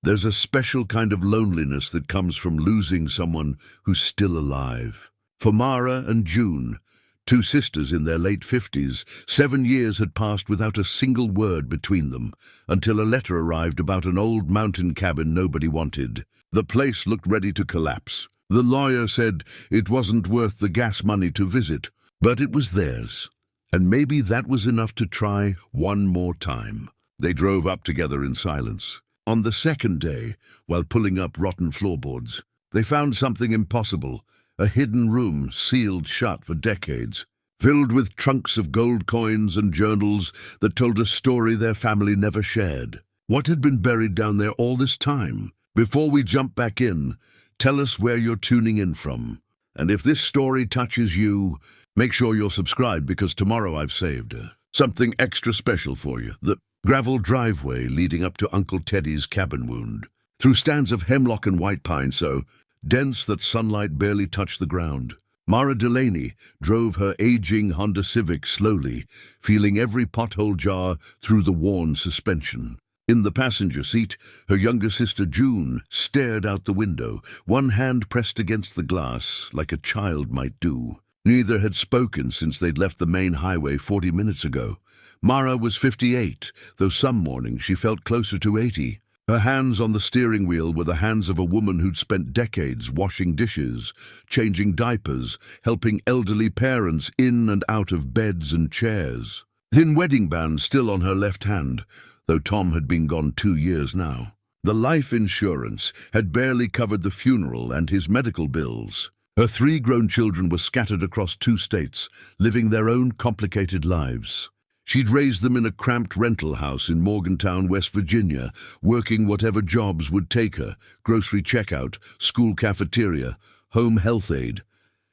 There's a special kind of loneliness that comes from losing someone who's still alive. For Mara and June, two sisters in their late 50s, 7 years had passed without a single word between them, until a letter arrived about an old mountain cabin nobody wanted. The place looked ready to collapse. The lawyer said it wasn't worth the gas money to visit, but it was theirs. And maybe that was enough to try one more time. They drove up together in silence. On the second day, while pulling up rotten floorboards, they found something impossible, a hidden room sealed shut for decades, filled with trunks of gold coins and journals that told a story their family never shared. What had been buried down there all this time? Before we jump back in, tell us where you're tuning in from. And if this story touches you, make sure you're subscribed, because tomorrow I've saved something extra special for you. The gravel driveway leading up to Uncle Teddy's cabin wound, through stands of hemlock and white pine so dense that sunlight barely touched the ground. Mara Delaney drove her aging Honda Civic slowly, feeling every pothole jar through the worn suspension. In the passenger seat, her younger sister June stared out the window, one hand pressed against the glass like a child might do. Neither had spoken since they'd left the main highway 40 minutes ago. Mara was 58, though some mornings she felt closer to 80. Her hands on the steering wheel were the hands of a woman who'd spent decades washing dishes, changing diapers, helping elderly parents in and out of beds and chairs. Thin wedding band still on her left hand, though Tom had been gone 2 years now. The life insurance had barely covered the funeral and his medical bills. Her 3 grown children were scattered across 2 states, living their own complicated lives. She'd raised them in a cramped rental house in Morgantown, West Virginia, working whatever jobs would take her: grocery checkout, school cafeteria, home health aide.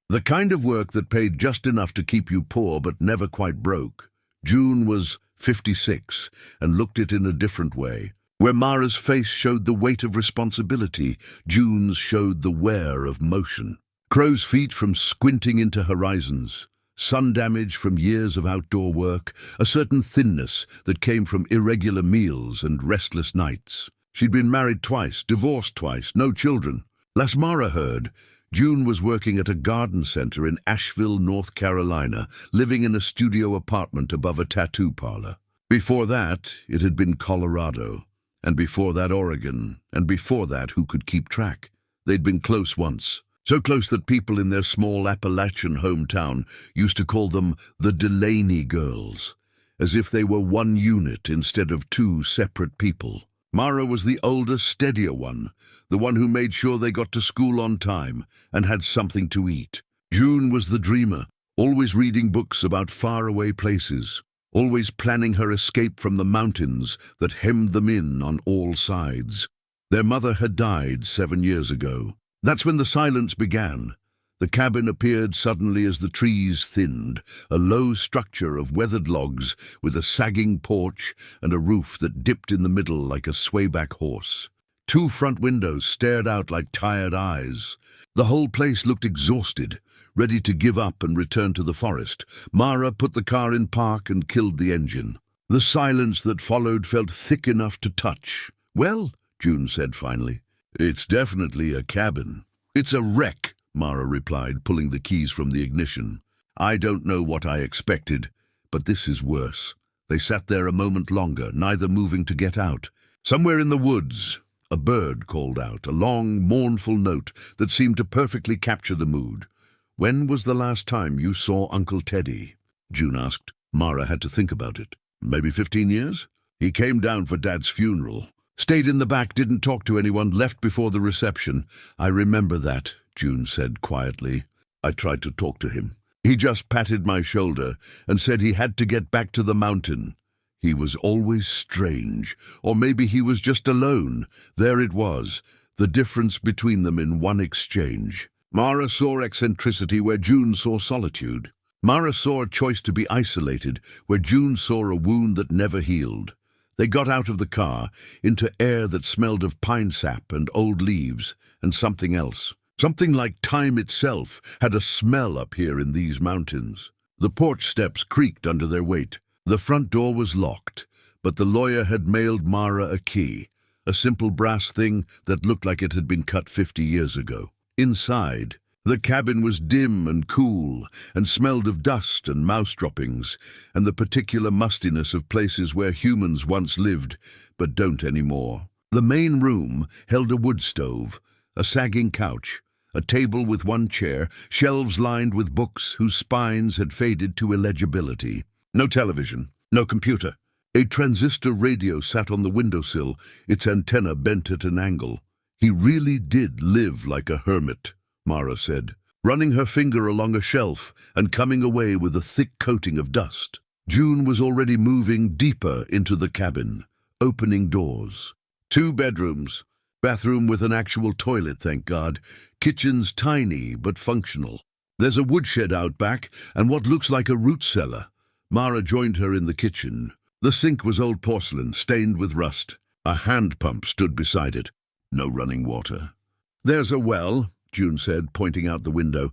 The kind of work that paid just enough to keep you poor but never quite broke. June was 56 and looked it in a different way. Where Mara's face showed the weight of responsibility, June's showed the wear of motion. Crow's feet from squinting into horizons, sun damage from years of outdoor work, a certain thinness that came from irregular meals and restless nights. She'd been married twice, divorced twice, no children. Last Mara heard, June was working at a garden center in Asheville, North Carolina, living in a studio apartment above a tattoo parlor. Before that, it had been Colorado, and before that Oregon, and before that who could keep track? They'd been close once. So close that people in their small Appalachian hometown used to call them the Delaney girls, as if they were one unit instead of 2 separate people. Mara was the older, steadier one, the one who made sure they got to school on time and had something to eat. June was the dreamer, always reading books about faraway places, always planning her escape from the mountains that hemmed them in on all sides. Their mother had died 7 years ago. That's when the silence began. The cabin appeared suddenly as the trees thinned, a low structure of weathered logs with a sagging porch and a roof that dipped in the middle like a swayback horse. 2 front windows stared out like tired eyes. The whole place looked exhausted, ready to give up and return to the forest. Mara put the car in park and killed the engine. The silence that followed felt thick enough to touch. "Well," June said finally, "it's definitely a cabin." "It's a wreck," Mara replied, pulling the keys from the ignition. "I don't know what I expected, but this is worse." They sat there a moment longer, neither moving to get out. Somewhere in the woods, a bird called out, a long, mournful note that seemed to perfectly capture the mood. "When was the last time you saw Uncle Teddy?" June asked. Mara had to think about it. "Maybe 15 years? He came down for Dad's funeral. Stayed in the back, didn't talk to anyone, left before the reception." "I remember that," June said quietly. "I tried to talk to him. He just patted my shoulder and said he had to get back to the mountain. He was always strange, or maybe he was just alone." There it was, the difference between them in one exchange. Mara saw eccentricity where June saw solitude. Mara saw a choice to be isolated where June saw a wound that never healed. They got out of the car, into air that smelled of pine sap and old leaves, and something else. Something like time itself had a smell up here in these mountains. The porch steps creaked under their weight. The front door was locked, but the lawyer had mailed Mara a key. a simple brass thing that looked like it had been cut 50 years ago. Inside, the cabin was dim and cool and smelled of dust and mouse droppings and the particular mustiness of places where humans once lived but don't anymore. The main room held a wood stove, a sagging couch, a table with one chair, shelves lined with books whose spines had faded to illegibility. No television, no computer. A transistor radio sat on the windowsill, its antenna bent at an angle. He really did live like a hermit, Mara said, running her finger along a shelf and coming away with a thick coating of dust. June was already moving deeper into the cabin, opening doors. 2 bedrooms, bathroom with an actual toilet, thank God. Kitchen's tiny but functional. There's a woodshed out back and what looks like a root cellar. Mara joined her in the kitchen. The sink was old porcelain, stained with rust. A hand pump stood beside it. No running water. There's a well, June said, pointing out the window.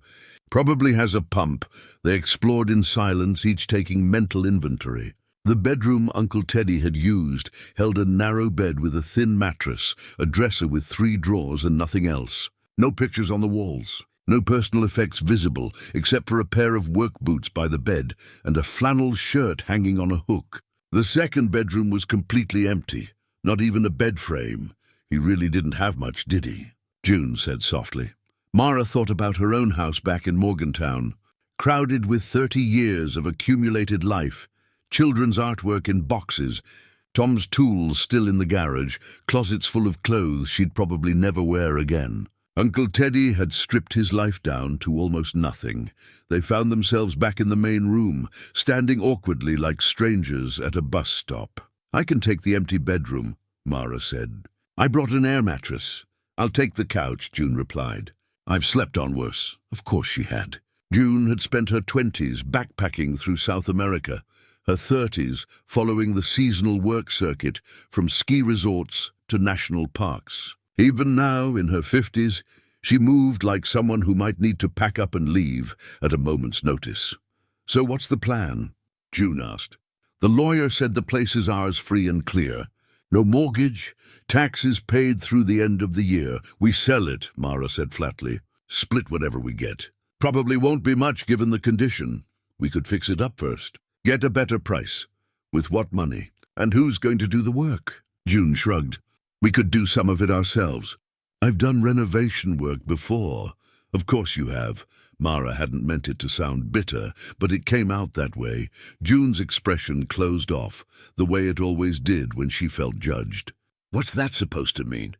Probably has a pump. They explored in silence, each taking mental inventory. The bedroom Uncle Teddy had used held a narrow bed with a thin mattress, a dresser with 3 drawers and nothing else. No pictures on the walls. No personal effects visible, except for a pair of work boots by the bed and a flannel shirt hanging on a hook. The second bedroom was completely empty, not even a bed frame. He really didn't have much, did he? June said softly. Mara thought about her own house back in Morgantown, crowded with 30 years of accumulated life, children's artwork in boxes, Tom's tools still in the garage, closets full of clothes she'd probably never wear again. Uncle Teddy had stripped his life down to almost nothing. They found themselves back in the main room, standing awkwardly like strangers at a bus stop. I can take the empty bedroom, Mara said. I brought an air mattress. I'll take the couch, June replied. I've slept on worse. Of course she had. June had spent her 20s backpacking through South America, her 30s following the seasonal work circuit from ski resorts to national parks. Even now, in her 50s, she moved like someone who might need to pack up and leave at a moment's notice. So what's the plan? June asked. The lawyer said the place is ours free and clear. No mortgage, taxes paid through the end of the year. We sell it, Mara said flatly. Split whatever we get. Probably won't be much given the condition. We could fix it up first. Get a better price. With what money? And who's going to do the work? June shrugged. We could do some of it ourselves. I've done renovation work before. Of course you have. Mara hadn't meant it to sound bitter, but it came out that way. June's expression closed off, the way it always did when she felt judged. What's that supposed to mean?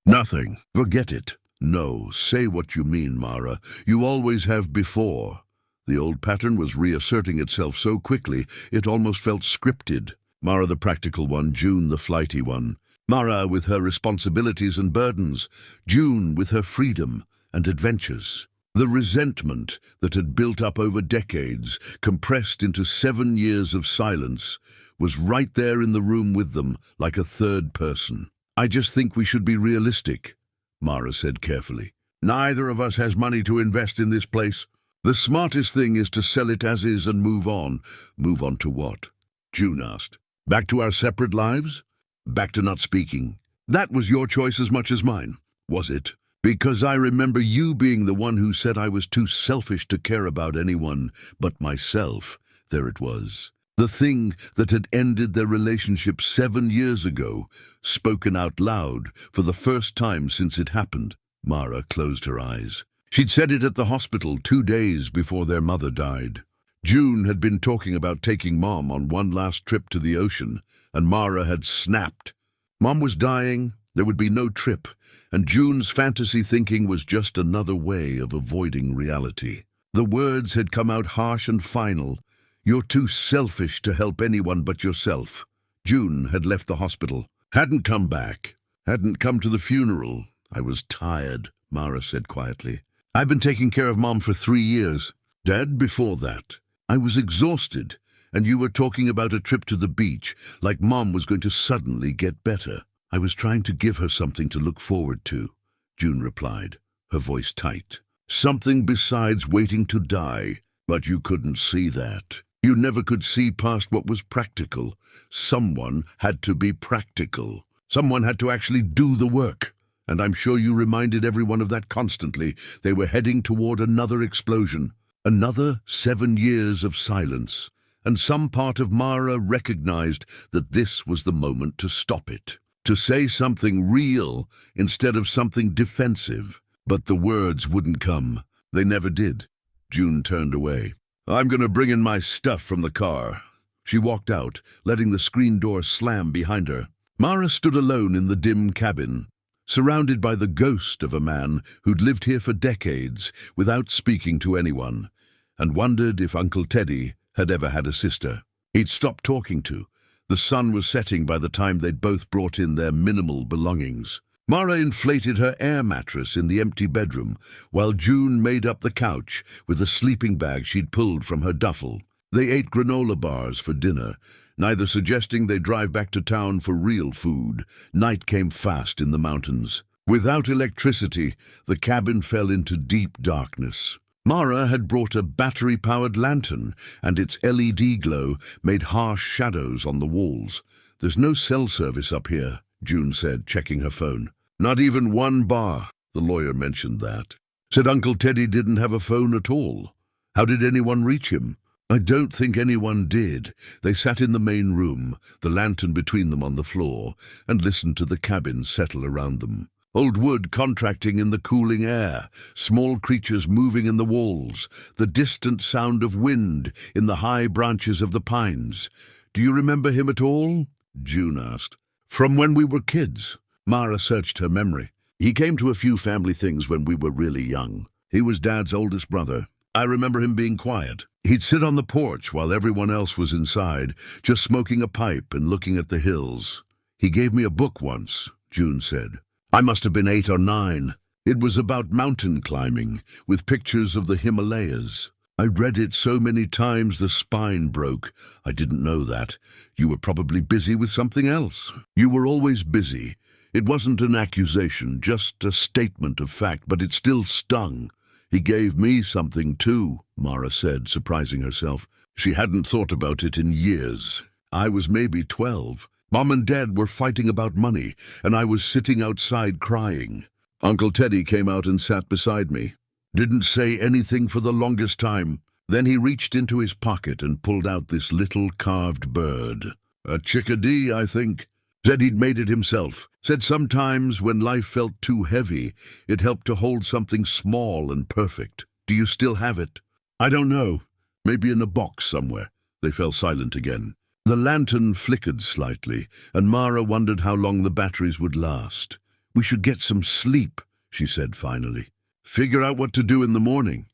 Nothing. Forget it. No, say what you mean, Mara. You always have before. The old pattern was reasserting itself so quickly, it almost felt scripted. Mara the practical one, June the flighty one. Mara with her responsibilities and burdens, June with her freedom and adventures. The resentment that had built up over decades, compressed into 7 years of silence, was right there in the room with them, like a third person. I just think we should be realistic, Mara said carefully. Neither of us has money to invest in this place. The smartest thing is to sell it as is and move on. Move on to what? June asked. Back to our separate lives? Back to not speaking. That was your choice as much as mine, was it? Because I remember you being the one who said I was too selfish to care about anyone but myself. There it was. The thing that had ended their relationship 7 years ago, spoken out loud for the first time since it happened. Mara closed her eyes. She'd said it at the hospital 2 days before their mother died. June had been talking about taking Mom on one last trip to the ocean, and Mara had snapped. Mom was dying, there would be no trip, and June's fantasy thinking was just another way of avoiding reality. The words had come out harsh and final. You're too selfish to help anyone but yourself. June had left the hospital, hadn't come back, hadn't come to the funeral. I was tired, Mara said quietly. I've been taking care of Mom for 3 years. Dad before that. I was exhausted, and you were talking about a trip to the beach, like Mom was going to suddenly get better. I was trying to give her something to look forward to, June replied, her voice tight. Something besides waiting to die, but you couldn't see that. You never could see past what was practical. Someone had to be practical. Someone had to actually do the work. And I'm sure you reminded everyone of that constantly. They were heading toward another explosion. Another 7 years of silence. And some part of Mara recognized that this was the moment to stop it. To say something real instead of something defensive. But the words wouldn't come. They never did. June turned away. I'm going to bring in my stuff from the car. She walked out, letting the screen door slam behind her. Mara stood alone in the dim cabin, surrounded by the ghost of a man who'd lived here for decades without speaking to anyone, and wondered if Uncle Teddy had ever had a sister he'd stopped talking to. The sun was setting by the time they'd both brought in their minimal belongings. Mara inflated her air mattress in the empty bedroom, while June made up the couch with a sleeping bag she'd pulled from her duffel. They ate granola bars for dinner, neither suggesting they drive back to town for real food. Night came fast in the mountains. Without electricity, the cabin fell into deep darkness. Mara had brought a battery-powered lantern, and its LED glow made harsh shadows on the walls. There's no cell service up here, June said, checking her phone. Not even one bar. The lawyer mentioned that. Said Uncle Teddy didn't have a phone at all. How did anyone reach him? I don't think anyone did. They sat in the main room, the lantern between them on the floor, and listened to the cabin settle around them. Old wood contracting in the cooling air, small creatures moving in the walls, the distant sound of wind in the high branches of the pines. Do you remember him at all? June asked. From when we were kids. Mara searched her memory. He came to a few family things when we were really young. He was Dad's oldest brother. I remember him being quiet. He'd sit on the porch while everyone else was inside, just smoking a pipe and looking at the hills. He gave me a book once, June said. I must have been 8 or 9. It was about mountain climbing, with pictures of the Himalayas. I read it so many times the spine broke. I didn't know that. You were probably busy with something else. You were always busy. It wasn't an accusation, just a statement of fact, but it still stung. He gave me something too, Mara said, surprising herself. She hadn't thought about it in years. I was maybe 12. Mom and Dad were fighting about money, and I was sitting outside crying. Uncle Teddy came out and sat beside me. Didn't say anything for the longest time. Then he reached into his pocket and pulled out this little carved bird. A chickadee, I think. Said he'd made it himself. Said sometimes when life felt too heavy, it helped to hold something small and perfect. Do you still have it? I don't know. Maybe in a box somewhere. They fell silent again. The lantern flickered slightly, and Mara wondered how long the batteries would last. We should get some sleep, she said finally. Figure out what to do in the morning.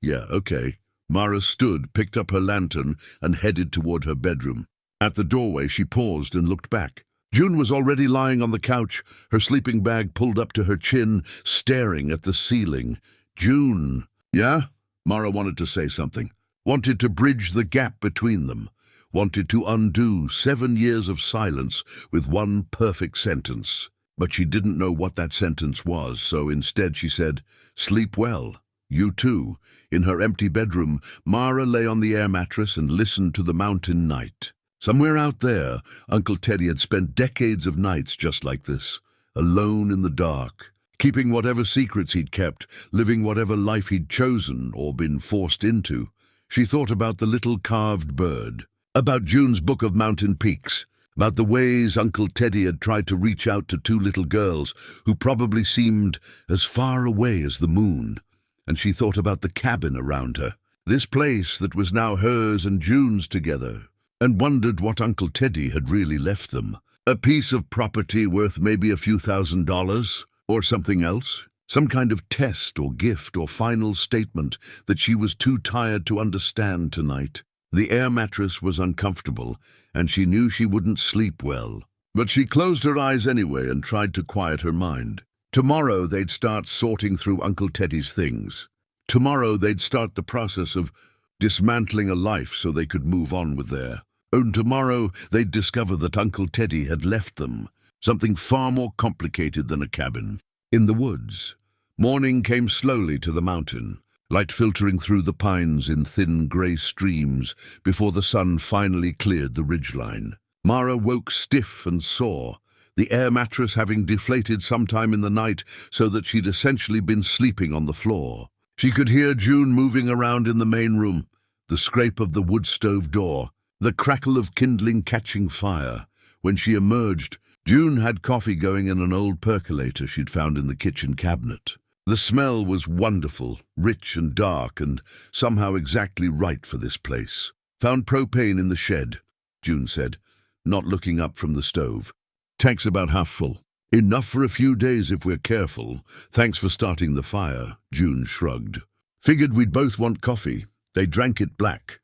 Yeah, okay. Mara stood, picked up her lantern, and headed toward her bedroom. At the doorway, she paused and looked back. June was already lying on the couch, her sleeping bag pulled up to her chin, staring at the ceiling. June. Yeah? Mara wanted to say something. Wanted to bridge the gap between them. Wanted to undo 7 years of silence with one perfect sentence. But she didn't know what that sentence was, so instead she said, "Sleep well. You too." In her empty bedroom, Mara lay on the air mattress and listened to the mountain night. Somewhere out there, Uncle Teddy had spent decades of nights just like this, alone in the dark, keeping whatever secrets he'd kept, living whatever life he'd chosen or been forced into. She thought about the little carved bird, about June's book of mountain peaks, about the ways Uncle Teddy had tried to reach out to 2 little girls who probably seemed as far away as the moon. And she thought about the cabin around her, this place that was now hers and June's together, and wondered what Uncle Teddy had really left them. A piece of property worth maybe a few $1,000s, or something else. Some kind of test or gift or final statement that she was too tired to understand tonight. The air mattress was uncomfortable, and she knew she wouldn't sleep well. But she closed her eyes anyway and tried to quiet her mind. Tomorrow they'd start sorting through Uncle Teddy's things. Tomorrow they'd start the process of dismantling a life so they could move on with their. And tomorrow they'd discover that Uncle Teddy had left them, something far more complicated than a cabin. In the woods, morning came slowly to the mountain, light filtering through the pines in thin grey streams before the sun finally cleared the ridgeline. Mara woke stiff and sore, the air mattress having deflated sometime in the night so that she'd essentially been sleeping on the floor. She could hear June moving around in the main room, the scrape of the wood stove door, the crackle of kindling catching fire. When she emerged, June had coffee going in an old percolator she'd found in the kitchen cabinet. The smell was wonderful, rich and dark, and somehow exactly right for this place. "Found propane in the shed," June said, not looking up from the stove. "Tank's about half full. Enough for a few days if we're careful. Thanks for starting the fire," June shrugged. "Figured we'd both want coffee." They drank it black.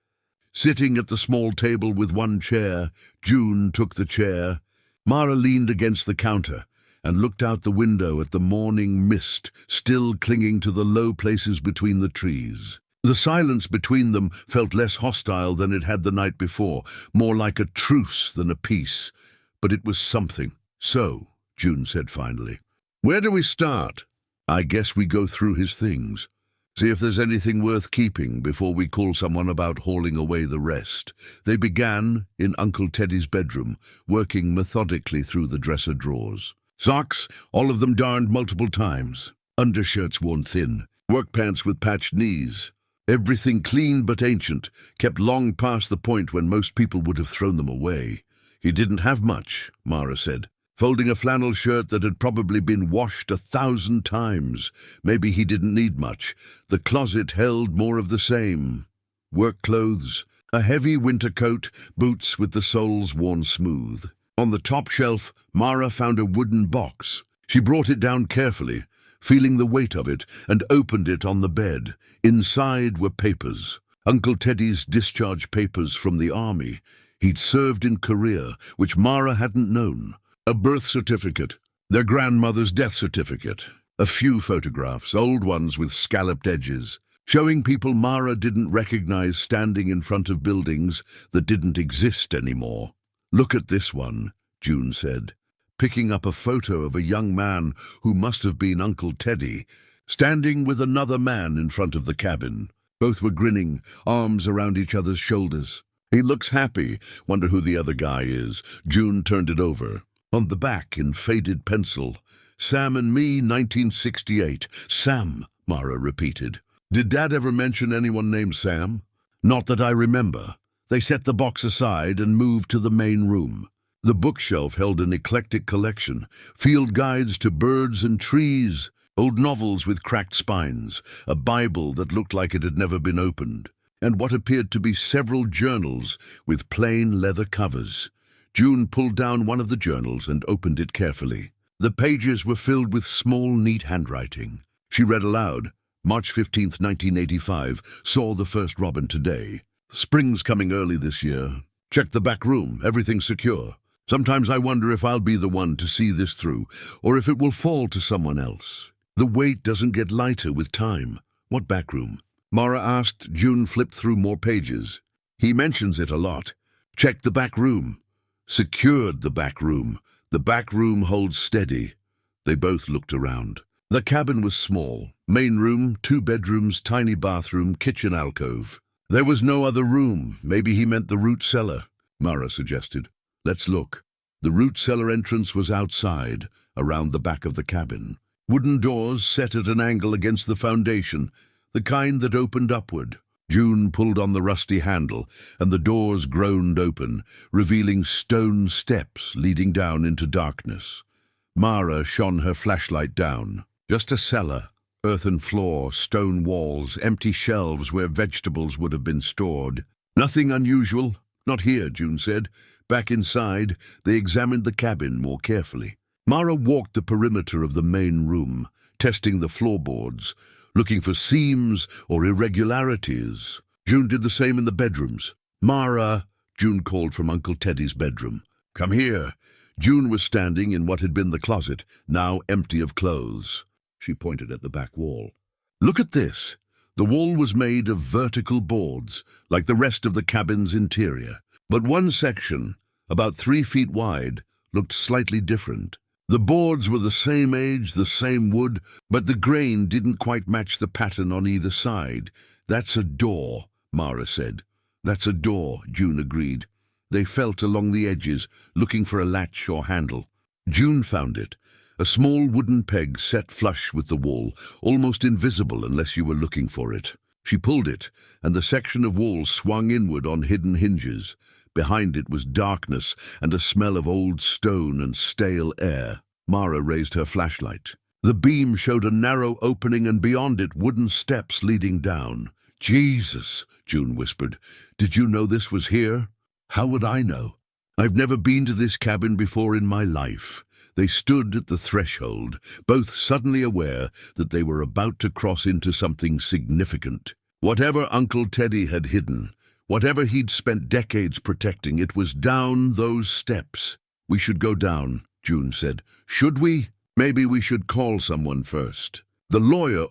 Sitting at the small table with one chair, June took the chair. Mara leaned against the counter and looked out the window at the morning mist still clinging to the low places between the trees. The silence between them felt less hostile than it had the night before, more like a truce than a peace. But it was something. "So," June said finally, "where do we start?" "I guess we go through his things. See if there's anything worth keeping before we call someone about hauling away the rest." They began in Uncle Teddy's bedroom, working methodically through the dresser drawers. Socks, all of them darned multiple times. Undershirts worn thin. Work pants with patched knees. Everything clean but ancient, kept long past the point when most people would have thrown them away. He didn't have much, Mara said, folding a flannel shirt that had probably been washed 1,000 times. Maybe he didn't need much. The closet held more of the same. Work clothes, a heavy winter coat, boots with the soles worn smooth. On the top shelf, Mara found a wooden box. She brought it down carefully, feeling the weight of it, and opened it on the bed. Inside were papers. Uncle Teddy's discharge papers from the army. He'd served in Korea, which Mara hadn't known. A birth certificate, their grandmother's death certificate, a few photographs, old ones with scalloped edges, showing people Mara didn't recognize standing in front of buildings that didn't exist anymore. "Look at this one," June said, picking up a photo of a young man who must have been Uncle Teddy, standing with another man in front of the cabin. Both were grinning, arms around each other's shoulders. "He looks happy. Wonder who the other guy is." June turned it over. On the back, in faded pencil, "Sam and me, 1968. "Sam," Mara repeated. "Did Dad ever mention anyone named Sam?" "Not that I remember." They set the box aside and moved to the main room. The bookshelf held an eclectic collection, field guides to birds and trees, old novels with cracked spines, a Bible that looked like it had never been opened, and what appeared to be several journals with plain leather covers. June pulled down one of the journals and opened it carefully. The pages were filled with small, neat handwriting. She read aloud. "March 15th, 1985, saw the first robin today. Spring's coming early this year. Check the back room, everything's secure. Sometimes I wonder if I'll be the one to see this through, or if it will fall to someone else. The weight doesn't get lighter with time." "What back room?" Mara asked. June flipped through more pages. "He mentions it a lot. Check the back room." "Secured the back room. The back room holds steady." They both looked around. The cabin was small. Main room, 2 bedrooms, tiny bathroom, kitchen alcove. There was no other room. Maybe he meant the root cellar, Mara suggested. "Let's look." The root cellar entrance was outside, around the back of the cabin. Wooden doors set at an angle against the foundation, the kind that opened upward. June pulled on the rusty handle, and the doors groaned open, revealing stone steps leading down into darkness. Mara shone her flashlight down. Just a cellar, earthen floor, stone walls, empty shelves where vegetables would have been stored. "Nothing unusual. Not here," June said. Back inside, they examined the cabin more carefully. Mara walked the perimeter of the main room, testing the floorboards, looking for seams or irregularities. June did the same in the bedrooms. "Mara," June called from Uncle Teddy's bedroom. "Come here." June was standing in what had been the closet, now empty of clothes. She pointed at the back wall. "Look at this." The wall was made of vertical boards, like the rest of the cabin's interior. But one section, about 3 feet wide, looked slightly different. The boards were the same age, the same wood, but the grain didn't quite match the pattern on either side. "That's a door," Mara said. "That's a door," June agreed. They felt along the edges, looking for a latch or handle. June found it, a small wooden peg set flush with the wall, almost invisible unless you were looking for it. She pulled it, and the section of wall swung inward on hidden hinges. Behind it was darkness and a smell of old stone and stale air. Mara raised her flashlight. The beam showed a narrow opening and beyond it wooden steps leading down. "Jesus," June whispered. "Did you know this was here?" "How would I know? I've never been to this cabin before in my life." They stood at the threshold, both suddenly aware that they were about to cross into something significant. Whatever Uncle Teddy had hidden, whatever he'd spent decades protecting, it was down those steps. "We should go down," June said. "Should we? Maybe we should call someone first. The lawyer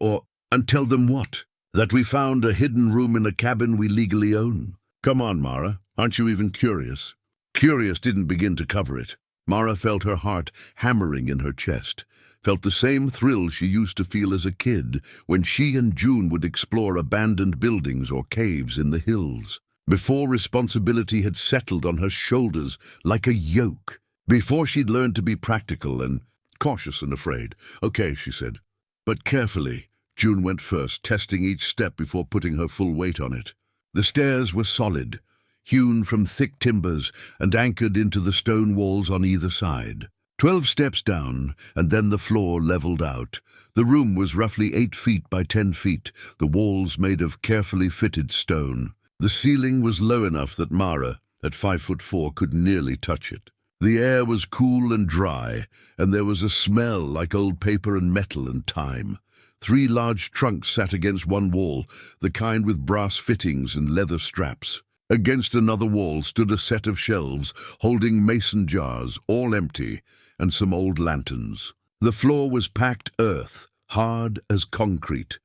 and tell them what? That we found a hidden room in a cabin we legally own. Come on, Mara. Aren't you even curious?" Curious didn't begin to cover it. Mara felt her heart hammering in her chest, felt the same thrill she used to feel as a kid when she and June would explore abandoned buildings or caves in the hills. Before responsibility had settled on her shoulders like a yoke. Before she'd learned to be practical and cautious and afraid. "Okay," she said. But carefully, June went first, testing each step before putting her full weight on it. The stairs were solid, hewn from thick timbers and anchored into the stone walls on either side. 12 steps down, and then the floor leveled out. The room was roughly 8 feet by 10 feet, the walls made of carefully fitted stone. The ceiling was low enough that Mara, at 5'4", could nearly touch it. The air was cool and dry, and there was a smell like old paper and metal and time. 3 large trunks sat against one wall, the kind with brass fittings and leather straps. Against another wall stood a set of shelves holding mason jars, all empty, and some old lanterns. The floor was packed earth, hard as concrete.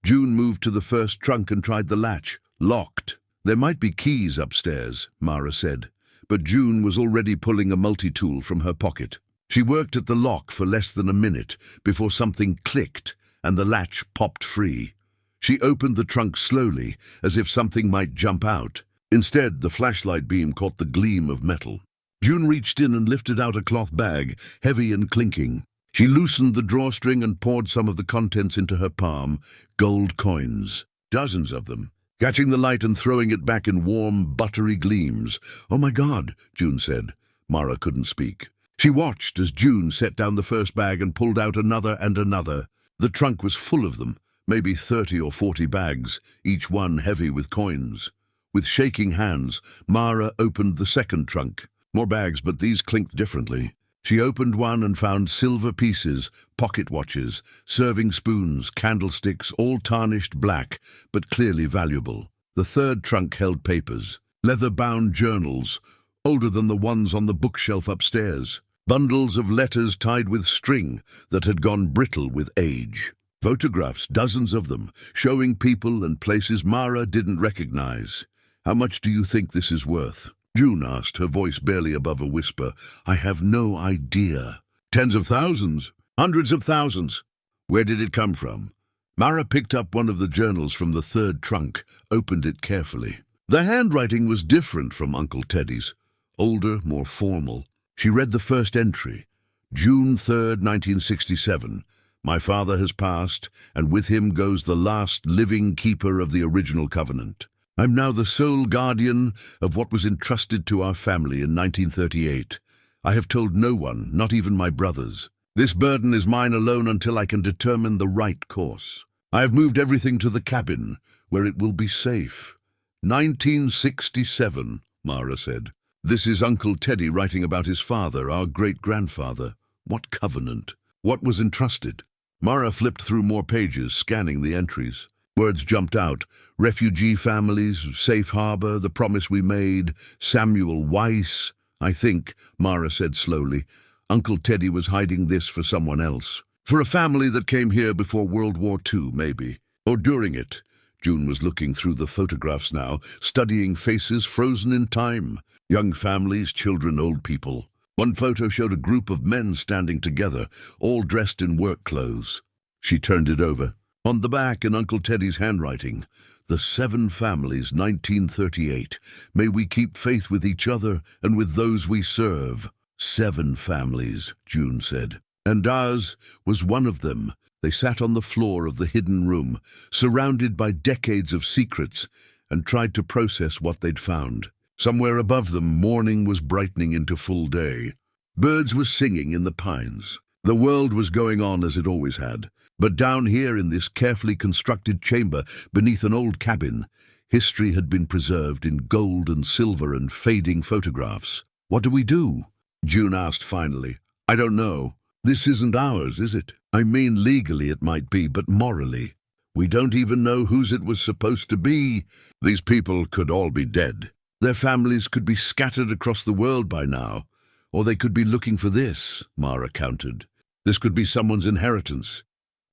June moved to the first trunk and tried the latch. Locked. "There might be keys upstairs," Mara said, but June was already pulling a multi-tool from her pocket. She worked at the lock for less than a minute before something clicked and the latch popped free. She opened the trunk slowly, as if something might jump out. Instead, the flashlight beam caught the gleam of metal. June reached in and lifted out a cloth bag, heavy and clinking. She loosened the drawstring and poured some of the contents into her palm. Gold coins. Dozens of them. Catching the light and throwing it back in warm, buttery gleams. "Oh my God," June said. Mara couldn't speak. She watched as June set down the first bag and pulled out another and another. The trunk was full of them, maybe 30 or 40 bags, each one heavy with coins. With shaking hands, Mara opened the second trunk. More bags, but these clinked differently. She opened one and found silver pieces, pocket watches, serving spoons, candlesticks, all tarnished black, but clearly valuable. The third trunk held papers, leather-bound journals, older than the ones on the bookshelf upstairs. Bundles of letters tied with string that had gone brittle with age. Photographs, dozens of them, showing people and places Mara didn't recognize. "How much do you think this is worth?" June asked, her voice barely above a whisper. "I have no idea." "Tens of thousands, hundreds of thousands." "Where did it come from?" Mara picked up one of the journals from the third trunk, opened it carefully. The handwriting was different from Uncle Teddy's, older, more formal. She read the first entry. June 3rd, 1967. "My father has passed, and with him goes the last living keeper of the original covenant. I'm now the sole guardian of what was entrusted to our family in 1938. I have told no one, not even my brothers. This burden is mine alone until I can determine the right course. I have moved everything to the cabin, where it will be safe." 1967, Mara said. "This is Uncle Teddy writing about his father, our great-grandfather. What covenant? What was entrusted?" Mara flipped through more pages, scanning the entries. Words jumped out. Refugee families, safe harbor, the promise we made, Samuel Weiss. "I think," Mara said slowly, "Uncle Teddy was hiding this for someone else. For a family that came here before World War II, maybe. Or during it." June was looking through the photographs now, studying faces frozen in time. Young families, children, old people. One photo showed a group of men standing together, all dressed in work clothes. She turned it over. On the back, in Uncle Teddy's handwriting, "The 7 families, 1938. May we keep faith with each other and with those we serve." 7 families, June said. And ours was one of them. They sat on the floor of the hidden room, surrounded by decades of secrets, and tried to process what they'd found. Somewhere above them, morning was brightening into full day. Birds were singing in the pines. The world was going on as it always had. But down here in this carefully constructed chamber, beneath an old cabin, history had been preserved in gold and silver and fading photographs. "What do we do?" June asked finally. "I don't know. This isn't ours, is it? I mean, legally it might be, but morally. We don't even know whose it was supposed to be. These people could all be dead. Their families could be scattered across the world by now. Or they could be looking for this," Mara countered. "This could be someone's inheritance.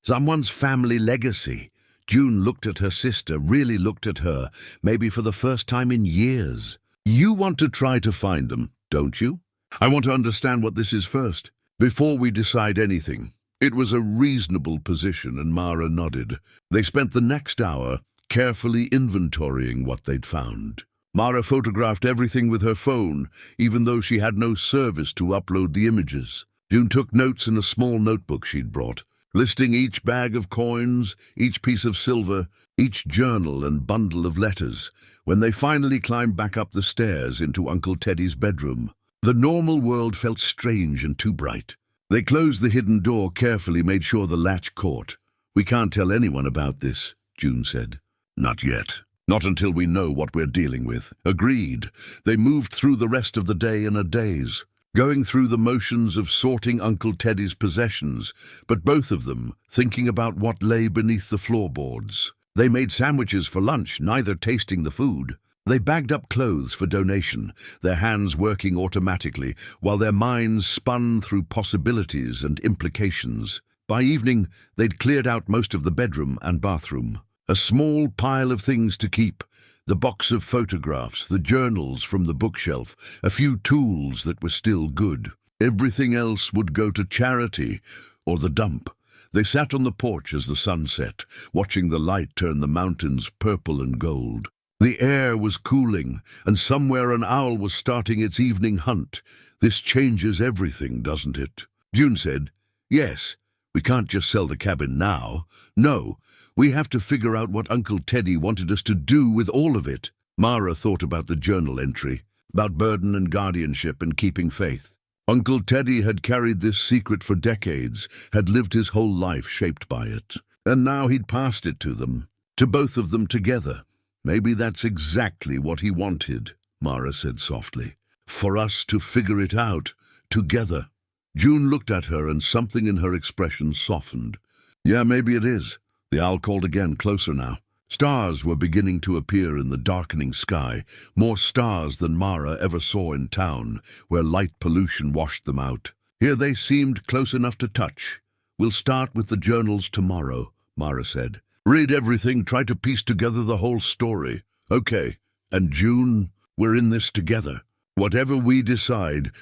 Someone's family legacy." June looked at her sister, really looked at her, maybe for the first time in years. "You want to try to find them, don't you? I want to understand what this is first, before we decide anything." It was a reasonable position, and Mara nodded. They spent the next hour carefully inventorying what they'd found. Mara photographed everything with her phone, even though she had no service to upload the images. June took notes in a small notebook she'd brought, listing each bag of coins, each piece of silver, each journal and bundle of letters. When they finally climbed back up the stairs into Uncle Teddy's bedroom, the normal world felt strange and too bright. They closed the hidden door carefully, made sure the latch caught. "We can't tell anyone about this," June said. "Not yet. Not until we know what we're dealing with." Agreed. They moved through the rest of the day in a daze, going through the motions of sorting Uncle Teddy's possessions, but both of them thinking about what lay beneath the floorboards. They made sandwiches for lunch, neither tasting the food. They bagged up clothes for donation, their hands working automatically, while their minds spun through possibilities and implications. By evening, they'd cleared out most of the bedroom and bathroom. A small pile of things to keep, the box of photographs, the journals from the bookshelf, a few tools that were still good. Everything else would go to charity or the dump. They sat on the porch as the sun set, watching the light turn the mountains purple and gold. The air was cooling, and somewhere an owl was starting its evening hunt. "This changes everything, doesn't it?" June said. "Yes, we can't just sell the cabin now. No. We have to figure out what Uncle Teddy wanted us to do with all of it." Mara thought about the journal entry, about burden and guardianship and keeping faith. Uncle Teddy had carried this secret for decades, had lived his whole life shaped by it. And now he'd passed it to them, to both of them together. "Maybe that's exactly what he wanted," Mara said softly. "For us to figure it out, together." June looked at her, and something in her expression softened. "Yeah, maybe it is." The owl called again, closer now. Stars were beginning to appear in the darkening sky, more stars than Mara ever saw in town, where light pollution washed them out. Here they seemed close enough to touch. "We'll start with the journals tomorrow," Mara said. "Read everything, try to piece together the whole story." "Okay. And June, we're in this together. Whatever we decide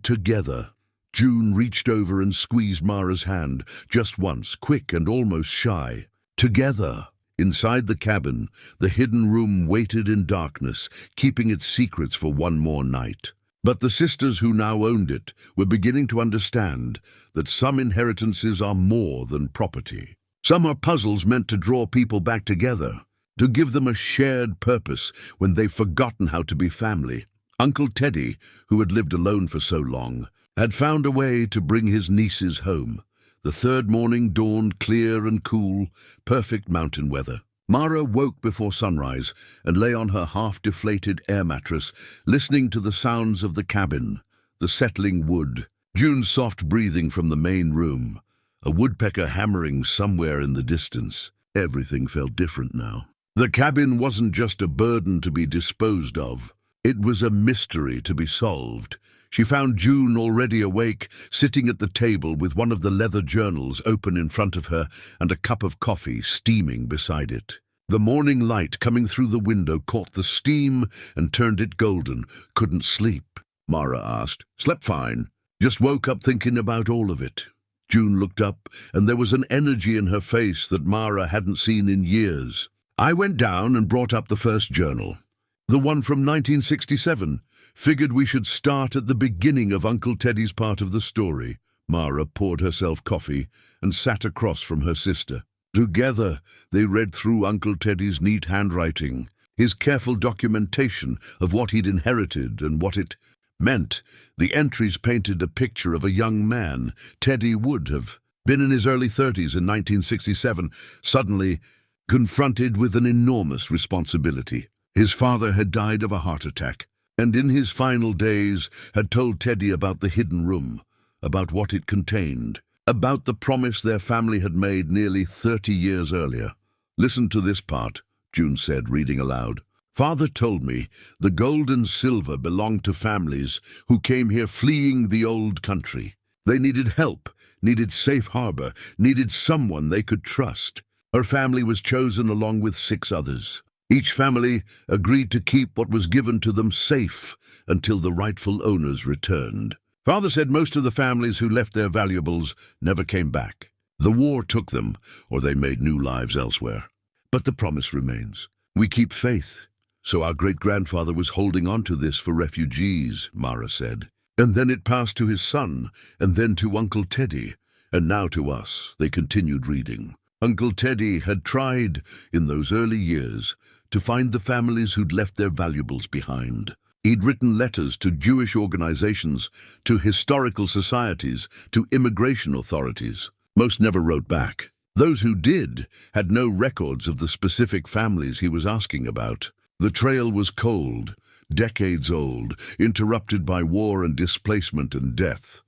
together." June reached over and squeezed Mara's hand, just once, quick and almost shy. Together. Inside the cabin, the hidden room waited in darkness, keeping its secrets for one more night. But the sisters who now owned it were beginning to understand that some inheritances are more than property. Some are puzzles meant to draw people back together, to give them a shared purpose when they've forgotten how to be family. Uncle Teddy, who had lived alone for so long, had found a way to bring his nieces home. The third morning dawned clear and cool, perfect mountain weather. Mara woke before sunrise and lay on her half-deflated air mattress, listening to the sounds of the cabin, the settling wood, June's soft breathing from the main room, a woodpecker hammering somewhere in the distance. Everything felt different now. The cabin wasn't just a burden to be disposed of. It was a mystery to be solved. She found June already awake, sitting at the table with one of the leather journals open in front of her and a cup of coffee steaming beside it. The morning light coming through the window caught the steam and turned it golden. "Couldn't sleep?" Mara asked. "Slept fine. Just woke up thinking about all of it." June looked up, and there was an energy in her face that Mara hadn't seen in years. "I went down and brought up the first journal. The one from 1967. Figured we should start at the beginning of Uncle Teddy's part of the story. Mara poured herself coffee and sat across from her sister. Together, they read through Uncle Teddy's neat handwriting, his careful documentation of what he'd inherited and what it meant. The entries painted a picture of a young man. Teddy would have been in his early 30s in 1967, suddenly confronted with an enormous responsibility. His father had died of a heart attack, and in his final days had told Teddy about the hidden room, about what it contained, about the promise their family had made nearly 30 years earlier. "Listen to this part," June said, reading aloud. "Father told me the gold and silver belonged to families who came here fleeing the old country. They needed help, needed safe harbor, needed someone they could trust. Her family was chosen along with 6 others. Each family agreed to keep what was given to them safe until the rightful owners returned. Father said most of the families who left their valuables never came back. The war took them, or they made new lives elsewhere. But the promise remains. We keep faith. So our great-grandfather was holding on to this for refugees," Mara said. "And then it passed to his son, and then to Uncle Teddy, and now to us," they continued reading. Uncle Teddy had tried, in those early years, to find the families who'd left their valuables behind. He'd written letters to Jewish organizations, to historical societies, to immigration authorities. Most never wrote back. Those who did had no records of the specific families he was asking about. The trail was cold, decades old, interrupted by war and displacement and death.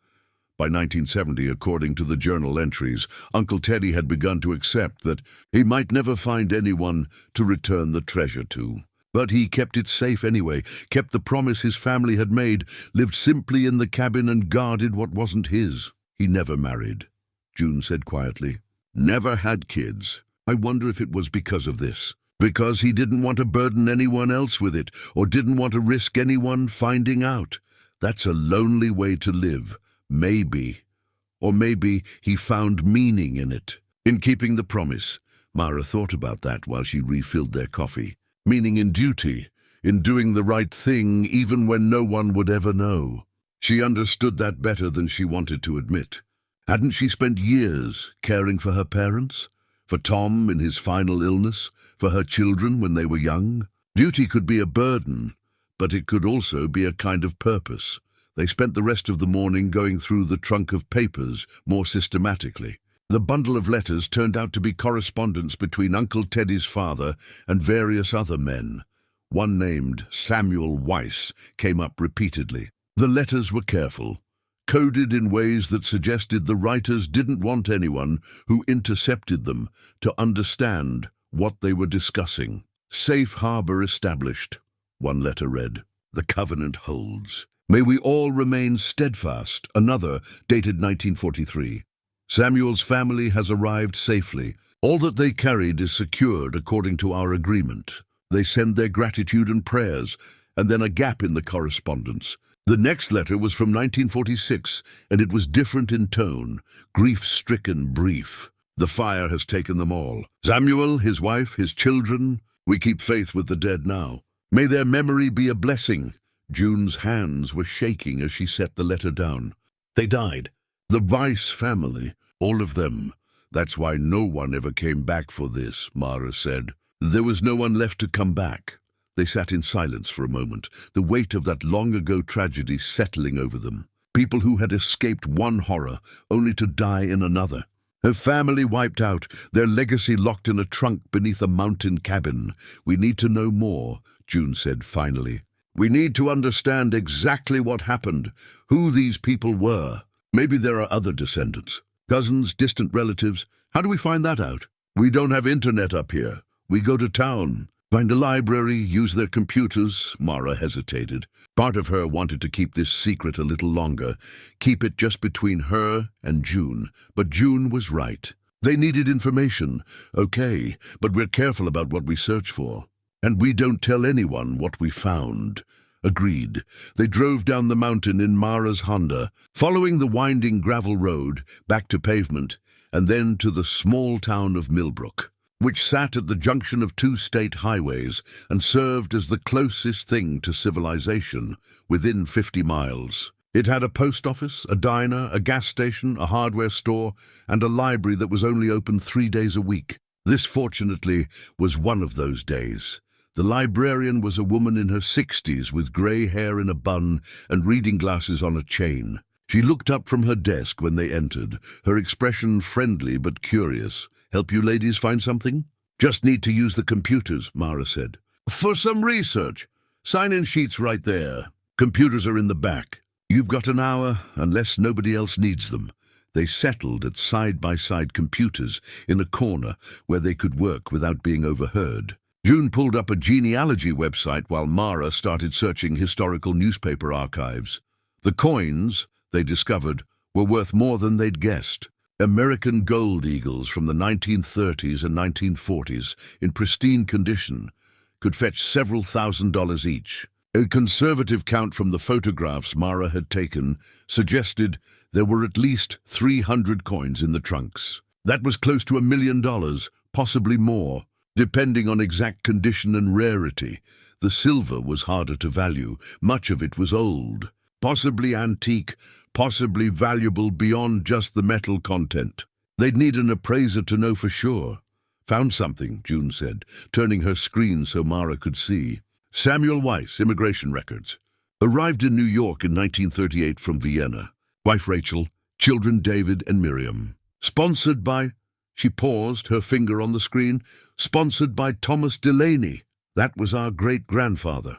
By 1970, according to the journal entries, Uncle Teddy had begun to accept that he might never find anyone to return the treasure to. But he kept it safe anyway, kept the promise his family had made, lived simply in the cabin and guarded what wasn't his. He never married, June said quietly. Never had kids. I wonder if it was because of this. Because he didn't want to burden anyone else with it, or didn't want to risk anyone finding out. That's a lonely way to live. Maybe. Or maybe he found meaning in it, in keeping the promise. Mara thought about that while she refilled their coffee. Meaning in duty, in doing the right thing even when no one would ever know. She understood that better than she wanted to admit. Hadn't she spent years caring for her parents? For Tom in his final illness? For her children when they were young? Duty could be a burden, but it could also be a kind of purpose. They spent the rest of the morning going through the trunk of papers more systematically. The bundle of letters turned out to be correspondence between Uncle Teddy's father and various other men. One named Samuel Weiss came up repeatedly. The letters were careful, coded in ways that suggested the writers didn't want anyone who intercepted them to understand what they were discussing. "Safe harbor established," one letter read. "The covenant holds. May we all remain steadfast," another, dated 1943. "Samuel's family has arrived safely. All that they carried is secured according to our agreement. They send their gratitude and prayers," and then a gap in the correspondence. The next letter was from 1946, and it was different in tone, grief-stricken brief. "The fire has taken them all. Samuel, his wife, his children. We keep faith with the dead now. May their memory be a blessing." June's hands were shaking as she set the letter down. "They died. The Weiss family, all of them. That's why no one ever came back for this," Mara said. "There was no one left to come back." They sat in silence for a moment, the weight of that long-ago tragedy settling over them. People who had escaped one horror, only to die in another. Her family wiped out, their legacy locked in a trunk beneath a mountain cabin. "We need to know more," June said finally. "We need to understand exactly what happened, who these people were. Maybe there are other descendants, cousins, distant relatives. How do we find that out? We don't have internet up here. We go to town, find a library, use their computers." Mara hesitated. Part of her wanted to keep this secret a little longer, keep it just between her and June. But June was right. They needed information, okay, but we're careful about what we search for. And we don't tell anyone what we found. Agreed. They drove down the mountain in Mara's Honda, following the winding gravel road, back to pavement, and then to the small town of Millbrook. which sat at the junction of two state highways and served as the closest thing to civilization within 50 miles. It had a post office, a diner, a gas station, a hardware store, and a library that was only open 3 days a week. This, fortunately, was one of those days. The librarian was a woman in her 60s with grey hair in a bun and reading glasses on a chain. She looked up from her desk when they entered, her expression friendly but curious. "Help you ladies find something?" "Just need to use the computers," Mara said. "For some research. Sign-in sheets right there. Computers are in the back. You've got an hour, unless nobody else needs them." They settled at side-by-side computers in a corner where they could work without being overheard. June pulled up a genealogy website while Mara started searching historical newspaper archives. The coins, they discovered, were worth more than they'd guessed. American gold eagles from the 1930s and 1940s, in pristine condition, could fetch several $1,000s each. A conservative count from the photographs Mara had taken suggested there were at least 300 coins in the trunks. That was close to $1 million, possibly more, depending on exact condition and rarity. The silver was harder to value. Much of it was old, possibly antique, possibly valuable beyond just the metal content. They'd need an appraiser to know for sure. "Found something," June said, turning her screen so Mara could see. "Samuel Weiss, immigration records. Arrived in New York in 1938 from Vienna. Wife Rachel, children David and Miriam. Sponsored by..." She paused, her finger on the screen. "Sponsored by Thomas Delaney. That was our great-grandfather."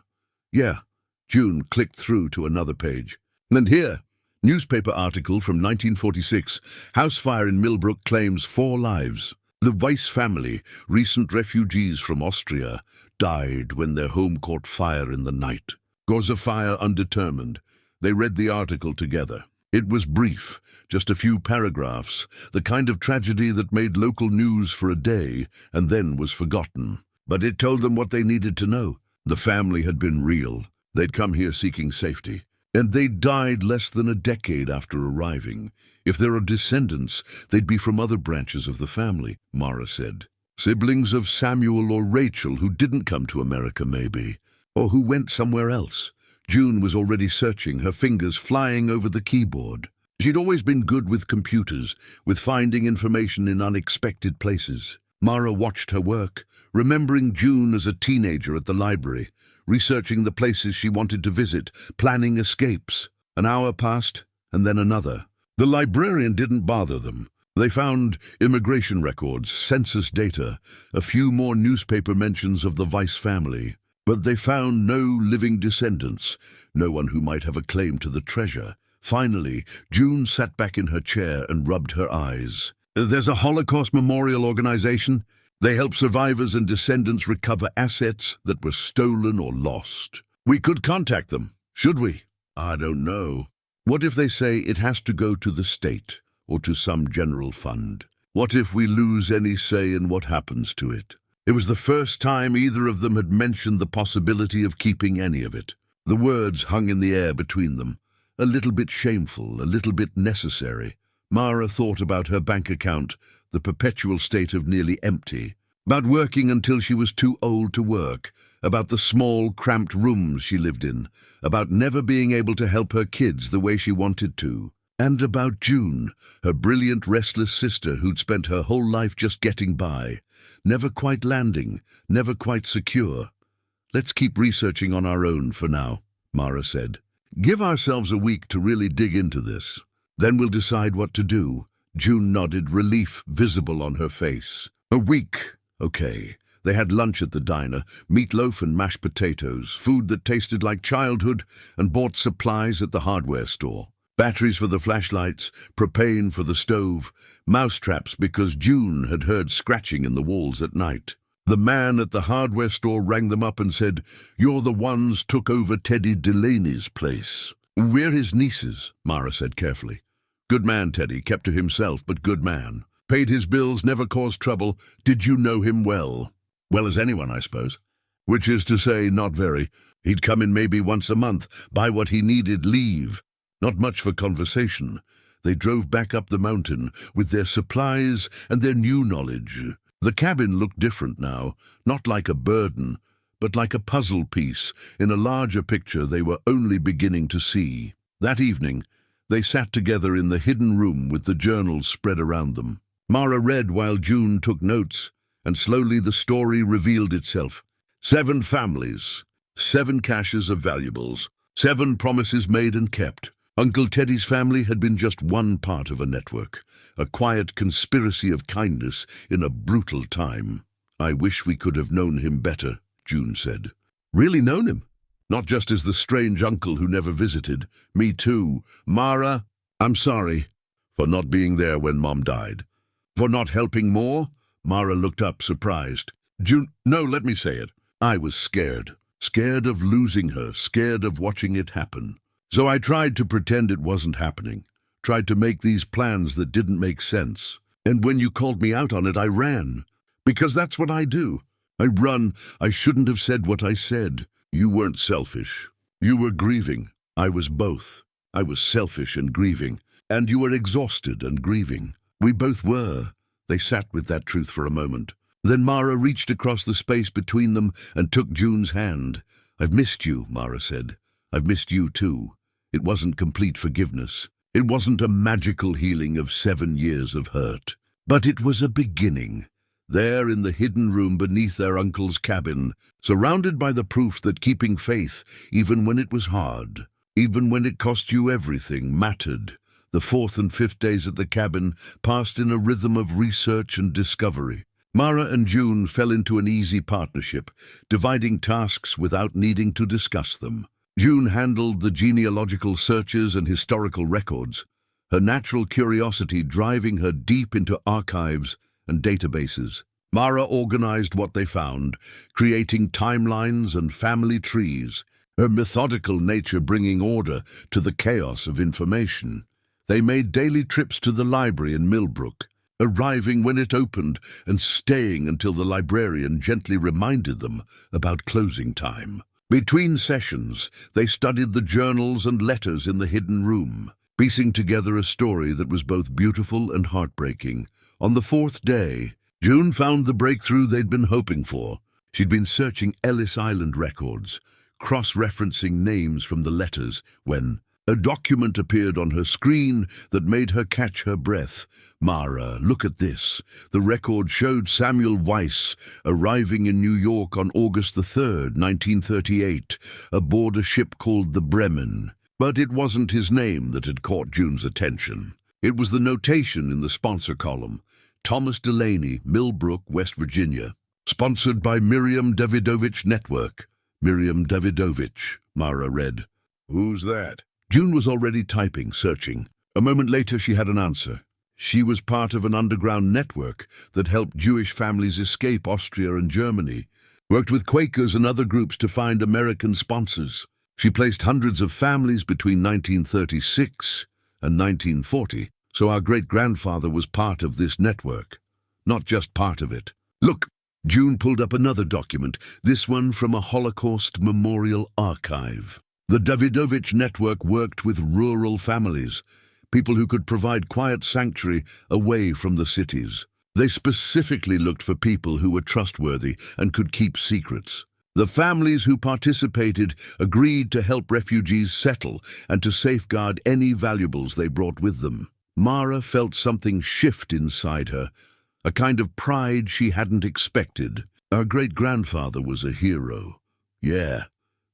"Yeah." June clicked through to another page. "And here, newspaper article from 1946. House fire in Millbrook claims 4 lives. The Weiss family, recent refugees from Austria, died when their home caught fire in the night. Cause of fire undetermined." They read the article together. It was brief, just a few paragraphs, the kind of tragedy that made local news for a day and then was forgotten. But it told them what they needed to know. The family had been real. They'd come here seeking safety. And they'd died less than a decade after arriving. If there are descendants, they'd be from other branches of the family, Mara said. Siblings of Samuel or Rachel who didn't come to America, maybe. Or who went somewhere else. June was already searching, her fingers flying over the keyboard. She'd always been good with computers, with finding information in unexpected places. Mara watched her work, remembering June as a teenager at the library, researching the places she wanted to visit, planning escapes. An hour passed, and then another. The librarian didn't bother them. They found immigration records, census data, a few more newspaper mentions of the Weiss family. But they found no living descendants, no one who might have a claim to the treasure. Finally, June sat back in her chair and rubbed her eyes. "There's a Holocaust memorial organization. They help survivors and descendants recover assets that were stolen or lost. We could contact them, should we? I don't know. What if they say it has to go to the state or to some general fund? What if we lose any say in what happens to it?" It was the first time either of them had mentioned the possibility of keeping any of it. The words hung in the air between them, a little bit shameful, a little bit necessary. Mara thought about her bank account, the perpetual state of nearly empty, about working until she was too old to work, about the small, cramped rooms she lived in, about never being able to help her kids the way she wanted to, and about June, her brilliant, restless sister who'd spent her whole life just getting by. Never quite landing, never quite secure. "Let's keep researching on our own for now," Mara said. "Give ourselves a week to really dig into this. Then we'll decide what to do." June nodded, relief visible on her face. "A week. Okay." They had lunch at the diner, meatloaf and mashed potatoes, food that tasted like childhood, and bought supplies at the hardware store. Batteries for the flashlights, propane for the stove, mousetraps because June had heard scratching in the walls at night. The man at the hardware store rang them up and said, "You're the ones took over Teddy Delaney's place." "We're his nieces," Mara said carefully. "Good man, Teddy, kept to himself, but good man. Paid his bills, never caused trouble. Did you know him well?" "Well as anyone, I suppose." "Which is to say, not very. He'd come in maybe once a month, buy what he needed, leave. Not much for conversation. They drove back up the mountain with their supplies and their new knowledge. The cabin looked different now, not like a burden, but like a puzzle piece in a larger picture they were only beginning to see. That evening, they sat together in the hidden room with the journals spread around them. Mara read while June took notes, and slowly the story revealed itself. 7 families, 7 caches of valuables, 7 promises made and kept. Uncle Teddy's family had been just one part of a network, a quiet conspiracy of kindness in a brutal time. "I wish we could have known him better," June said. "Really known him? Not just as the strange uncle who never visited. Me too. Mara, I'm sorry for not being there when Mom died. For not helping more?" Mara looked up, surprised. "June, no, let me say it. I was scared. Scared of losing her, scared of watching it happen. So I tried to pretend it wasn't happening. Tried to make these plans that didn't make sense. And when you called me out on it, I ran. Because that's what I do. I run. I shouldn't have said what I said. You weren't selfish. You were grieving. I was both. I was selfish and grieving. And you were exhausted and grieving. We both were." They sat with that truth for a moment. Then Mara reached across the space between them and took June's hand. "I've missed you," Mara said. "I've missed you too." It wasn't complete forgiveness. It wasn't a magical healing of 7 years of hurt. But it was a beginning. There in the hidden room beneath their uncle's cabin, surrounded by the proof that keeping faith, even when it was hard, even when it cost you everything, mattered. The 4th and 5th days at the cabin passed in a rhythm of research and discovery. Mara and June fell into an easy partnership, dividing tasks without needing to discuss them. June handled the genealogical searches and historical records, her natural curiosity driving her deep into archives and databases. Mara organized what they found, creating timelines and family trees, her methodical nature bringing order to the chaos of information. They made daily trips to the library in Millbrook, arriving when it opened and staying until the librarian gently reminded them about closing time. Between sessions, they studied the journals and letters in the hidden room, piecing together a story that was both beautiful and heartbreaking. On the 4th day, June found the breakthrough they'd been hoping for. She'd been searching Ellis Island records, cross-referencing names from the letters, when a document appeared on her screen that made her catch her breath. "Mara, look at this." The record showed Samuel Weiss arriving in New York on August the 3rd, 1938, aboard a ship called the Bremen. But it wasn't his name that had caught June's attention. It was the notation in the sponsor column. "Thomas Delaney, Millbrook, West Virginia. Sponsored by Miriam Davidovich Network." "Miriam Davidovich," Mara read. "Who's that?" June was already typing, searching. A moment later she had an answer. She was part of an underground network that helped Jewish families escape Austria and Germany, worked with Quakers and other groups to find American sponsors. She placed hundreds of families between 1936 and 1940, so our great-grandfather was part of this network, not just part of it. "Look," June pulled up another document, this one from a Holocaust memorial archive. The Davidovich Network worked with rural families, people who could provide quiet sanctuary away from the cities. They specifically looked for people who were trustworthy and could keep secrets. The families who participated agreed to help refugees settle and to safeguard any valuables they brought with them. Mara felt something shift inside her, a kind of pride she hadn't expected. Our great-grandfather was a hero. Yeah,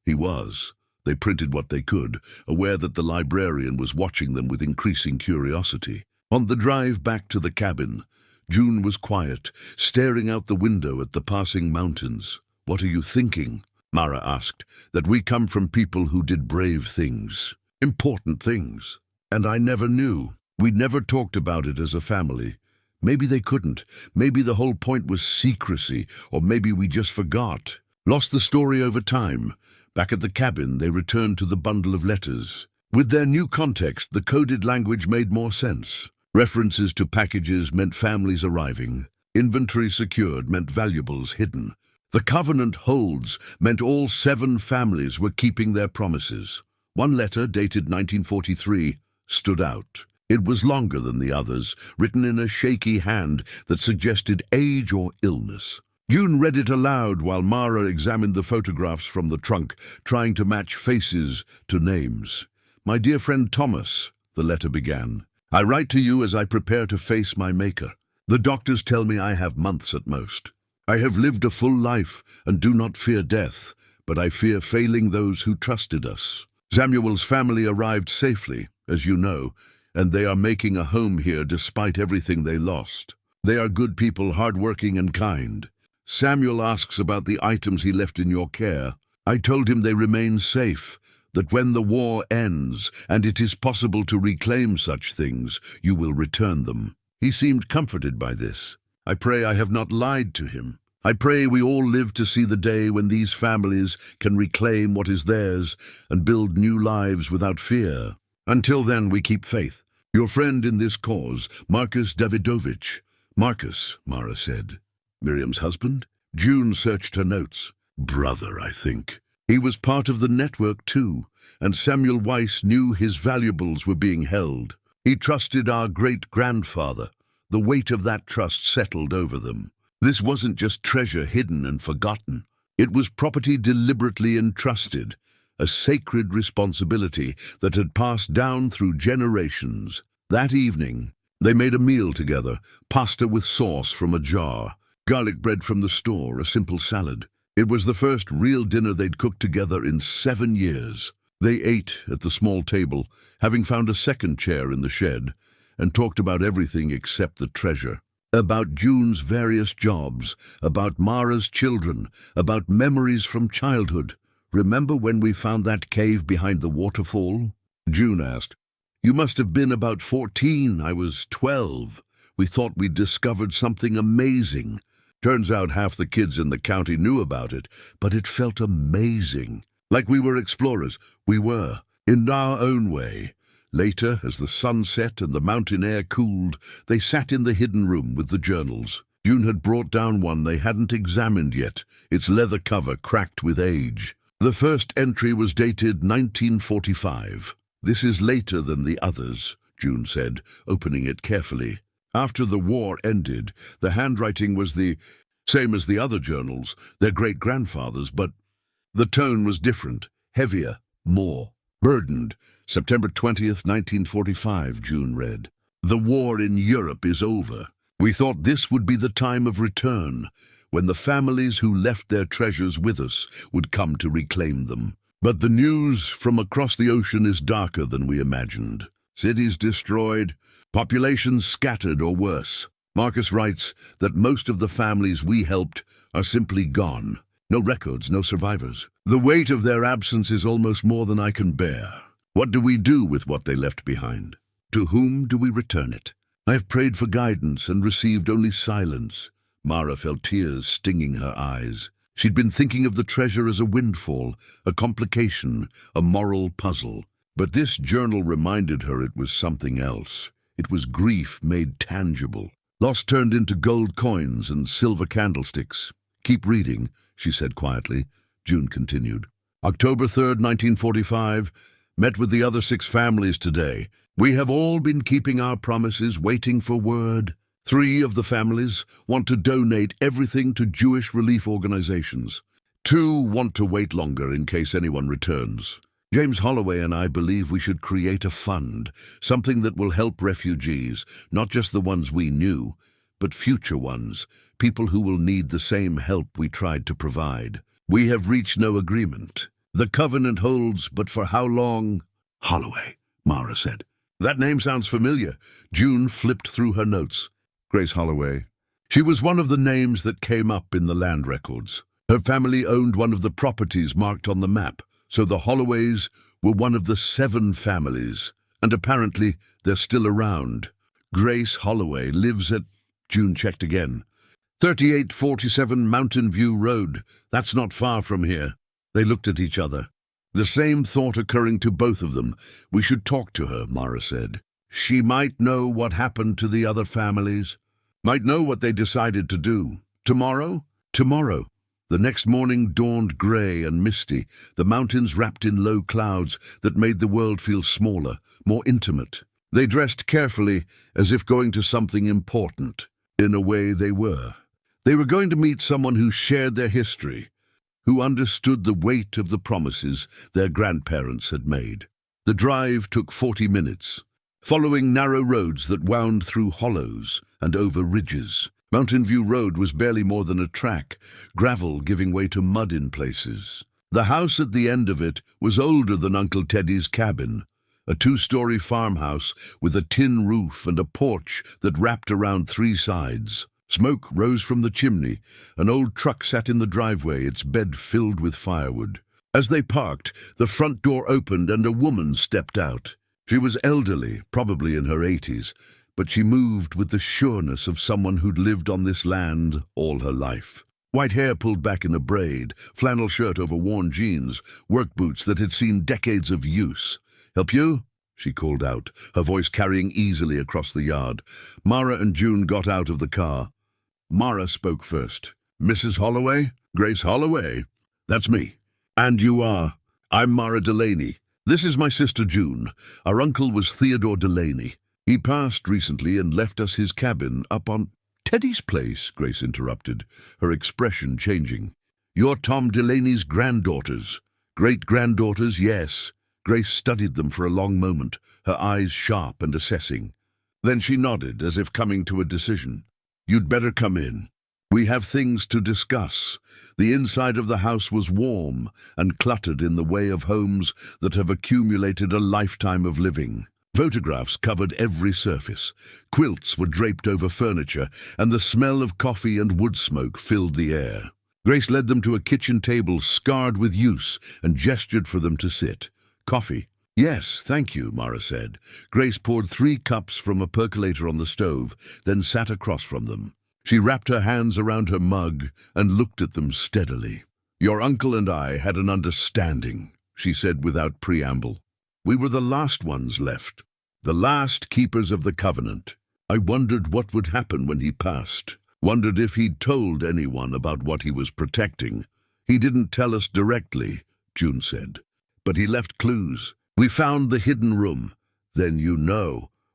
he was. They printed what they could, aware that the librarian was watching them with increasing curiosity. On the drive back to the cabin, June was quiet, staring out the window at the passing mountains. "What are you thinking?" Mara asked. "That we come from people who did brave things, important things. And I never knew. We never talked about it as a family. Maybe they couldn't. Maybe the whole point was secrecy, or maybe we just forgot. Lost the story over time." Back at the cabin, they returned to the bundle of letters. With their new context, the coded language made more sense. References to packages meant families arriving. Inventory secured meant valuables hidden. The covenant holds meant all 7 families were keeping their promises. One letter, dated 1943, stood out. It was longer than the others, written in a shaky hand that suggested age or illness. June read it aloud while Mara examined the photographs from the trunk, trying to match faces to names. "My dear friend Thomas," the letter began, "I write to you as I prepare to face my Maker. The doctors tell me I have months at most. I have lived a full life and do not fear death, but I fear failing those who trusted us. Samuel's family arrived safely, as you know, and they are making a home here despite everything they lost. They are good people, hardworking and kind. Samuel asks about the items he left in your care. I told him they remain safe, that when the war ends, and it is possible to reclaim such things, you will return them." He seemed comforted by this. I pray I have not lied to him. I pray we all live to see the day when these families can reclaim what is theirs and build new lives without fear. Until then, we keep faith. Your friend in this cause, Marcus Davidovich. Marcus, Mara said. Miriam's husband? June searched her notes. Brother, I think. He was part of the network too, and Samuel Weiss knew his valuables were being held. He trusted our great-grandfather. The weight of that trust settled over them. This wasn't just treasure hidden and forgotten. It was property deliberately entrusted, a sacred responsibility that had passed down through generations. That evening, they made a meal together, pasta with sauce from a jar, garlic bread from the store, a simple salad. It was the first real dinner they'd cooked together in 7 years. They ate at the small table, having found a second chair in the shed, and talked about everything except the treasure. About June's various jobs, about Mara's children, about memories from childhood. Remember when we found that cave behind the waterfall? June asked. You must have been about 14. I was 12. We thought we'd discovered something amazing. Turns out half the kids in the county knew about it, but it felt amazing. Like we were explorers. We were, in our own way. Later, as the sun set and the mountain air cooled, they sat in the hidden room with the journals. June had brought down one they hadn't examined yet, its leather cover cracked with age. The first entry was dated 1945. This is later than the others, June said, opening it carefully. After the war ended, the handwriting was the same as the other journals, their great-grandfathers, but the tone was different, heavier, more burdened. September 20th, 1945, June read. The war in Europe is over. We thought this would be the time of return, when the families who left their treasures with us would come to reclaim them. But the news from across the ocean is darker than we imagined. Cities destroyed, populations scattered or worse. Marcus writes that most of the families we helped are simply gone. No records, no survivors. The weight of their absence is almost more than I can bear. What do we do with what they left behind? To whom do we return it? I have prayed for guidance and received only silence. Mara felt tears stinging her eyes. She'd been thinking of the treasure as a windfall, a complication, a moral puzzle. But this journal reminded her it was something else. It was grief made tangible. Loss turned into gold coins and silver candlesticks. Keep reading, she said quietly. June continued. October 3rd, 1945, met with the other 6 families today. We have all been keeping our promises, waiting for word. 3 of the families want to donate everything to Jewish relief organizations. 2 want to wait longer in case anyone returns. James Holloway and I believe we should create a fund, something that will help refugees, not just the ones we knew, but future ones, people who will need the same help we tried to provide. We have reached no agreement. The covenant holds, but for how long? Holloway, Mara said. That name sounds familiar. June flipped through her notes. Grace Holloway. She was one of the names that came up in the land records. Her family owned one of the properties marked on the map, so the Holloways were one of the 7 families, and apparently they're still around. Grace Holloway lives at, June checked again, 3847 Mountain View Road. That's not far from here. They looked at each other. The same thought occurring to both of them. We should talk to her, Mara said. She might know what happened to the other families, might know what they decided to do. Tomorrow? Tomorrow. The next morning dawned grey and misty, the mountains wrapped in low clouds that made the world feel smaller, more intimate. They dressed carefully, as if going to something important. In a way, they were. They were going to meet someone who shared their history, who understood the weight of the promises their grandparents had made. The drive took 40 minutes, following narrow roads that wound through hollows and over ridges. Mountain View Road was barely more than a track, gravel giving way to mud in places. The house at the end of it was older than Uncle Teddy's cabin, a 2-story farmhouse with a tin roof and a porch that wrapped around 3 sides. Smoke rose from the chimney. An old truck sat in the driveway, its bed filled with firewood. As they parked, the front door opened and a woman stepped out. She was elderly, probably in her 80s, but she moved with the sureness of someone who'd lived on this land all her life. White hair pulled back in a braid, flannel shirt over worn jeans, work boots that had seen decades of use. "Help you?" she called out, her voice carrying easily across the yard. Mara and June got out of the car. Mara spoke first. "Mrs. Holloway? Grace Holloway? That's me." "And you are?" "I'm Mara Delaney. This is my sister June. Our uncle was Theodore Delaney. He passed recently and left us his cabin up on—" "Teddy's place," Grace interrupted, her expression changing. "You're Tom Delaney's granddaughters." "Great-granddaughters, yes." Grace studied them for a long moment, her eyes sharp and assessing. Then she nodded, as if coming to a decision. "You'd better come in. We have things to discuss." The inside of the house was warm and cluttered in the way of homes that have accumulated a lifetime of living. Photographs covered every surface. Quilts were draped over furniture, and the smell of coffee and wood smoke filled the air. Grace led them to a kitchen table scarred with use and gestured for them to sit. "Coffee?" "Yes, thank you," Mara said. Grace poured 3 cups from a percolator on the stove, then sat across from them. She wrapped her hands around her mug and looked at them steadily. "Your uncle and I had an understanding," she said without preamble. "We were the last ones left, the last keepers of the covenant. I wondered what would happen when he passed, wondered if he'd told anyone about what he was protecting. He didn't tell us directly," June said, "but he left clues. We found the hidden room. Then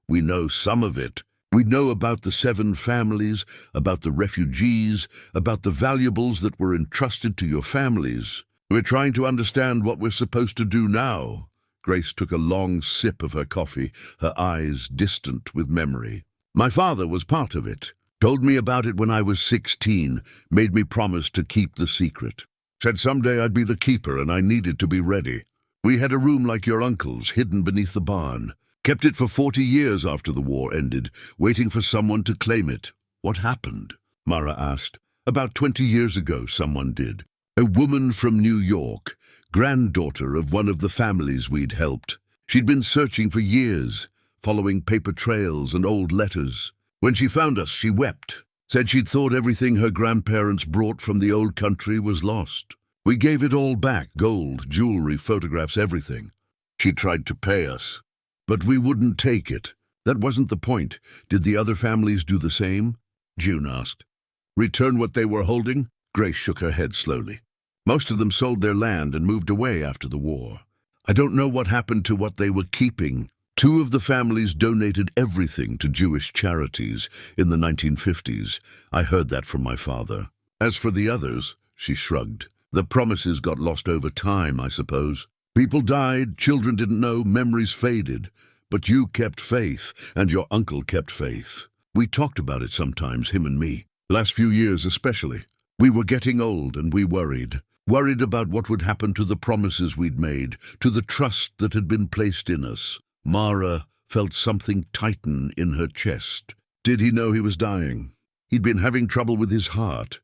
we know some of it. We know about the 7 families, about the refugees, about the valuables that were entrusted to your families. We're trying to understand what we're supposed to do now." Grace took a long sip of her coffee, her eyes distant with memory. "My father was part of it. Told me about it when I was 16, made me promise to keep the secret. Said someday I'd be the keeper and I needed to be ready. We had a room like your uncle's, hidden beneath the barn. Kept it for 40 years after the war ended, waiting for someone to claim it." "What happened?" Mara asked. "About 20 years ago, someone did. A woman from New York, granddaughter of one of the families we'd helped. She'd been searching for years, following paper trails and old letters. When she found us, she wept. Said she'd thought everything her grandparents brought from the old country was lost. We gave it all back, gold, jewelry, photographs, everything. She tried to pay us, but we wouldn't take it. That wasn't the point. Did the other families do the same?" June asked. "Return what they were holding?" Grace shook her head slowly. "Most of them sold their land and moved away after the war. I don't know what happened to what they were keeping. 2 of the families donated everything to Jewish charities in the 1950s. I heard that from my father. As for the others," she shrugged, "the promises got lost over time, I suppose. People died, children didn't know, memories faded. But you kept faith, and your uncle kept faith. We talked about it sometimes, him and me. Last few years especially. We were getting old and we worried. Worried about what would happen to the promises we'd made, to the trust that had been placed in us." Mara felt something tighten in her chest. "Did he know he was dying?" "He'd been having trouble with his heart.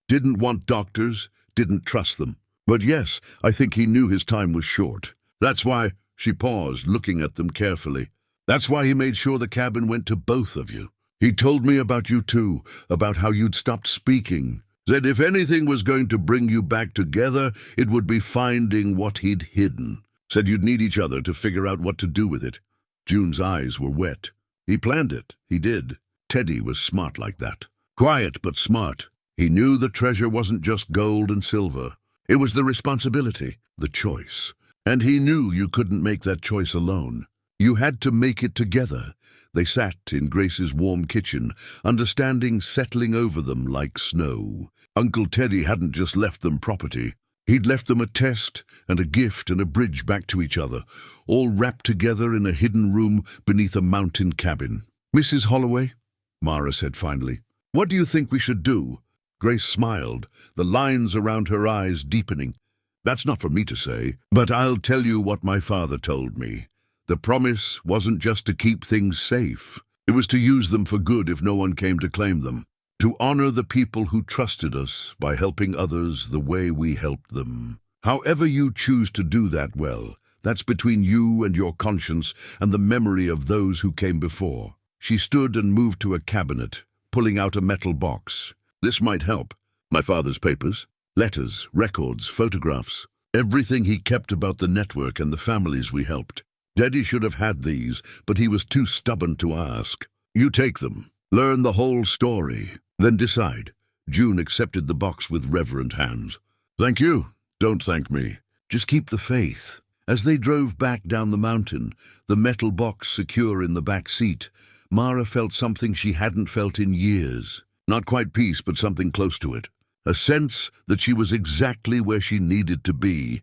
Didn't want doctors, didn't trust them. But yes, I think he knew his time was short. That's why—" She paused, looking at them carefully. "That's why he made sure the cabin went to both of you. He told me about you too, about how you'd stopped speaking. Said if anything was going to bring you back together, it would be finding what he'd hidden. Said you'd need each other to figure out what to do with it." June's eyes were wet. "He planned it, he did. Teddy was smart like that. Quiet but smart. He knew the treasure wasn't just gold and silver. It was the responsibility, the choice. And he knew you couldn't make that choice alone. You had to make it together. They sat in Grace's warm kitchen, understanding settling over them like snow. Uncle Teddy hadn't just left them property. He'd left them a test and a gift and a bridge back to each other, all wrapped together in a hidden room beneath a mountain cabin. "Mrs. Holloway," Mara said finally, "what do you think we should do?" Grace smiled, the lines around her eyes deepening. "That's not for me to say, but I'll tell you what my father told me. The promise wasn't just to keep things safe. It was to use them for good if no one came to claim them. To honor the people who trusted us by helping others the way we helped them. However you choose to do that, well, that's between you and your conscience and the memory of those who came before." She stood and moved to a cabinet, pulling out a metal box. "This might help. My father's papers, letters, records, photographs, everything he kept about the network and the families we helped. Daddy should have had these, but he was too stubborn to ask. You take them, learn the whole story, then decide." June accepted the box with reverent hands. "Thank you. Don't thank me. Just keep the faith." As they drove back down the mountain, the metal box secure in the back seat, Mara felt something she hadn't felt in years. Not quite peace, but something close to it. A sense that she was exactly where she needed to be,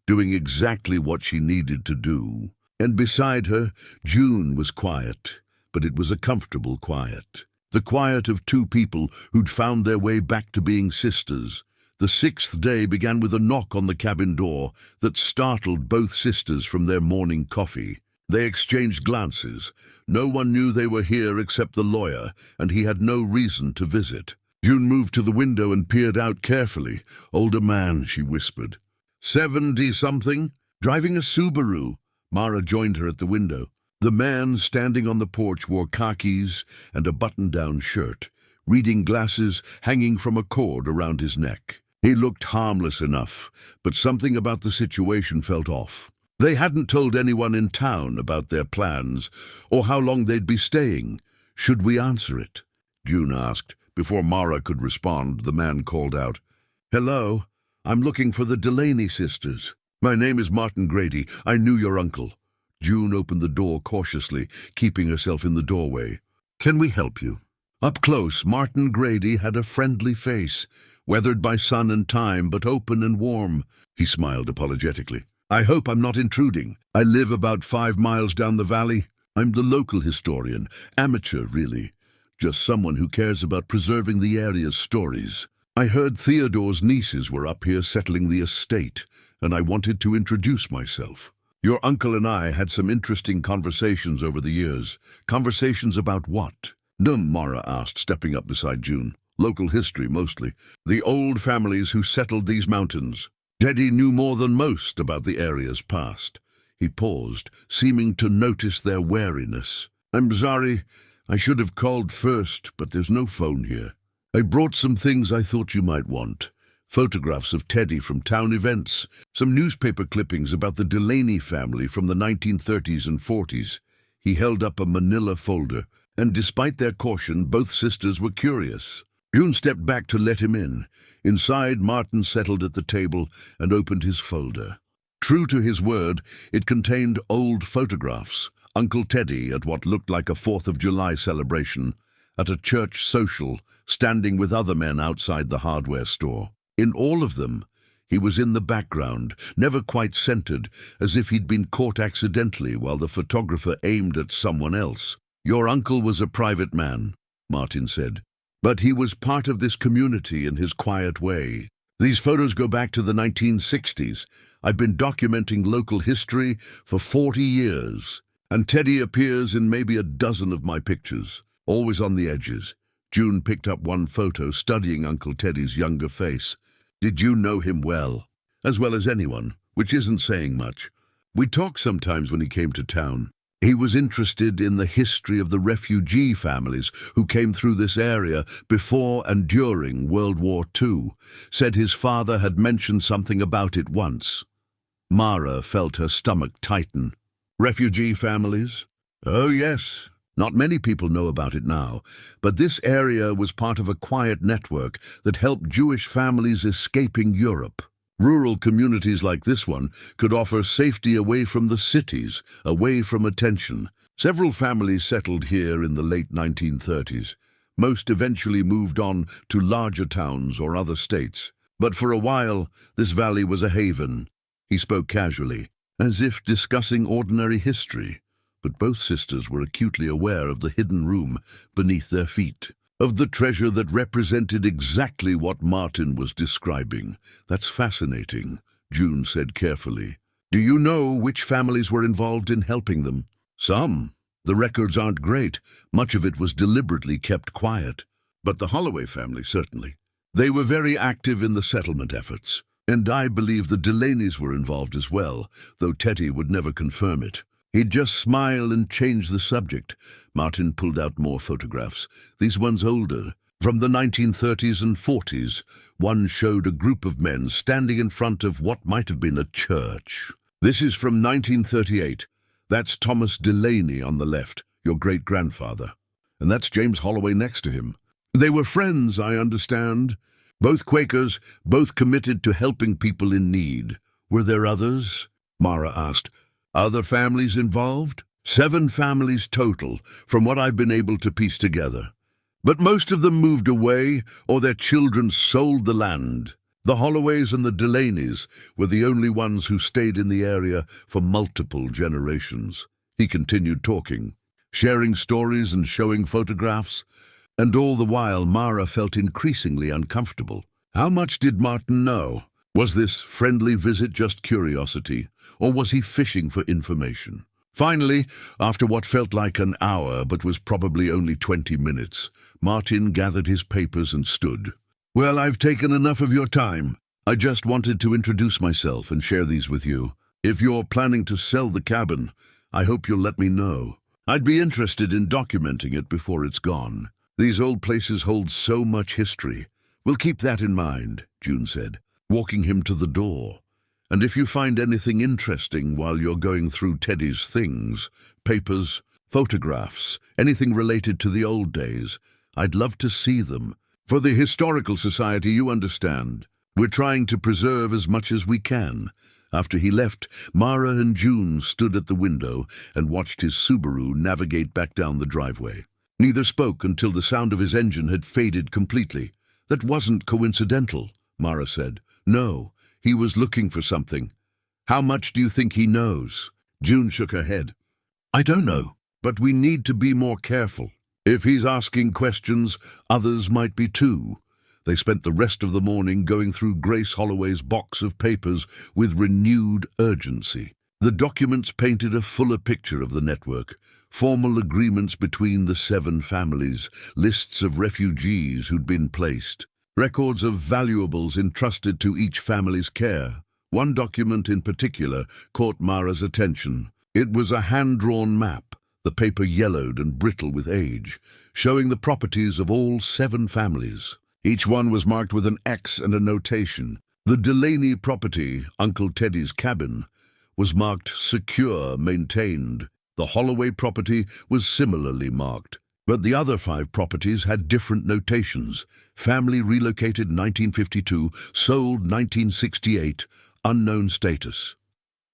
doing exactly what she needed to do. And beside her, June was quiet, but it was a comfortable quiet. The quiet of two people who'd found their way back to being sisters. The sixth day began with a knock on the cabin door that startled both sisters from their morning coffee. They exchanged glances. No one knew they were here except the lawyer, and he had no reason to visit. June moved to the window and peered out carefully. "Older man," she whispered. 70-something, driving a Subaru. Mara joined her at the window. The man standing on the porch wore khakis and a button-down shirt, reading glasses hanging from a cord around his neck. He looked harmless enough, but something about the situation felt off. They hadn't told anyone in town about their plans or how long they'd be staying. "Should we answer it?" June asked. Before Mara could respond, the man called out, "Hello, I'm looking for the Delaney sisters. My name is Martin Grady. I knew your uncle." June opened the door cautiously, keeping herself in the doorway. "Can we help you?" Up close, Martin Grady had a friendly face, weathered by sun and time, but open and warm. He smiled apologetically. "I hope I'm not intruding. I live about 5 miles down the valley. I'm the local historian, amateur really, just someone who cares about preserving the area's stories. I heard Theodore's nieces were up here settling the estate, and I wanted to introduce myself. Your uncle and I had some interesting conversations over the years." "Conversations about what?" Mara asked, stepping up beside June. "Local history, mostly. The old families who settled these mountains. Daddy knew more than most about the area's past." He paused, seeming to notice their wariness. "I'm sorry. I should have called first, but there's no phone here. I brought some things I thought you might want. Photographs of Teddy from town events, some newspaper clippings about the Delaney family from the 1930s and 40s. He held up a manila folder, and despite their caution, both sisters were curious. June stepped back to let him in. Inside, Martin settled at the table and opened his folder. True to his word, it contained old photographs. Uncle Teddy at what looked like a 4th of July celebration, at a church social, standing with other men outside the hardware store. In all of them, he was in the background, never quite centered, as if he'd been caught accidentally while the photographer aimed at someone else. "Your uncle was a private man," Martin said, "but he was part of this community in his quiet way. These photos go back to the 1960s. I've been documenting local history for 40 years, and Teddy appears in maybe a dozen of my pictures, always on the edges." June picked up one photo, studying Uncle Teddy's younger face. "Did you know him well?" "As well as anyone, which isn't saying much. We talked sometimes when he came to town. He was interested in the history of the refugee families who came through this area before and during World War II. Said his father had mentioned something about it once." Mara felt her stomach tighten. "Refugee families?" "Oh, yes. Not many people know about it now, but this area was part of a quiet network that helped Jewish families escaping Europe. Rural communities like this one could offer safety away from the cities, away from attention. Several families settled here in the late 1930s. Most eventually moved on to larger towns or other states. But for a while, this valley was a haven. He spoke casually, as if discussing ordinary history. But both sisters were acutely aware of the hidden room beneath their feet, of the treasure that represented exactly what Martin was describing. "That's fascinating," June said carefully. "Do you know which families were involved in helping them?" "Some. The records aren't great. Much of it was deliberately kept quiet. But the Holloway family, certainly. They were very active in the settlement efforts. And I believe the Delaney's were involved as well, though Teddy would never confirm it." He'd just smile and change the subject. Martin pulled out more photographs. These ones older, from the 1930s and 40s. One showed a group of men standing in front of what might have been a church. "This is from 1938. That's Thomas Delaney on the left, your great-grandfather. And that's James Holloway next to him. They were friends, I understand. Both Quakers, both committed to helping people in need. Were there others?" Mara asked. "Other families involved?" "7 families total, from what I've been able to piece together. But most of them moved away, or their children sold the land. The Holloways and the Delaneys were the only ones who stayed in the area for multiple generations." He continued talking, sharing stories and showing photographs. And all the while, Mara felt increasingly uncomfortable. How much did Martin know? Was this friendly visit just curiosity, or was he fishing for information? Finally, after what felt like an hour but was probably only 20 minutes, Martin gathered his papers and stood. "Well, I've taken enough of your time. I just wanted to introduce myself and share these with you. If you're planning to sell the cabin, I hope you'll let me know. I'd be interested in documenting it before it's gone. These old places hold so much history. We'll keep that in mind," June said, walking him to the door. "And if you find anything interesting while you're going through Teddy's things, papers, photographs, anything related to the old days, I'd love to see them. For the Historical Society, you understand. We're trying to preserve as much as we can." After he left, Mara and June stood at the window and watched his Subaru navigate back down the driveway. Neither spoke until the sound of his engine had faded completely. "That wasn't coincidental," Mara said. "No, he was looking for something." "How much do you think he knows?" June shook her head. "I don't know, but we need to be more careful. If he's asking questions, others might be too." They spent the rest of the morning going through Grace Holloway's box of papers with renewed urgency. The documents painted a fuller picture of the network. Formal agreements between the 7 families, lists of refugees who'd been placed, records of valuables entrusted to each family's care. One document in particular caught Mara's attention. It was a hand-drawn map, the paper yellowed and brittle with age, showing the properties of all 7 families. Each one was marked with an X and a notation. The Delaney property, Uncle Teddy's cabin, was marked secure, maintained. The Holloway property was similarly marked. But the other 5 properties had different notations. Family relocated 1952, sold 1968, unknown status.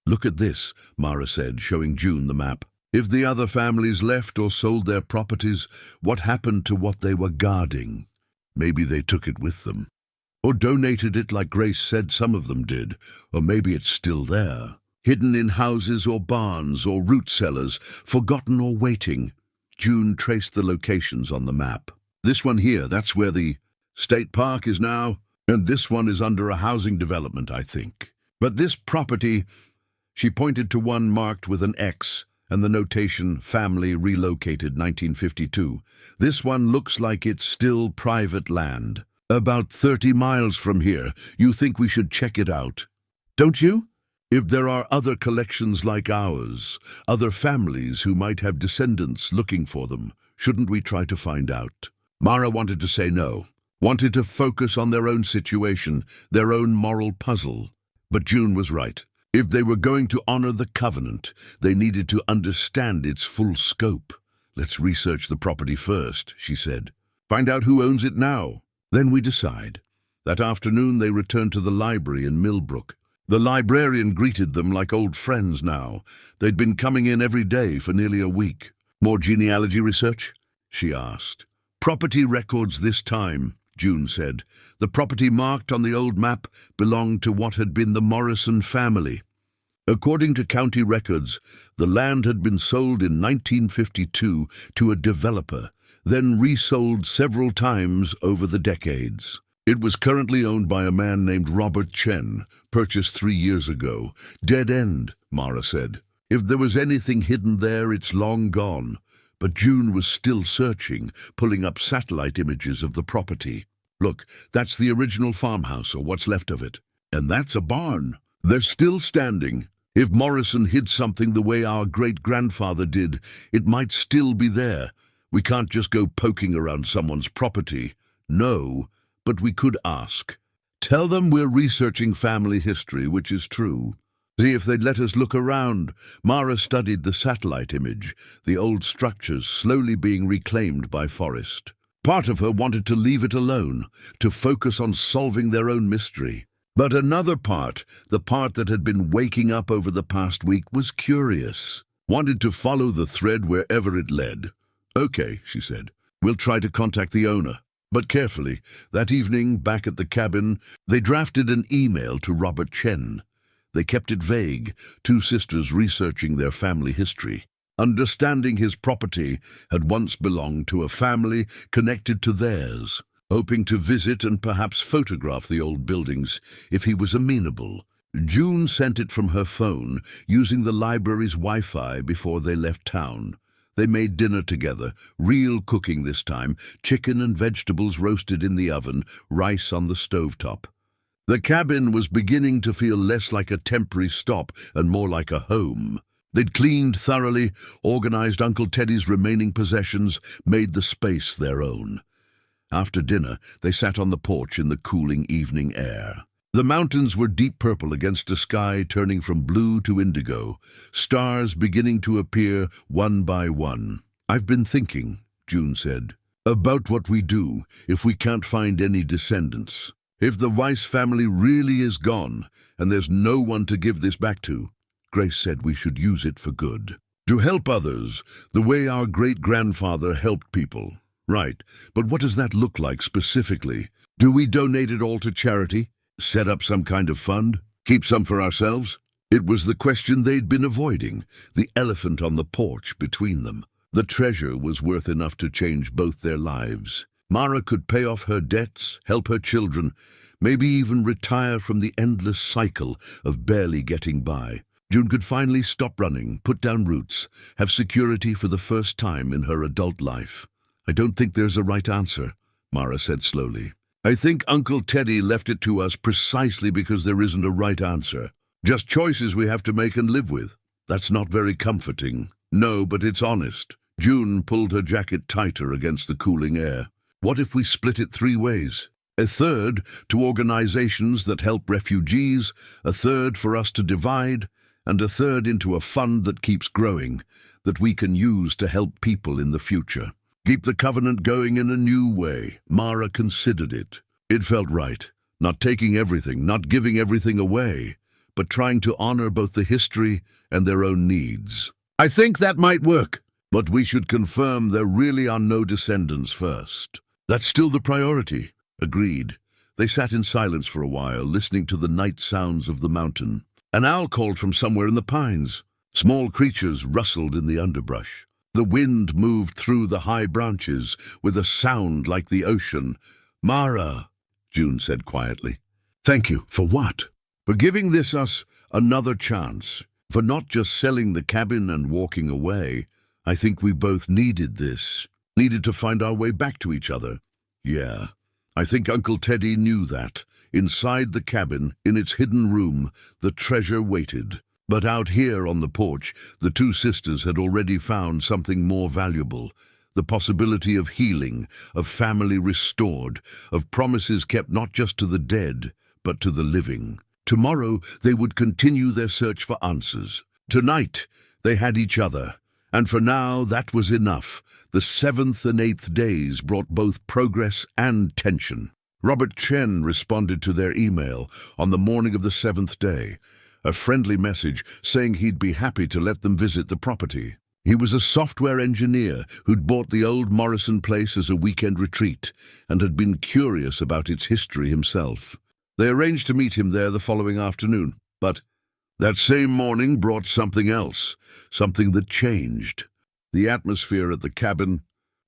"Look at this," Mara said, showing June the map. "If the other families left or sold their properties, what happened to what they were guarding? Maybe they took it with them. Or donated it like Grace said some of them did. Or maybe it's still there, hidden in houses or barns or root cellars, forgotten or waiting." June traced the locations on the map. "This one here, that's where the state park is now, and this one is under a housing development, I think. But this property," she pointed to one marked with an X and the notation "Family Relocated 1952. This one looks like it's still private land. About 30 miles from here. You think we should check it out, don't you? If there are other collections like ours, other families who might have descendants looking for them, shouldn't we try to find out?" Mara wanted to say no, wanted to focus on their own situation, their own moral puzzle. But June was right. If they were going to honor the covenant, they needed to understand its full scope. "Let's research the property first," she said. "Find out who owns it now. Then we decide." That afternoon they returned to the library in Millbrook. The librarian greeted them like old friends now. They'd been coming in every day for nearly a week. "More genealogy research?" she asked. "Property records this time," June said. "The property marked on the old map belonged to what had been the Morrison family. According to county records, the land had been sold in 1952 to a developer, then resold several times over the decades. It was currently owned by a man named Robert Chen, purchased 3 years ago. Dead end, Mara said. If there was anything hidden there, it's long gone. But June was still searching, pulling up satellite images of the property. Look, that's the original farmhouse, or what's left of it. And that's a barn. They're still standing. If Morrison hid something the way our great-grandfather did, it might still be there. We can't just go poking around someone's property. No, but we could ask. Tell them we're researching family history, which is true. See if they'd let us look around. Mara studied the satellite image, the old structures slowly being reclaimed by forest. Part of her wanted to leave it alone, to focus on solving their own mystery. But another part, the part that had been waking up over the past week, was curious, wanted to follow the thread wherever it led. "Okay," she said. "We'll try to contact the owner." But carefully, that evening, back at the cabin, they drafted an email to Robert Chen. They kept it vague, two sisters researching their family history. Understanding his property had once belonged to a family connected to theirs, hoping to visit and perhaps photograph the old buildings if he was amenable. June sent it from her phone, using the library's Wi-Fi before they left town. They made dinner together, real cooking this time, chicken and vegetables roasted in the oven, rice on the stovetop. The cabin was beginning to feel less like a temporary stop and more like a home. They'd cleaned thoroughly, organized Uncle Teddy's remaining possessions, made the space their own. After dinner, they sat on the porch in the cooling evening air. The mountains were deep purple against a sky turning from blue to indigo, stars beginning to appear one by one. "I've been thinking," June said, "about what we do if we can't find any descendants. If the Weiss family really is gone, and there's no one to give this back to, Grace said we should use it for good. To help others, the way our great-grandfather helped people. Right, but what does that look like specifically? Do we donate it all to charity? Set up some kind of fund? Keep some for ourselves?" It was the question they'd been avoiding, the elephant on the porch between them. The treasure was worth enough to change both their lives. Mara could pay off her debts, help her children, maybe even retire from the endless cycle of barely getting by. June could finally stop running, put down roots, have security for the first time in her adult life. "I don't think there's a right answer," Mara said slowly. "I think Uncle Teddy left it to us precisely because there isn't a right answer. Just choices we have to make and live with. That's not very comforting." "No, but it's honest." June pulled her jacket tighter against the cooling air. "What if we split it 3 ways? A third to organizations that help refugees, a third for us to divide, and a third into a fund that keeps growing, that we can use to help people in the future. Keep the covenant going in a new way." Mara considered it. It felt right. Not taking everything, not giving everything away, but trying to honor both the history and their own needs. "I think that might work, but we should confirm there really are no descendants first." "That's still the priority." Agreed. They sat in silence for a while, listening to the night sounds of the mountain. An owl called from somewhere in the pines. Small creatures rustled in the underbrush. The wind moved through the high branches with a sound like the ocean. "Mara," June said quietly. "Thank you. For what?" "For giving us another chance. For not just selling the cabin and walking away. I think we both needed this. Needed to find our way back to each other." "Yeah. I think Uncle Teddy knew that. Inside the cabin, in its hidden room, the treasure waited. But out here on the porch, the two sisters had already found something more valuable. The possibility of healing, of family restored, of promises kept not just to the dead, but to the living. Tomorrow they would continue their search for answers. Tonight they had each other. And for now, that was enough. The 7th and 8th days brought both progress and tension. Robert Chen responded to their email on the morning of the 7th day, a friendly message saying he'd be happy to let them visit the property. He was a software engineer who'd bought the old Morrison place as a weekend retreat and had been curious about its history himself. They arranged to meet him there the following afternoon, but that same morning brought something else, something that changed. The atmosphere at the cabin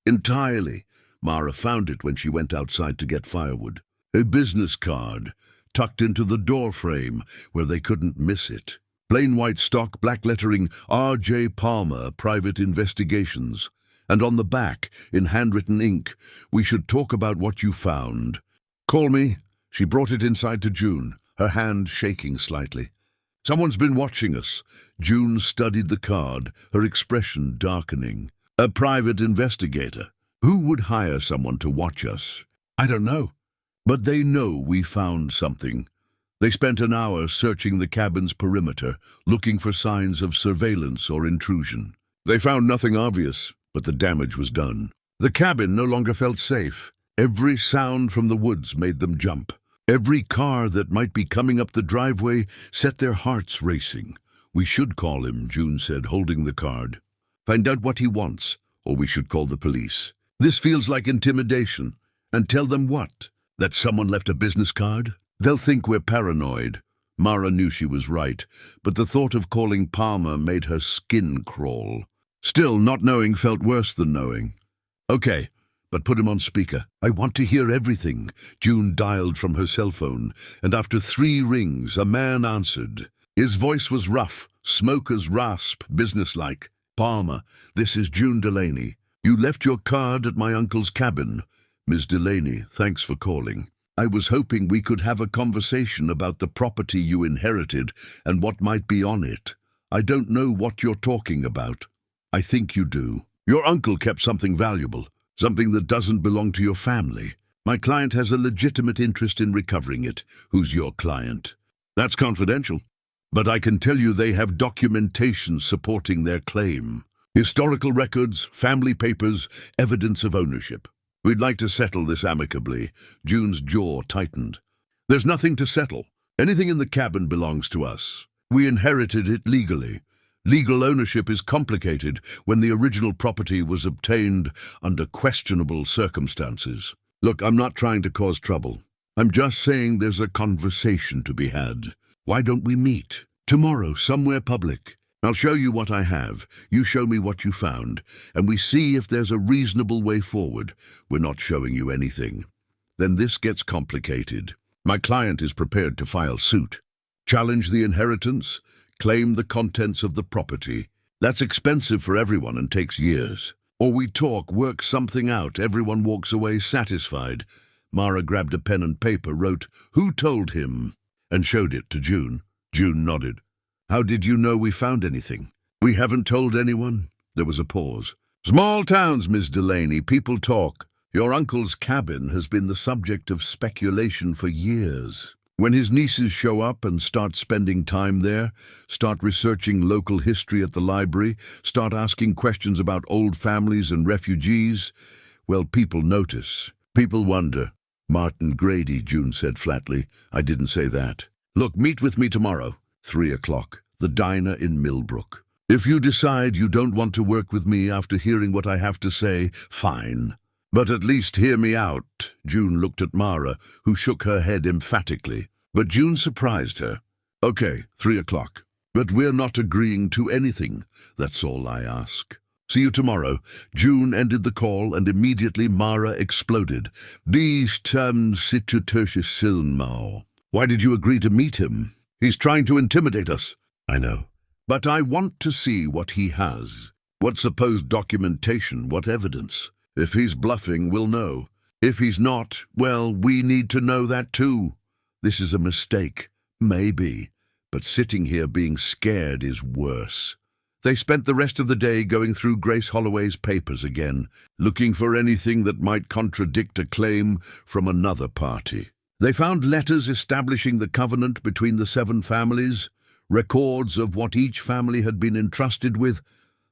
entirely. Mara found it when she went outside to get firewood. A business card, tucked into the door frame where they couldn't miss it. Plain white stock, black lettering, R.J. Palmer, Private Investigations. And on the back, in handwritten ink, "We should talk about what you found. Call me." She brought it inside to June, her hand shaking slightly. "Someone's been watching us." June studied the card, her expression darkening. "A private investigator. Who would hire someone to watch us? I don't know. But they know we found something." They spent an hour searching the cabin's perimeter, looking for signs of surveillance or intrusion. They found nothing obvious, but the damage was done. The cabin no longer felt safe. Every sound from the woods made them jump. Every car that might be coming up the driveway set their hearts racing. "We should call him," June said, holding the card. "Find out what he wants, or we should call the police. This feels like intimidation. And tell them what? That someone left a business card? They'll think we're paranoid." Mara knew she was right, but the thought of calling Palmer made her skin crawl. Still, not knowing felt worse than knowing. "Okay, but put him on speaker. I want to hear everything." June dialed from her cell phone, and after 3 rings, a man answered. His voice was rough, smoker's rasp, businesslike. "Palmer, this is June Delaney. You left your card at my uncle's cabin. Miss Delaney, thanks for calling. I was hoping we could have a conversation about the property you inherited and what might be on it. I don't know what you're talking about. I think you do. Your uncle kept something valuable, something that doesn't belong to your family. My client has a legitimate interest in recovering it." "Who's your client?" "That's confidential. But I can tell you they have documentation supporting their claim. Historical records, family papers, evidence of ownership. We'd like to settle this amicably." June's jaw tightened. "There's nothing to settle. Anything in the cabin belongs to us. We inherited it legally. Legal ownership is complicated when the original property was obtained under questionable circumstances. Look, I'm not trying to cause trouble. I'm just saying there's a conversation to be had. Why don't we meet? Tomorrow, somewhere public. I'll show you what I have, you show me what you found, and we see if there's a reasonable way forward. We're not showing you anything. Then this gets complicated. My client is prepared to file suit. Challenge the inheritance, claim the contents of the property. That's expensive for everyone and takes years. Or we talk, work something out, everyone walks away satisfied." Mara grabbed a pen and paper, wrote, "Who told him?" and showed it to June. June nodded. "How did you know we found anything?" "We haven't told anyone." There was a pause. "Small towns, Miss Delaney, people talk. Your uncle's cabin has been the subject of speculation for years. When his nieces show up and start spending time there, start researching local history at the library, start asking questions about old families and refugees, well, people notice. People wonder." "Martin Grady," June said flatly. "I didn't say that. Look, meet with me tomorrow. 3 o'clock, the diner in Millbrook. If you decide you don't want to work with me after hearing what I have to say, fine. But at least hear me out." June looked at Mara, who shook her head emphatically. But June surprised her. "Okay, 3 o'clock. But we're not agreeing to anything. That's all I ask. See you tomorrow." June ended the call, and immediately Mara exploded. "Why did you agree to meet him? He's trying to intimidate us." "I know. But I want to see what he has. What supposed documentation, what evidence. If he's bluffing, we'll know. If he's not, well, we need to know that too. This is a mistake. Maybe. But sitting here being scared is worse." They spent the rest of the day going through Grace Holloway's papers again, looking for anything that might contradict a claim from another party. They found letters establishing the covenant between the 7 families, records of what each family had been entrusted with,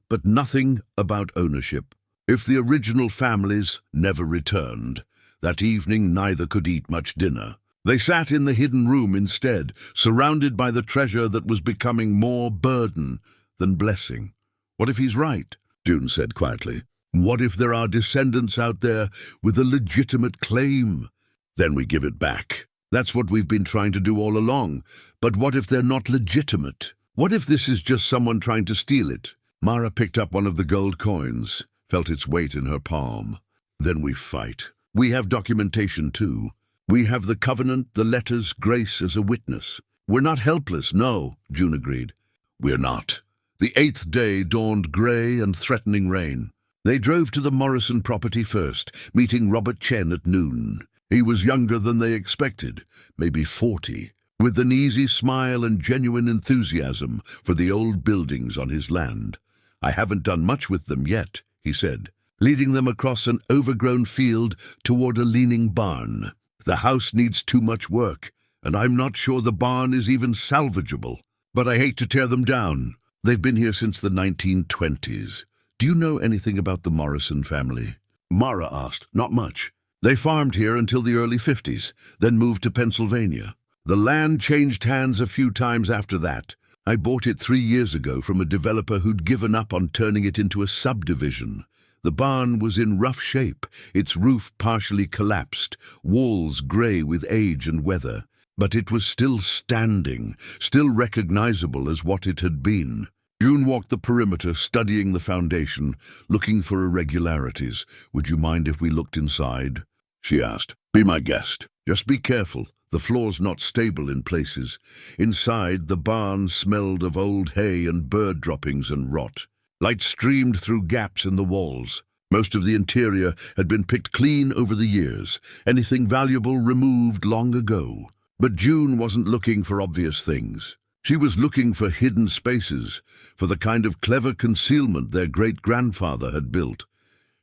but nothing about ownership. If the original families never returned, That evening neither could eat much dinner. They sat in the hidden room instead, surrounded by the treasure that was becoming more burden than blessing. "What if he's right?" June said quietly. "What if there are descendants out there with a legitimate claim? Then we give it back. That's what we've been trying to do all along. But what if they're not legitimate? What if this is just someone trying to steal it?" Mara picked up one of the gold coins, felt its weight in her palm. "Then we fight. We have documentation too. We have the covenant, the letters, Grace as a witness. We're not helpless, no," June agreed. "We're not." The 8th day dawned grey and threatening rain. They drove to the Morrison property first, meeting Robert Chen at noon. He was younger than they expected, maybe 40, with an easy smile and genuine enthusiasm for the old buildings on his land. "I haven't done much with them yet," he said, leading them across an overgrown field toward a leaning barn. "The house needs too much work, and I'm not sure the barn is even salvageable. But I hate to tear them down. They've been here since the 1920s. Do you know anything about the Morrison family?" Mara asked. "Not much. They farmed here until the early 50s, then moved to Pennsylvania. The land changed hands a few times after that. I bought it 3 years ago from a developer who'd given up on turning it into a subdivision. The barn was in rough shape, its roof partially collapsed, walls grey with age and weather. But it was still standing, still recognizable as what it had been." June walked the perimeter, studying the foundation, looking for irregularities. "Would you mind if we looked inside?" she asked. "Be my guest. Just be careful. The floor's not stable in places." Inside, the barn smelled of old hay and bird droppings and rot. Light streamed through gaps in the walls. Most of the interior had been picked clean over the years, anything valuable removed long ago. But June wasn't looking for obvious things. She was looking for hidden spaces, for the kind of clever concealment their great-grandfather had built.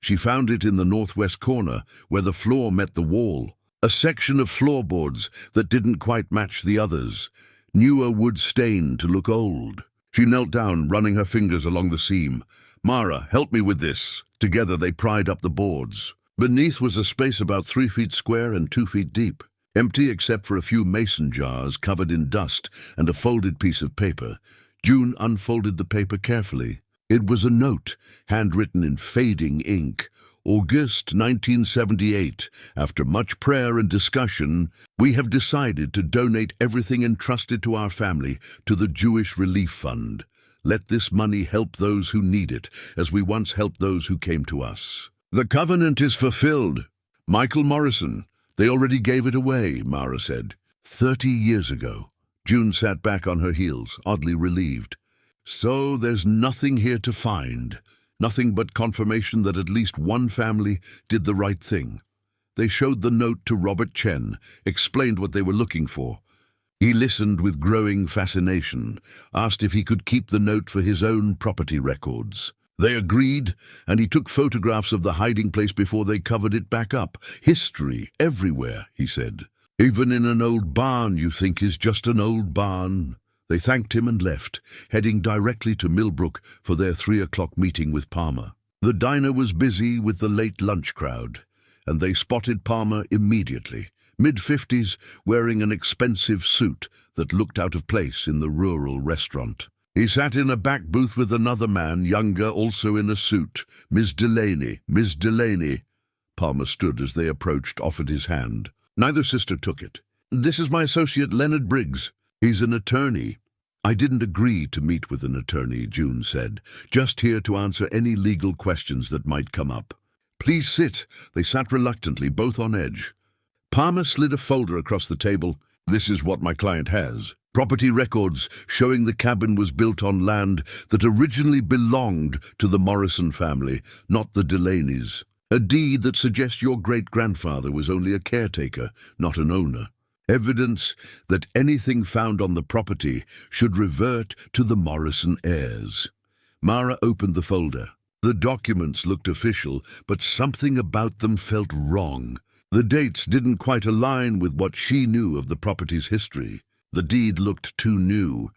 She found it in the northwest corner, where the floor met the wall, a section of floorboards that didn't quite match the others, newer wood stained to look old. She knelt down, running her fingers along the seam. "Mara, help me with this." Together they pried up the boards. Beneath was a space about 3 feet square and 2 feet deep, empty except for a few mason jars covered in dust and a folded piece of paper. June unfolded the paper carefully. It was a note, handwritten in fading ink. "August 1978. After much prayer and discussion, we have decided to donate everything entrusted to our family to the Jewish Relief Fund. Let this money help those who need it, as we once helped those who came to us." "The covenant is fulfilled. Michael Morrison. They already gave it away," Mara said. 30 years ago." June sat back on her heels, oddly relieved. "So there's nothing here to find. Nothing but confirmation that at least one family did the right thing." They showed the note to Robert Chen, explained what they were looking for. He listened with growing fascination, asked if he could keep the note for his own property records. They agreed, and he took photographs of the hiding place before they covered it back up. "History everywhere," he said. "Even in an old barn you think is just an old barn." They thanked him and left, heading directly to Millbrook for their 3 o'clock meeting with Palmer. The diner was busy with the late lunch crowd, and they spotted Palmer immediately, mid-50s, wearing an expensive suit that looked out of place in the rural restaurant. He sat in a back booth with another man, younger, also in a suit. "Miss Delaney, Miss Delaney." Palmer stood as they approached, offered his hand. Neither sister took it. "This is my associate, Leonard Briggs. He's an attorney." "I didn't agree to meet with an attorney," June said. "Just here to answer any legal questions that might come up." "Please sit." They sat reluctantly, both on edge. Palmer slid a folder across the table. "This is what my client has. Property records showing the cabin was built on land that originally belonged to the Morrison family, not the Delaneys. A deed that suggests your great-grandfather was only a caretaker, not an owner. Evidence that anything found on the property should revert to the Morrison heirs." Mara opened the folder. The documents looked official, but something about them felt wrong. The dates didn't quite align with what she knew of the property's history. The deed looked too new,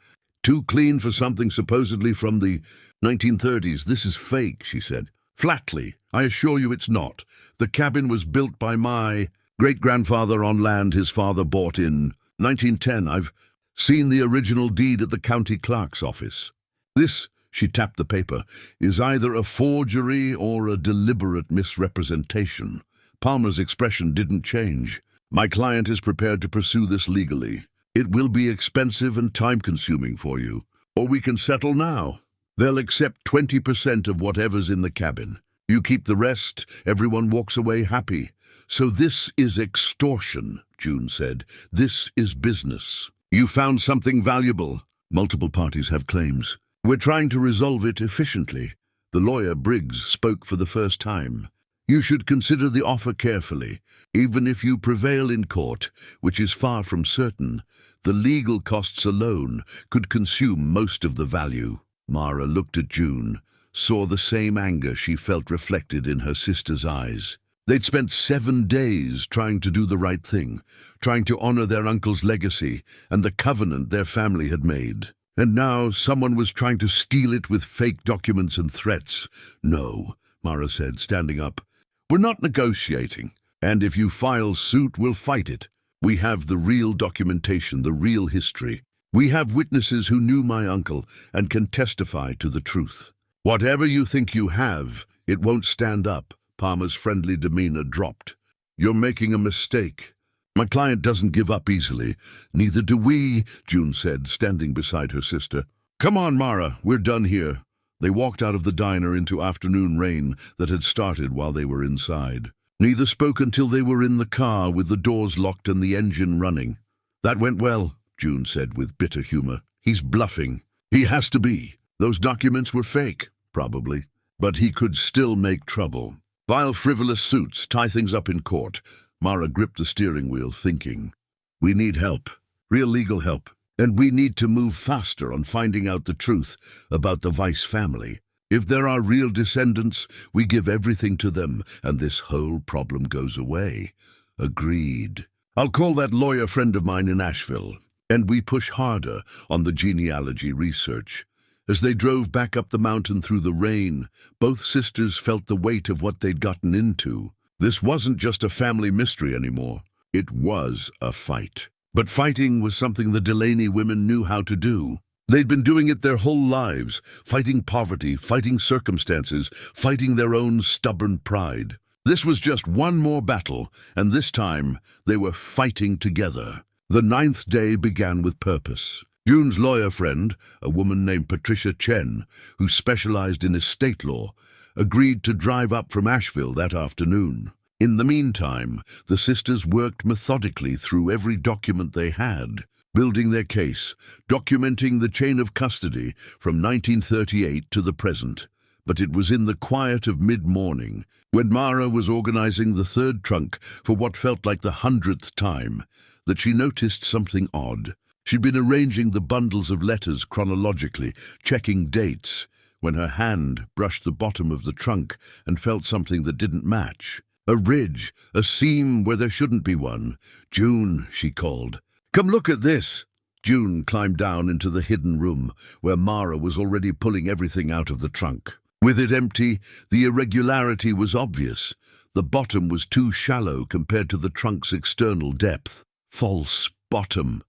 too clean for something supposedly from the 1930s. "This is fake," she said, flatly. I assure you it's not. The cabin was built by my great-grandfather on land his father bought in 1910. I've seen the original deed at the county clerk's office. This," she tapped the paper, "is either a forgery or a deliberate misrepresentation." Palmer's expression didn't change. "My client is prepared to pursue this legally. It will be expensive and time-consuming for you. Or we can settle now. They'll accept 20% of whatever's in the cabin. You keep the rest, everyone walks away happy." "So this is extortion," June said. "This is business. You found something valuable. Multiple parties have claims. We're trying to resolve it efficiently." The lawyer, Briggs, spoke for the first time. "You should consider the offer carefully. Even if you prevail in court, which is far from certain, the legal costs alone could consume most of the value." Mara looked at June, saw the same anger she felt reflected in her sister's eyes. They'd spent 7 days trying to do the right thing, trying to honor their uncle's legacy and the covenant their family had made. And now someone was trying to steal it with fake documents and threats. "No," Mara said, standing up. "We're not negotiating. And if you file suit, we'll fight it. We have the real documentation, the real history. We have witnesses who knew my uncle and can testify to the truth. Whatever you think you have, it won't stand up." Palmer's friendly demeanor dropped. "You're making a mistake. My client doesn't give up easily. Neither do we," June said, standing beside her sister. "Come on, Mara, we're done here." They walked out of the diner into afternoon rain that had started while they were inside. Neither spoke until they were in the car with the doors locked and the engine running. "That went well," June said with bitter humor. "He's bluffing. He has to be. Those documents were fake, probably. But he could still make trouble. File frivolous suits, tie things up in court." Mara gripped the steering wheel, thinking. "We need help. Real legal help. And we need to move faster on finding out the truth about the Weiss family. If there are real descendants, we give everything to them, and this whole problem goes away." "Agreed. I'll call that lawyer friend of mine in Asheville." And we push harder on the genealogy research. As they drove back up the mountain through the rain, both sisters felt the weight of what they'd gotten into. This wasn't just a family mystery anymore. It was a fight. But fighting was something the Delaney women knew how to do. They'd been doing it their whole lives, fighting poverty, fighting circumstances, fighting their own stubborn pride. This was just one more battle, and this time they were fighting together. The 9th day began with purpose. June's lawyer friend, a woman named Patricia Chen, who specialized in estate law, agreed to drive up from Asheville that afternoon. In the meantime, the sisters worked methodically through every document they had, building their case, documenting the chain of custody from 1938 to the present. But it was in the quiet of mid-morning, when Mara was organizing the third trunk for what felt like the 100th time, that she noticed something odd. She'd been arranging the bundles of letters chronologically, checking dates, when her hand brushed the bottom of the trunk and felt something that didn't match. A ridge, a seam where there shouldn't be one. "June," she called. "Come look at this." June climbed down into the hidden room, where Mara was already pulling everything out of the trunk. With it empty, the irregularity was obvious. The bottom was too shallow compared to the trunk's external depth. "False bottom,"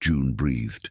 June breathed.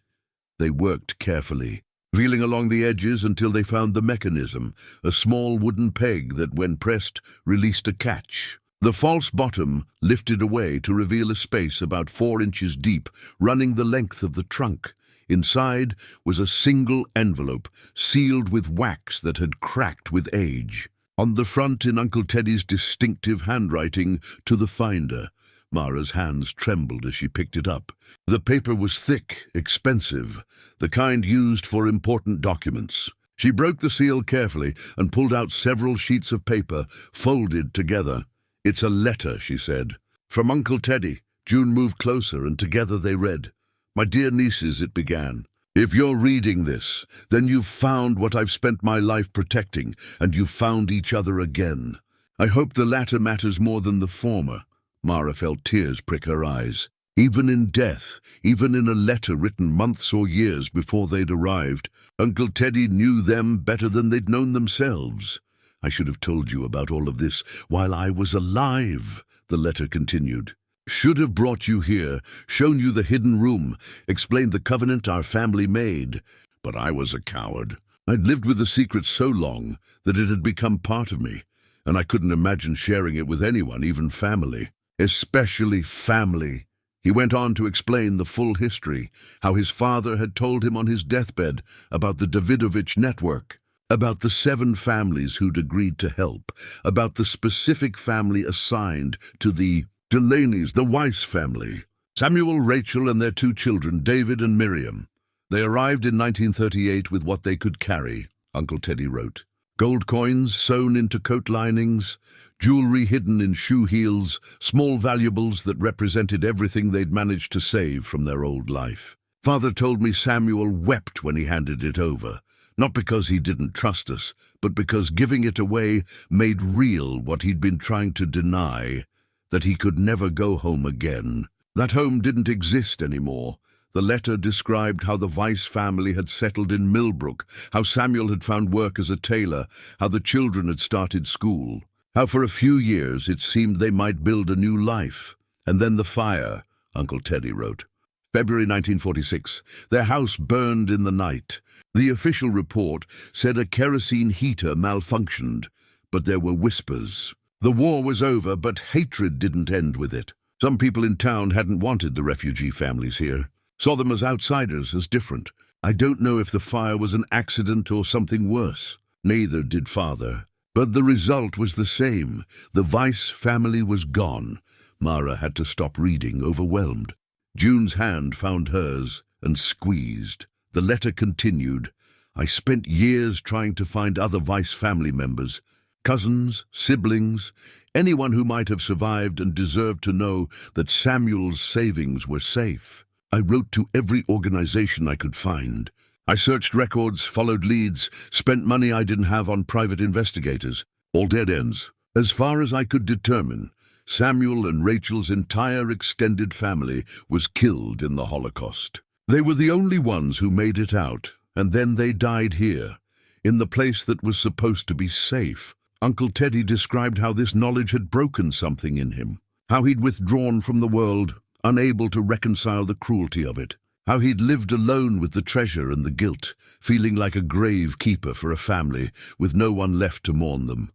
They worked carefully, feeling along the edges until they found the mechanism, a small wooden peg that, when pressed, released a catch. The false bottom lifted away to reveal a space about 4 inches deep, running the length of the trunk. Inside was a single envelope, sealed with wax that had cracked with age. On the front, in Uncle Teddy's distinctive handwriting, "To the finder." Mara's hands trembled as she picked it up. The paper was thick, expensive, the kind used for important documents. She broke the seal carefully and pulled out several sheets of paper, folded together. "It's a letter," she said. "From Uncle Teddy." June moved closer, and together they read. "My dear nieces," it began. "If you're reading this, then you've found what I've spent my life protecting, and you've found each other again. I hope the latter matters more than the former." Mara felt tears prick her eyes. Even in death, even in a letter written months or years before they'd arrived, Uncle Teddy knew them better than they'd known themselves. I should have told you about all of this while I was alive, the letter continued. Should have brought you here, shown you the hidden room, explained the covenant our family made. But I was a coward. I'd lived with the secret so long that it had become part of me, and I couldn't imagine sharing it with anyone, even family. Especially family. He went on to explain the full history, how his father had told him on his deathbed about the Davidovich network, about the 7 families who'd agreed to help, about the specific family assigned to the Delaney's, the Weiss family. Samuel, Rachel, and their 2 children, David and Miriam. They arrived in 1938 with what they could carry, Uncle Teddy wrote. Gold coins sewn into coat linings, jewelry hidden in shoe heels, small valuables that represented everything they'd managed to save from their old life. Father told me Samuel wept when he handed it over, not because he didn't trust us, but because giving it away made real what he'd been trying to deny, that he could never go home again. That home didn't exist anymore. The letter described how the Weiss family had settled in Millbrook, how Samuel had found work as a tailor, how the children had started school, how for a few years it seemed they might build a new life. And then the fire, Uncle Teddy wrote. February 1946, their house burned in the night. The official report said a kerosene heater malfunctioned, but there were whispers. The war was over, but hatred didn't end with it. Some people in town hadn't wanted the refugee families here. Saw them as outsiders, as different. I don't know if the fire was an accident or something worse. Neither did Father. But the result was the same. The Weiss family was gone. Mara had to stop reading, overwhelmed. June's hand found hers and squeezed. The letter continued. I spent years trying to find other Weiss family members, cousins, siblings, anyone who might have survived and deserved to know that Samuel's savings were safe. I wrote to every organization I could find. I searched records, followed leads, spent money I didn't have on private investigators. All dead ends. As far as I could determine, Samuel and Rachel's entire extended family was killed in the Holocaust. They were the only ones who made it out, and then they died here, in the place that was supposed to be safe. Uncle Teddy described how this knowledge had broken something in him, how he'd withdrawn from the world, unable to reconcile the cruelty of it, how he'd lived alone with the treasure and the guilt, feeling like a grave keeper for a family with no one left to mourn them.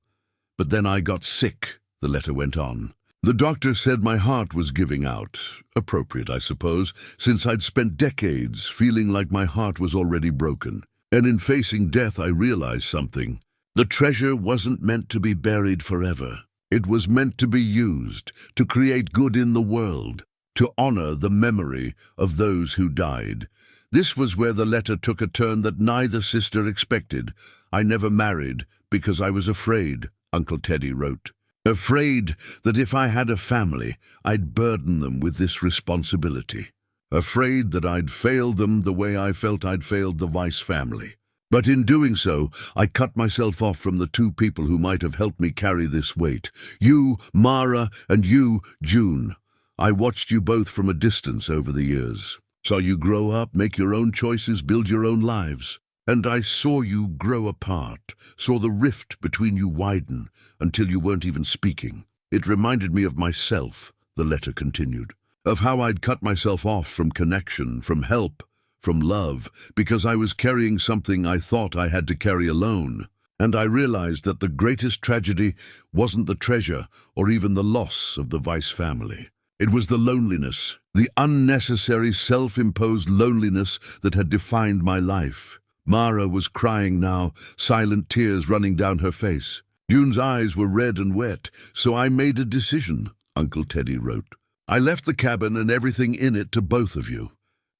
But then I got sick, the letter went on. The doctor said my heart was giving out, appropriate I suppose, since I'd spent decades feeling like my heart was already broken. And in facing death I realized something. The treasure wasn't meant to be buried forever. It was meant to be used to create good in the world, to honor the memory of those who died. This was where the letter took a turn that neither sister expected. I never married because I was afraid, Uncle Teddy wrote. Afraid that if I had a family, I'd burden them with this responsibility. Afraid that I'd fail them the way I felt I'd failed the Weiss family. But in doing so, I cut myself off from the 2 people who might have helped me carry this weight. You, Mara, and you, June. I watched you both from a distance over the years. Saw you grow up, make your own choices, build your own lives. And I saw you grow apart, saw the rift between you widen until you weren't even speaking. It reminded me of myself, the letter continued, of how I'd cut myself off from connection, from help, from love, because I was carrying something I thought I had to carry alone. And I realized that the greatest tragedy wasn't the treasure or even the loss of the Weiss family. It was the loneliness, the unnecessary self-imposed loneliness that had defined my life. Mara was crying now, silent tears running down her face. June's eyes were red and wet, so I made a decision, Uncle Teddy wrote. I left the cabin and everything in it to both of you.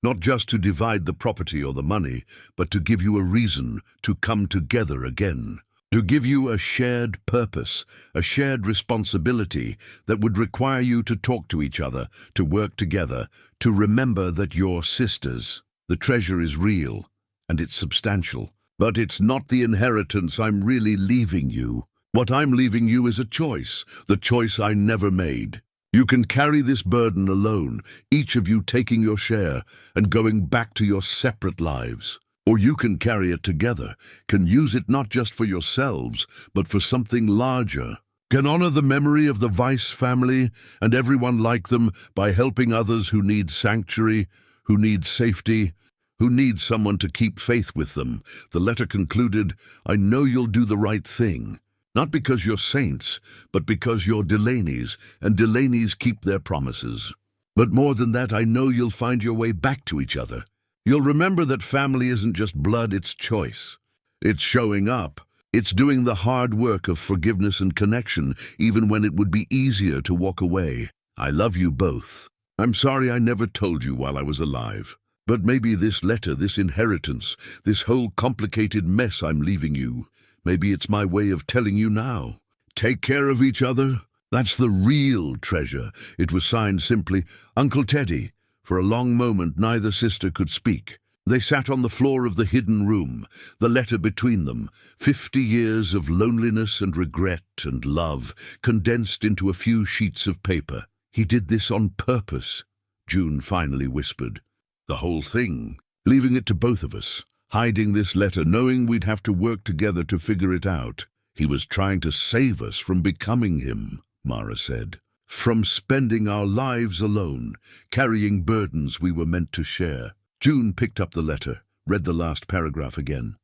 Not just to divide the property or the money, but to give you a reason to come together again. To give you a shared purpose, a shared responsibility that would require you to talk to each other, to work together, to remember that you're sisters. The treasure is real, and it's substantial. But it's not the inheritance I'm really leaving you. What I'm leaving you is a choice, the choice I never made. You can carry this burden alone, each of you taking your share and going back to your separate lives. Or you can carry it together, can use it not just for yourselves, but for something larger. Can honor the memory of the Weiss family and everyone like them by helping others who need sanctuary, who need safety, who need someone to keep faith with them. The letter concluded, I know you'll do the right thing. Not because you're saints, but because you're Delaney's, and Delaney's keep their promises. But more than that, I know you'll find your way back to each other. You'll remember that family isn't just blood, it's choice. It's showing up. It's doing the hard work of forgiveness and connection, even when it would be easier to walk away. I love you both. I'm sorry I never told you while I was alive. But maybe this letter, this inheritance, this whole complicated mess I'm leaving you, maybe it's my way of telling you now. Take care of each other. That's the real treasure. It was signed simply, Uncle Teddy. For a long moment, neither sister could speak. They sat on the floor of the hidden room, the letter between them, 50 years of loneliness and regret and love, condensed into a few sheets of paper. He did this on purpose, June finally whispered. The whole thing, leaving it to both of us, hiding this letter, knowing we'd have to work together to figure it out. He was trying to save us from becoming him, Mara said. From spending our lives alone, carrying burdens we were meant to share. June picked up the letter, read the last paragraph again.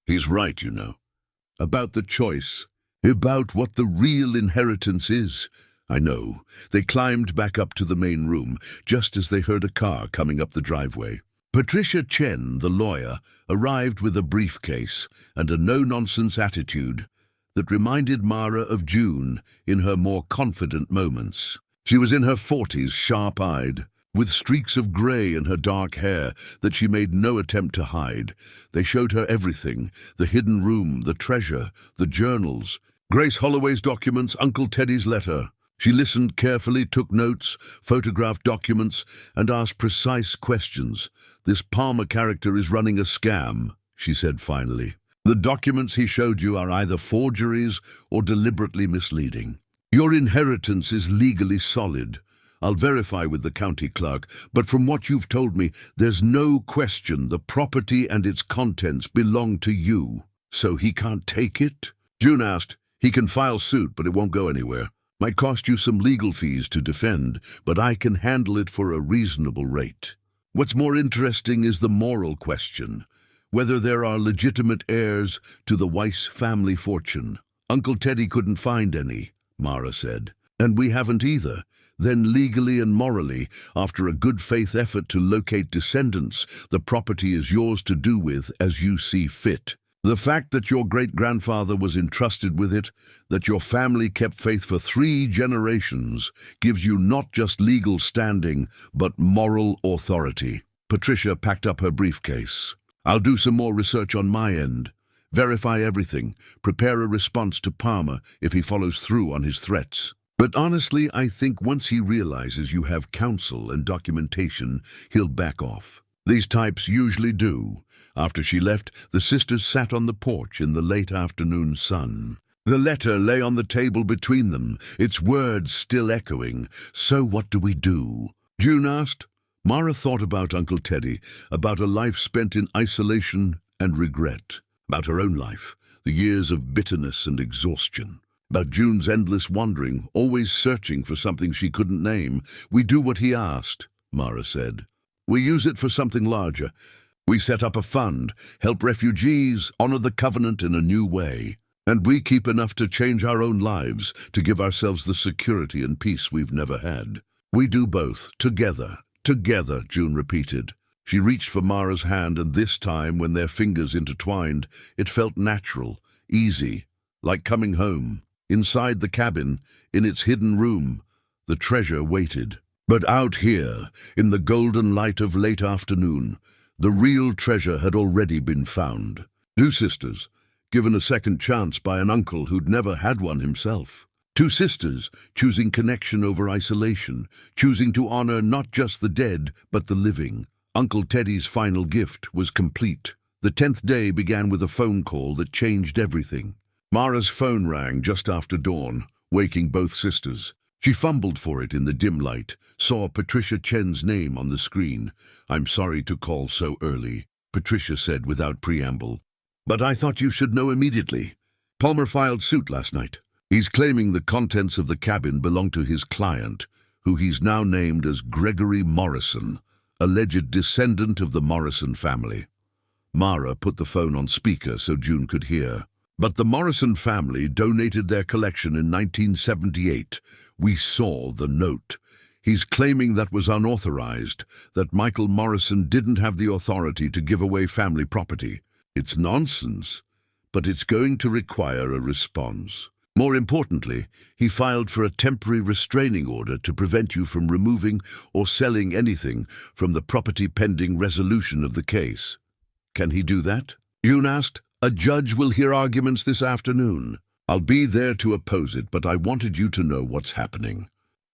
He's right, you know. About the choice. About what the real inheritance is. I know. They climbed back up to the main room, just as they heard a car coming up the driveway. Patricia Chen, the lawyer, arrived with a briefcase and a no-nonsense attitude that reminded Mara of June in her more confident moments. She was in her 40s, sharp-eyed, with streaks of grey in her dark hair that she made no attempt to hide. They showed her everything, the hidden room, the treasure, the journals, Grace Holloway's documents, Uncle Teddy's letter. She listened carefully, took notes, photographed documents, and asked precise questions. This Palmer character is running a scam, she said finally. The documents he showed you are either forgeries or deliberately misleading. Your inheritance is legally solid. I'll verify with the county clerk, but from what you've told me, there's no question the property and its contents belong to you. So he can't take it? June asked. He can file suit, but it won't go anywhere. Might cost you some legal fees to defend, but I can handle it for a reasonable rate. What's more interesting is the moral question, whether there are legitimate heirs to the Weiss family fortune. Uncle Teddy couldn't find any, Mara said, and we haven't either. Then legally and morally, after a good faith effort to locate descendants, the property is yours to do with as you see fit. The fact that your great-grandfather was entrusted with it, that your family kept faith for 3 generations, gives you not just legal standing, but moral authority. Patricia packed up her briefcase. I'll do some more research on my end. Verify everything. Prepare a response to Palmer if he follows through on his threats. But honestly, I think once he realizes you have counsel and documentation, he'll back off. These types usually do. After she left, the sisters sat on the porch in the late afternoon sun. The letter lay on the table between them, its words still echoing. So what do we do? June asked. Mara thought about Uncle Teddy, about a life spent in isolation and regret, about her own life, the years of bitterness and exhaustion. About June's endless wandering, always searching for something she couldn't name. We do what he asked, Mara said. We use it for something larger. We set up a fund, help refugees, honor the covenant in a new way. And we keep enough to change our own lives, to give ourselves the security and peace we've never had. We do both, together, June repeated. She reached for Mara's hand, and this time, when their fingers intertwined, it felt natural, easy, like coming home. Inside the cabin, in its hidden room, the treasure waited. But out here, in the golden light of late afternoon, the real treasure had already been found. 2 sisters, given a second chance by an uncle who'd never had one himself. 2 sisters, choosing connection over isolation, choosing to honor not just the dead, but the living. Uncle Teddy's final gift was complete. The 10th day began with a phone call that changed everything. Mara's phone rang just after dawn, waking both sisters. She fumbled for it in the dim light, saw Patricia Chen's name on the screen. I'm sorry to call so early. Patricia said without preamble. "But I thought you should know immediately. Palmer filed suit last night. He's claiming the contents of the cabin belong to his client, who he's now named as Gregory Morrison, alleged descendant of the Morrison family." Mara put the phone on speaker so June could hear. "But the Morrison family donated their collection in 1978. We saw the note. He's claiming that was unauthorized, that Michael Morrison didn't have the authority to give away family property. It's nonsense, but it's going to require a response. More importantly, he filed for a temporary restraining order to prevent you from removing or selling anything from the property pending resolution of the case." "Can he do that?" June asked. "A judge will hear arguments this afternoon. I'll be there to oppose it, but I wanted you to know what's happening.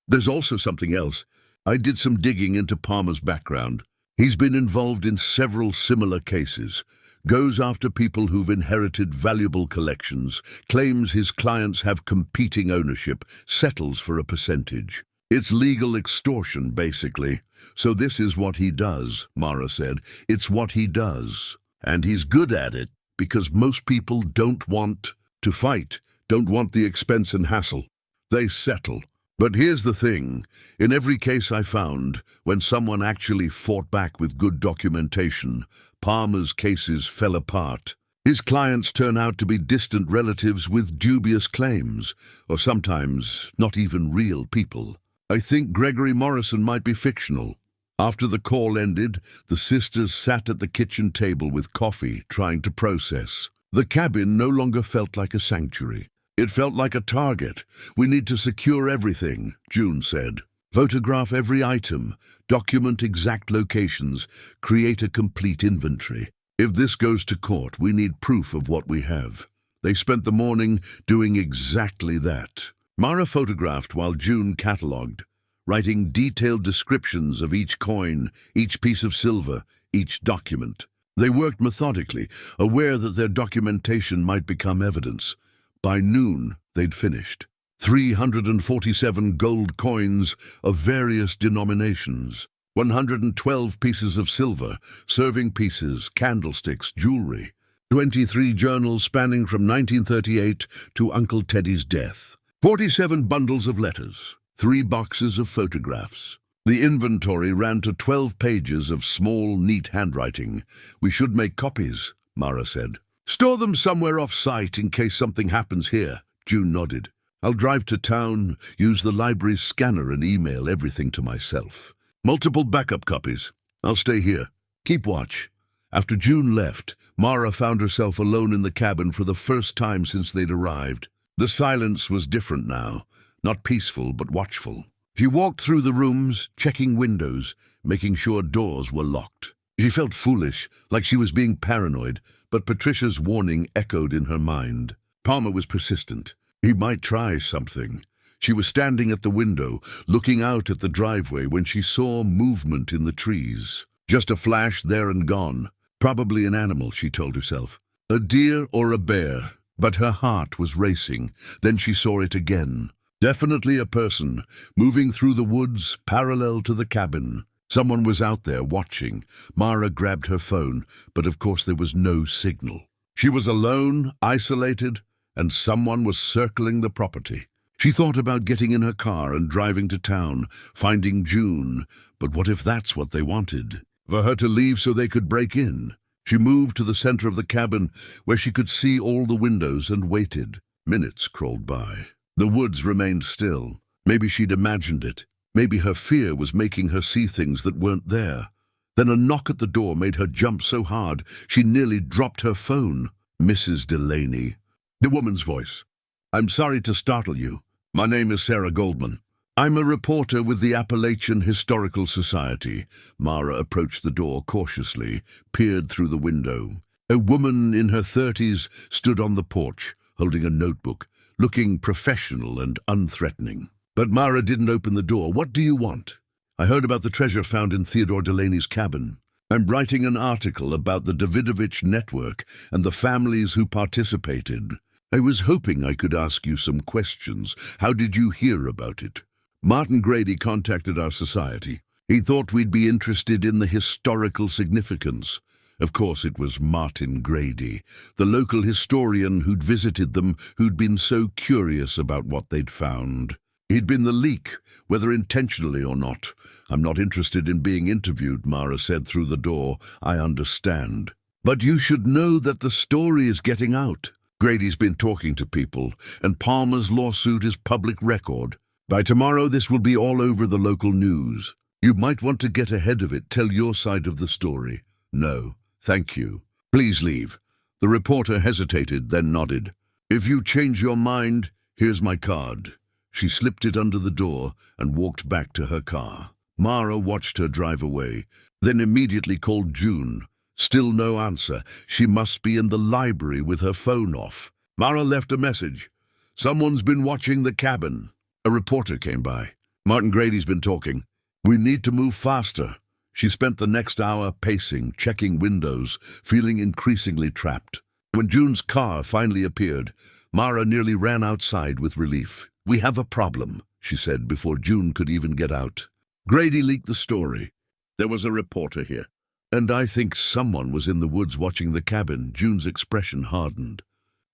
There's also something else. I did some digging into Palmer's background. He's been involved in several similar cases, goes after people who've inherited valuable collections, claims his clients have competing ownership, settles for a percentage. It's legal extortion, basically. So this is what he does," Mara said. "It's what he does. And he's good at it because most people don't want to fight, don't want the expense and hassle. They settle. But here's the thing. In every case I found, when someone actually fought back with good documentation, Palmer's cases fell apart. His clients turn out to be distant relatives with dubious claims, or sometimes not even real people. I think Gregory Morrison might be fictional." After the call ended, the sisters sat at the kitchen table with coffee, trying to process. The cabin no longer felt like a sanctuary. It felt like a target. "We need to secure everything," June said. "Photograph every item, document exact locations, create a complete inventory. If this goes to court, we need proof of what we have." They spent the morning doing exactly that. Mara photographed while June catalogued, writing detailed descriptions of each coin, each piece of silver, each document. They worked methodically, aware that their documentation might become evidence. By noon, they'd finished. 347 gold coins of various denominations, 112 pieces of silver, serving pieces, candlesticks, jewelry, 23 journals spanning from 1938 to Uncle Teddy's death, 47 bundles of letters, 3 boxes of photographs. The inventory ran to 12 pages of small, neat handwriting. "We should make copies," Mara said. "Store them somewhere off-site in case something happens here," June nodded. "I'll drive to town, use the library's scanner and email everything to myself. Multiple backup copies. I'll stay here. Keep watch." After June left, Mara found herself alone in the cabin for the first time since they'd arrived. The silence was different now, not peaceful but watchful. She walked through the rooms, checking windows, making sure doors were locked. She felt foolish, like she was being paranoid, but Patricia's warning echoed in her mind. Palmer was persistent. He might try something. She was standing at the window, looking out at the driveway when she saw movement in the trees. Just a flash there and gone. Probably an animal, she told herself. A deer or a bear. But her heart was racing. Then she saw it again. Definitely a person, moving through the woods, parallel to the cabin. Someone was out there watching. Mara grabbed her phone, but of course there was no signal. She was alone, isolated, and someone was circling the property. She thought about getting in her car and driving to town, finding June, but what if that's what they wanted? For her to leave so they could break in? She moved to the center of the cabin, where she could see all the windows, and waited. Minutes crawled by. The woods remained still. Maybe she'd imagined it. Maybe her fear was making her see things that weren't there. Then a knock at the door made her jump so hard she nearly dropped her phone. Mrs. Delaney. The woman's voice. "I'm sorry to startle you. My name is Sarah Goldman. I'm a reporter with the Appalachian Historical Society." Mara approached the door cautiously, peered through the window. A woman in her 30s stood on the porch, holding a notebook, looking professional and unthreatening. But Mara didn't open the door. "What do you want?" "I heard about the treasure found in Theodore Delaney's cabin. I'm writing an article about the Davidovich network and the families who participated. I was hoping I could ask you some questions. How did you hear about it?" "Martin Grady contacted our society. He thought we'd be interested in the historical significance. Of course it was Martin Grady, the local historian who'd visited them, who'd been so curious about what they'd found. He'd been the leak, whether intentionally or not. "I'm not interested in being interviewed," Mara said through the door. "I understand. But you should know that the story is getting out. Grady's been talking to people, and Palmer's lawsuit is public record. By tomorrow this will be all over the local news. You might want to get ahead of it, tell your side of the story." "No, thank you. Please leave." The reporter hesitated, then nodded. "If you change your mind, here's my card." She slipped it under the door and walked back to her car. Mara watched her drive away, then immediately called June. Still no answer. She must be in the library with her phone off. Mara left a message. "Someone's been watching the cabin." A reporter came by. "Martin Grady's been talking. We need to move faster." She spent the next hour pacing, checking windows, feeling increasingly trapped. When June's car finally appeared, Mara nearly ran outside with relief. "We have a problem," she said before June could even get out. "Grady leaked the story. There was a reporter here. And I think someone was in the woods watching the cabin." June's expression hardened.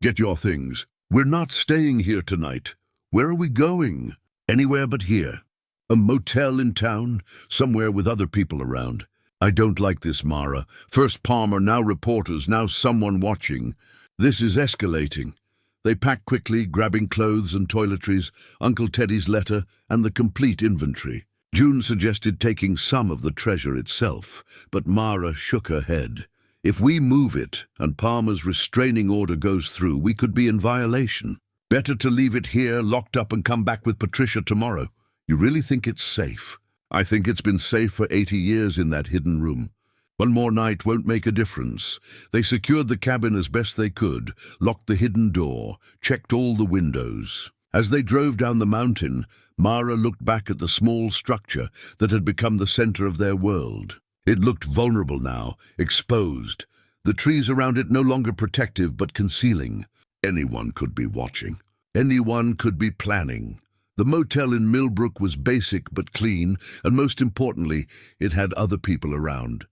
"Get your things. We're not staying here tonight. Where are we going?" "Anywhere but here." "A motel in town? Somewhere with other people around?" "I don't like this, Mara. First Palmer, now reporters, now someone watching. This is escalating." They packed quickly, grabbing clothes and toiletries, Uncle Teddy's letter, and the complete inventory. June suggested taking some of the treasure itself, but Mara shook her head. "If we move it and Palmer's restraining order goes through, we could be in violation. Better to leave it here, locked up, and come back with Patricia tomorrow." "You really think it's safe?" "I think it's been safe for 80 years in that hidden room. One more night won't make a difference." They secured the cabin as best they could, locked the hidden door, checked all the windows. As they drove down the mountain, Mara looked back at the small structure that had become the center of their world. It looked vulnerable now, exposed. The trees around it no longer protective but concealing. Anyone could be watching. Anyone could be planning. The motel in Millbrook was basic but clean, and most importantly, it had other people around.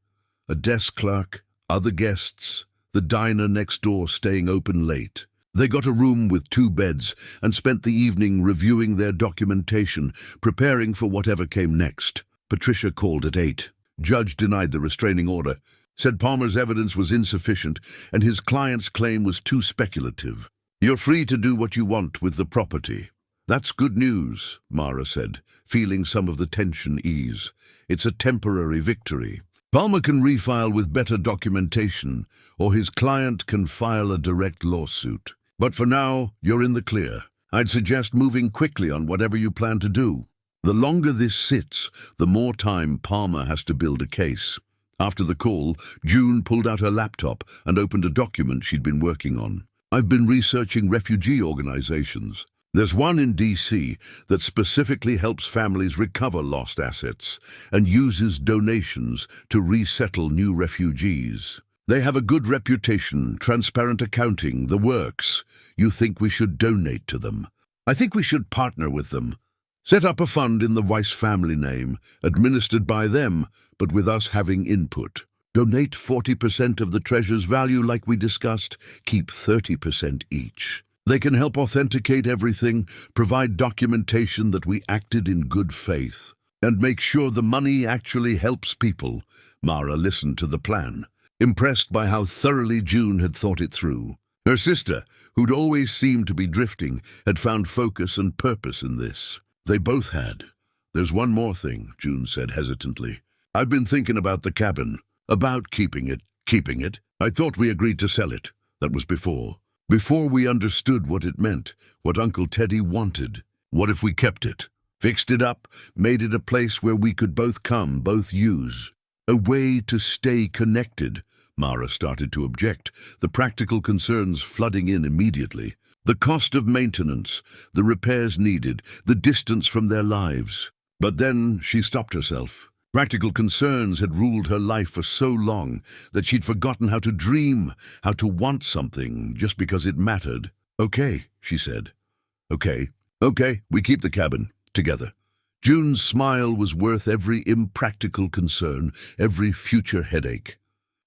A desk clerk, other guests, the diner next door staying open late. They got a room with 2 beds and spent the evening reviewing their documentation, preparing for whatever came next. Patricia called at 8. Judge denied the restraining order, said Palmer's evidence was insufficient and his client's claim was too speculative. "You're free to do what you want with the property." "That's good news," Mara said, feeling some of the tension ease. "It's a temporary victory. Palmer can refile with better documentation, or his client can file a direct lawsuit. But for now, you're in the clear. I'd suggest moving quickly on whatever you plan to do. The longer this sits, the more time Palmer has to build a case." After the call, June pulled out her laptop and opened a document she'd been working on. "I've been researching refugee organizations. There's one in D.C. that specifically helps families recover lost assets and uses donations to resettle new refugees. They have a good reputation, transparent accounting, the works. You think we should donate to them? I think we should partner with them. Set up a fund in the Weiss family name, administered by them, but with us having input. Donate 40% of the treasure's value like we discussed, keep 30% each. They can help authenticate everything, provide documentation that we acted in good faith, and make sure the money actually helps people." Mara listened to the plan, impressed by how thoroughly June had thought it through. Her sister, who'd always seemed to be drifting, had found focus and purpose in this. They both had. "There's one more thing," June said hesitantly. "I've been thinking about the cabin, about keeping it. Keeping it? I thought we agreed to sell it. That was before. Before we understood what it meant, what Uncle Teddy wanted. What if we kept it? Fixed it up, made it a place where we could both come, both use. A way to stay connected." Mara started to object, the practical concerns flooding in immediately. The cost of maintenance, the repairs needed, the distance from their lives. But then she stopped herself. Practical concerns had ruled her life for so long that she'd forgotten how to dream, how to want something just because it mattered. "Okay," she said. Okay, we keep the cabin, together." June's smile was worth every impractical concern, every future headache.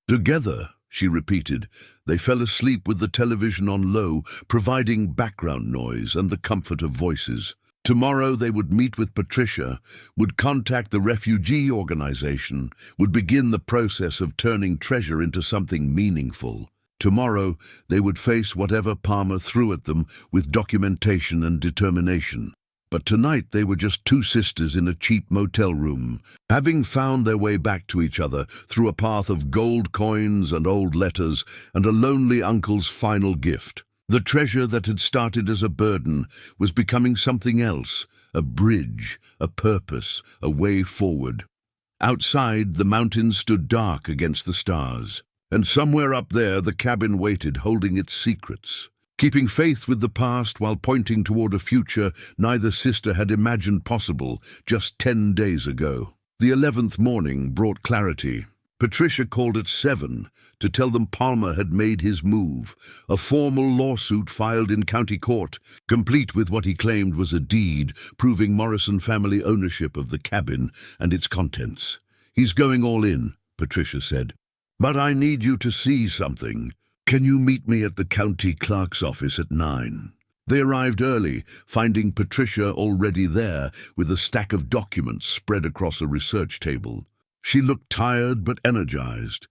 Together, she repeated. They fell asleep with the television on low, providing background noise and the comfort of voices. Tomorrow they would meet with Patricia, would contact the refugee organization, would begin the process of turning treasure into something meaningful. Tomorrow they would face whatever Palmer threw at them with documentation and determination. But tonight they were just two sisters in a cheap motel room, having found their way back to each other through a path of gold coins and old letters and a lonely uncle's final gift. The treasure that had started as a burden was becoming something else, a bridge, a purpose, a way forward. Outside, the mountains stood dark against the stars, and somewhere up there the cabin waited, holding its secrets. Keeping faith with the past while pointing toward a future neither sister had imagined possible just 10 days ago. The 11th morning brought clarity. Patricia called at 7 to tell them Palmer had made his move, a formal lawsuit filed in county court, complete with what he claimed was a deed proving Morrison family ownership of the cabin and its contents. "He's going all in," Patricia said. "But I need you to see something. Can you meet me at the county clerk's office at 9? They arrived early, finding Patricia already there with a stack of documents spread across a research table. She looked tired but energized.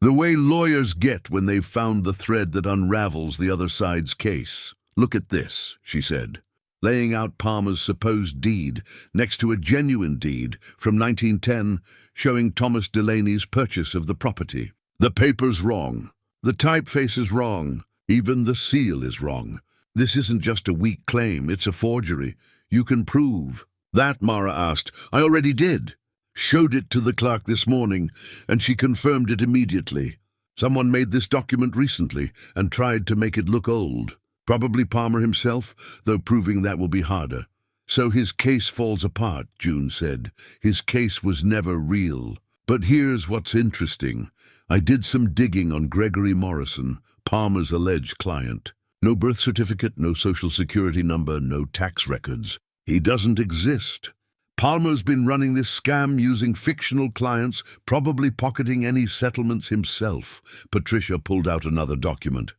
The way lawyers get when they've found the thread that unravels the other side's case. "Look at this," she said, laying out Palmer's supposed deed next to a genuine deed from 1910 showing Thomas Delaney's purchase of the property. "The paper's wrong. The typeface is wrong. Even the seal is wrong. This isn't just a weak claim, it's a forgery. You can prove." "That?" Mara asked. "I already did. Showed it to the clerk this morning, and she confirmed it immediately. Someone made this document recently and tried to make it look old. Probably Palmer himself, though proving that will be harder." "So his case falls apart," June said. "His case was never real. But here's what's interesting. I did some digging on Gregory Morrison, Palmer's alleged client. No birth certificate, no social security number, no tax records. He doesn't exist. Palmer's been running this scam using fictional clients, probably pocketing any settlements himself." Patricia pulled out another document.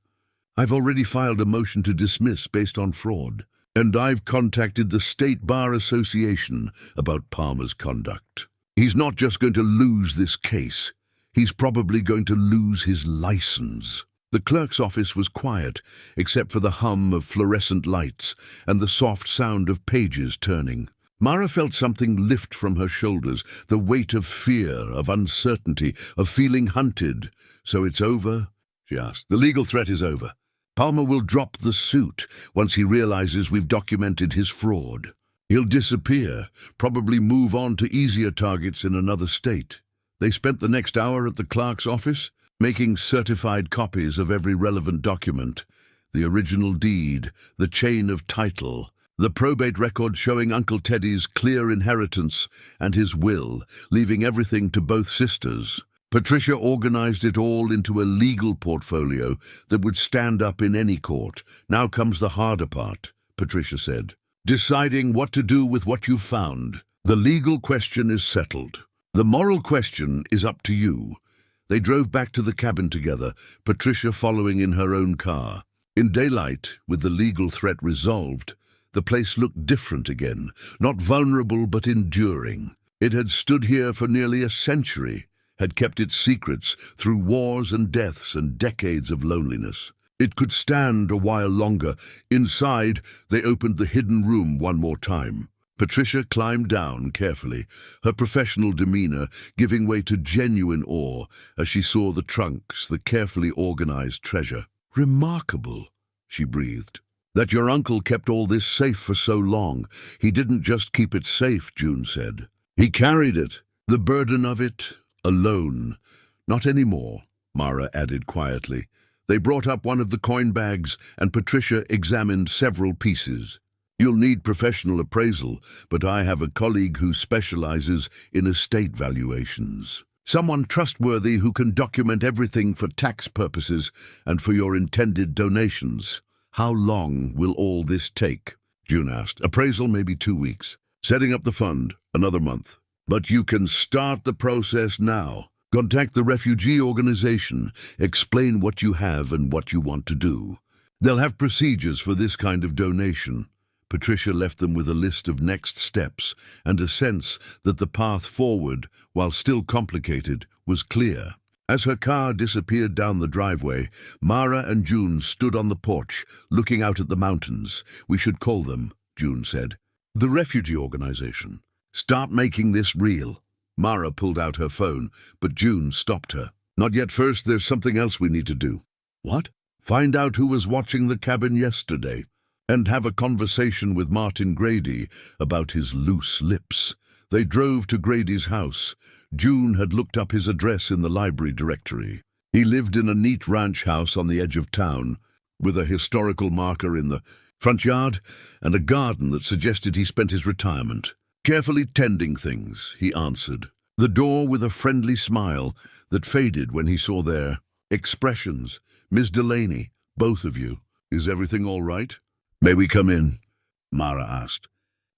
"I've already filed a motion to dismiss based on fraud, and I've contacted the State Bar Association about Palmer's conduct. He's not just going to lose this case. He's probably going to lose his license." The clerk's office was quiet, except for the hum of fluorescent lights and the soft sound of pages turning. Mara felt something lift from her shoulders, the weight of fear, of uncertainty, of feeling hunted. "So it's over?" she asked. "The legal threat is over. Palmer will drop the suit once he realizes we've documented his fraud. He'll disappear, probably move on to easier targets in another state." They spent the next hour at the clerk's office, making certified copies of every relevant document. The original deed, the chain of title, the probate record showing Uncle Teddy's clear inheritance, and his will, leaving everything to both sisters. Patricia organized it all into a legal portfolio that would stand up in any court. "Now comes the harder part," Patricia said. "Deciding what to do with what you've found. The legal question is settled. The moral question is up to you." They drove back to the cabin together, Patricia following in her own car. In daylight, with the legal threat resolved, the place looked different again, not vulnerable but enduring. It had stood here for nearly a century, had kept its secrets through wars and deaths and decades of loneliness. It could stand a while longer. Inside, they opened the hidden room one more time. Patricia climbed down carefully, her professional demeanor giving way to genuine awe as she saw the trunks, the carefully organized treasure. "Remarkable," she breathed. "That your uncle kept all this safe for so long. He didn't just keep it safe," June said. "He carried it, the burden of it, alone." "Not anymore," Mara added quietly. They brought up one of the coin bags, and Patricia examined several pieces. "You'll need professional appraisal, but I have a colleague who specializes in estate valuations. Someone trustworthy who can document everything for tax purposes and for your intended donations." "How long will all this take?" June asked. "Appraisal, maybe 2 weeks. Setting up the fund, another month. But you can start the process now. Contact the refugee organization. Explain what you have and what you want to do. They'll have procedures for this kind of donation. Patricia left them with a list of next steps and a sense that the path forward, while still complicated, was clear. As her car disappeared down the driveway, Mara and June stood on the porch, looking out at the mountains. "We should call them," June said. "The refugee organization. Start making this real." Mara pulled out her phone, but June stopped her. "Not yet. First, there's something else we need to do." "What?" "Find out who was watching the cabin yesterday, and have a conversation with Martin Grady about his loose lips." They drove to Grady's house. June had looked up his address in the library directory. He lived in a neat ranch house on the edge of town, with a historical marker in the front yard and a garden that suggested he spent his retirement carefully tending things, he answered. The door with a friendly smile that faded when he saw their expressions. "Miss Delaney, both of you. Is everything all right?" "May we come in?" Mara asked.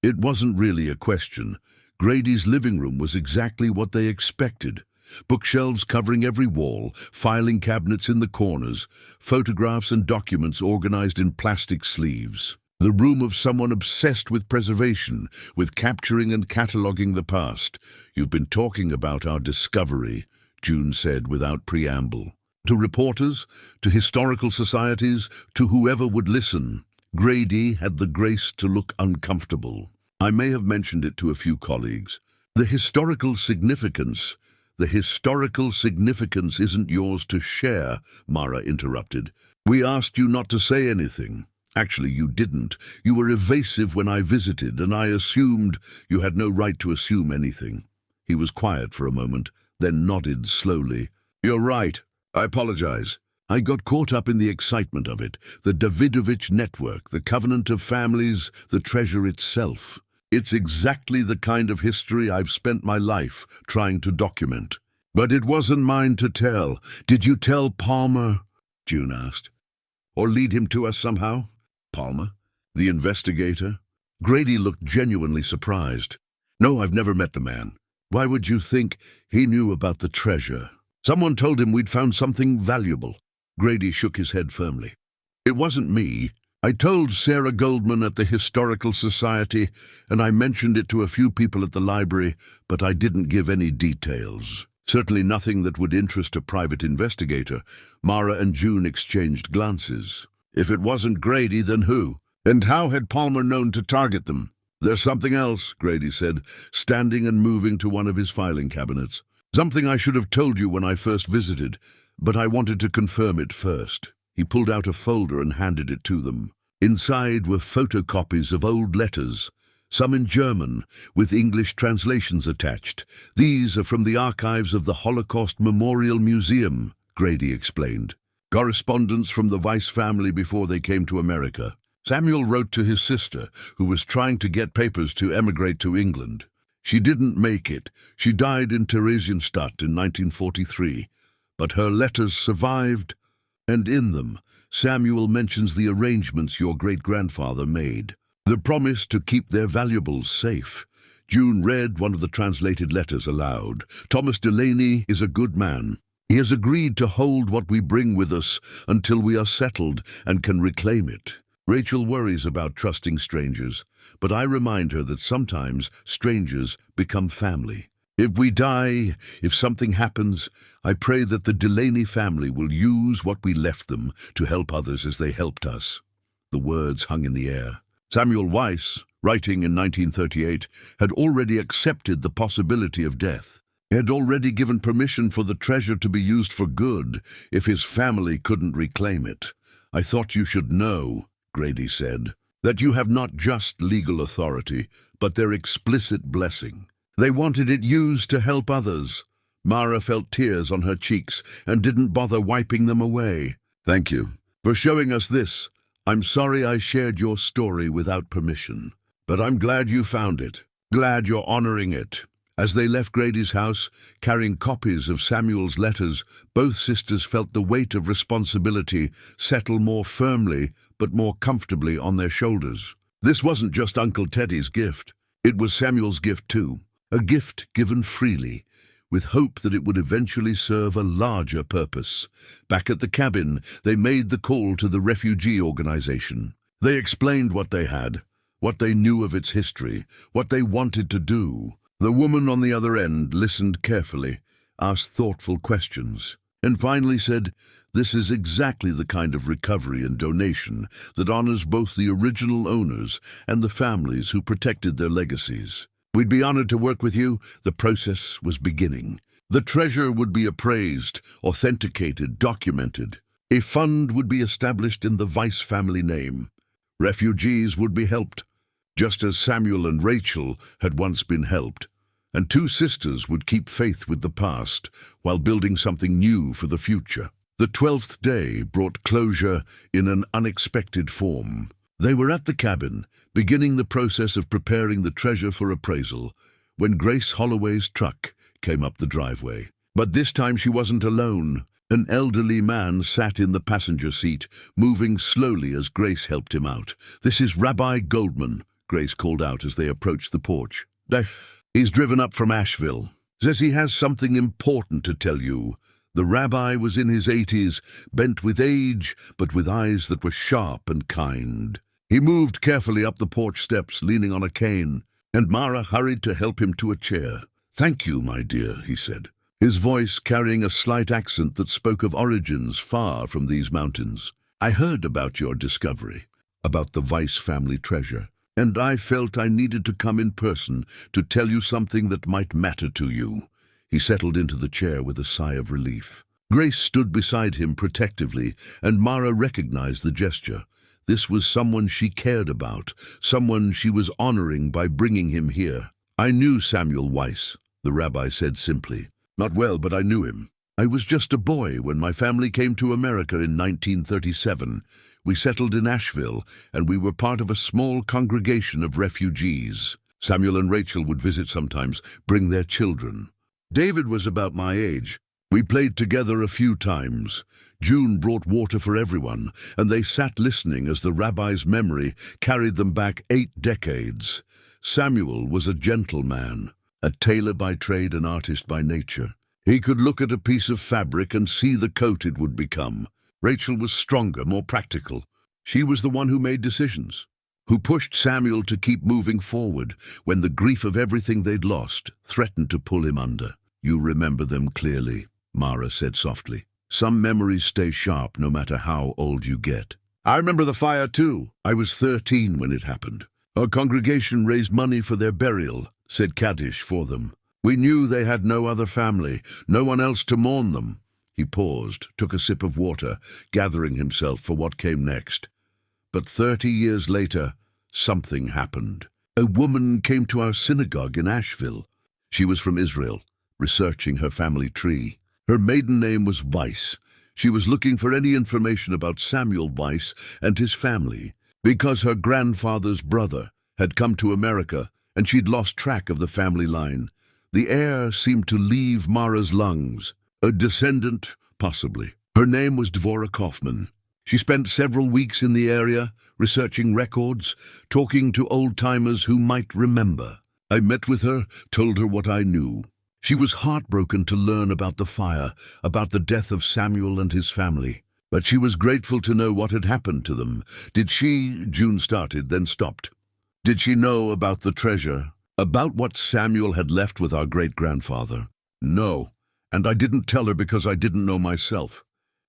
It wasn't really a question. Grady's living room was exactly what they expected. Bookshelves covering every wall, filing cabinets in the corners, photographs and documents organized in plastic sleeves. The room of someone obsessed with preservation, with capturing and cataloging the past. "You've been talking about our discovery," June said without preamble. To reporters, to historical societies, to whoever would listen. Grady had the grace to look uncomfortable. "I may have mentioned it to a few colleagues. The historical significance isn't yours to share," Mara interrupted. "We asked you not to say anything. Actually, you didn't. You were evasive when I visited, and I assumed you had no right to assume anything." He was quiet for a moment, then nodded slowly. "You're right. I apologize. I got caught up in the excitement of it, the Davidovich network, the covenant of families, the treasure itself. It's exactly the kind of history I've spent my life trying to document. But it wasn't mine to tell. Did you tell Palmer?" June asked. "Or lead him to us somehow?" "Palmer? The investigator?" Grady looked genuinely surprised. "No, I've never met the man. Why would you think he knew about the treasure?" "Someone told him we'd found something valuable." Grady shook his head firmly. "It wasn't me. I told Sarah Goldman at the Historical Society, and I mentioned it to a few people at the library, but I didn't give any details. Certainly nothing that would interest a private investigator." Mara and June exchanged glances. "If it wasn't Grady, then who? And how had Palmer known to target them?" "There's something else," Grady said, standing and moving to one of his filing cabinets. "Something I should have told you when I first visited, but I wanted to confirm it first." He pulled out a folder and handed it to them. Inside were photocopies of old letters, some in German, with English translations attached. "These are from the archives of the Holocaust Memorial Museum," Grady explained. "Correspondence from the Weiss family before they came to America. Samuel wrote to his sister, who was trying to get papers to emigrate to England. She didn't make it. She died in Theresienstadt in 1943. But her letters survived, and in them, Samuel mentions the arrangements your great-grandfather made. The promise to keep their valuables safe." June read one of the translated letters aloud. "Thomas Delaney is a good man. He has agreed to hold what we bring with us until we are settled and can reclaim it. Rachel worries about trusting strangers, but I remind her that sometimes strangers become family. If we die, if something happens, I pray that the Delaney family will use what we left them to help others as they helped us." The words hung in the air. Samuel Weiss, writing in 1938, had already accepted the possibility of death. He had already given permission for the treasure to be used for good if his family couldn't reclaim it. "I thought you should know," Grady said, "that you have not just legal authority, but their explicit blessing. They wanted it used to help others." Mara felt tears on her cheeks and didn't bother wiping them away. "Thank you for showing us this. I'm sorry I shared your story without permission, but I'm glad you found it. Glad you're honoring it." As they left Grady's house, carrying copies of Samuel's letters, both sisters felt the weight of responsibility settle more firmly but more comfortably on their shoulders. This wasn't just Uncle Teddy's gift. It was Samuel's gift too. A gift given freely, with hope that it would eventually serve a larger purpose. Back at the cabin, they made the call to the refugee organization. They explained what they had, what they knew of its history, what they wanted to do. The woman on the other end listened carefully, asked thoughtful questions, and finally said, "This is exactly the kind of recovery and donation that honors both the original owners and the families who protected their legacies. We'd be honored to work with you." The process was beginning. The treasure would be appraised, authenticated, documented. A fund would be established in the Weiss family name. Refugees would be helped, just as Samuel and Rachel had once been helped. And two sisters would keep faith with the past while building something new for the future. The 12th day brought closure in an unexpected form. They were at the cabin, beginning the process of preparing the treasure for appraisal, when Grace Holloway's truck came up the driveway. But this time she wasn't alone. An elderly man sat in the passenger seat, moving slowly as Grace helped him out. "This is Rabbi Goldman," Grace called out as they approached the porch. "He's driven up from Asheville. Says he has something important to tell you." The rabbi was in his 80s, bent with age, but with eyes that were sharp and kind. He moved carefully up the porch steps, leaning on a cane, and Mara hurried to help him to a chair. "Thank you, my dear," he said, his voice carrying a slight accent that spoke of origins far from these mountains. "I heard about your discovery, about the Weiss family treasure, and I felt I needed to come in person to tell you something that might matter to you." He settled into the chair with a sigh of relief. Grace stood beside him protectively, and Mara recognized the gesture. This was someone she cared about, someone she was honoring by bringing him here. "I knew Samuel Weiss," the rabbi said simply. "Not well, but I knew him. I was just a boy when my family came to America in 1937. We settled in Asheville, and we were part of a small congregation of refugees. Samuel and Rachel would visit sometimes, bring their children. David was about my age. We played together a few times. June brought water for everyone, and they sat listening as the rabbi's memory carried them back 8 decades. Samuel was a gentleman, a tailor by trade, an artist by nature. He could look at a piece of fabric and see the coat it would become. Rachel was stronger, more practical. She was the one who made decisions, who pushed Samuel to keep moving forward when the grief of everything they'd lost threatened to pull him under. "You remember them clearly," Mara said softly. "Some memories stay sharp no matter how old you get." "I remember the fire too. I was 13 when it happened. Our congregation raised money for their burial, said Kaddish for them. We knew they had no other family, no one else to mourn them." He paused, took a sip of water, gathering himself for what came next. "But 30 years later, something happened. A woman came to our synagogue in Asheville. She was from Israel, researching her family tree. Her maiden name was Weiss. She was looking for any information about Samuel Weiss and his family, because her grandfather's brother had come to America and she'd lost track of the family line. The air seemed to leave Mara's lungs. A descendant, possibly. Her name was Dvorah Kaufman. She spent several weeks in the area, researching records, talking to old-timers who might remember. I met with her, told her what I knew. She was heartbroken to learn about the fire, about the death of Samuel and his family. But she was grateful to know what had happened to them. Did she, June started, then stopped. Did she know about the treasure? About what Samuel had left with our great-grandfather? No, and I didn't tell her because I didn't know myself.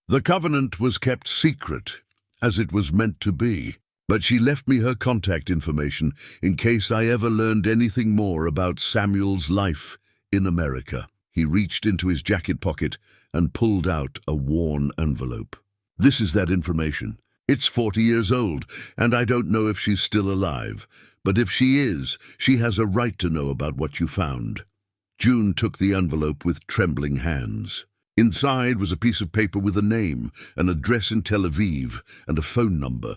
The covenant was kept secret, as it was meant to be, but she left me her contact information in case I ever learned anything more about Samuel's life in America. He reached into his jacket pocket and pulled out a worn envelope. This is that information. It's 40 years old, and I don't know if she's still alive, but if she is, she has a right to know about what you found. June took the envelope with trembling hands. Inside was a piece of paper with a name, an address in Tel Aviv, and a phone number.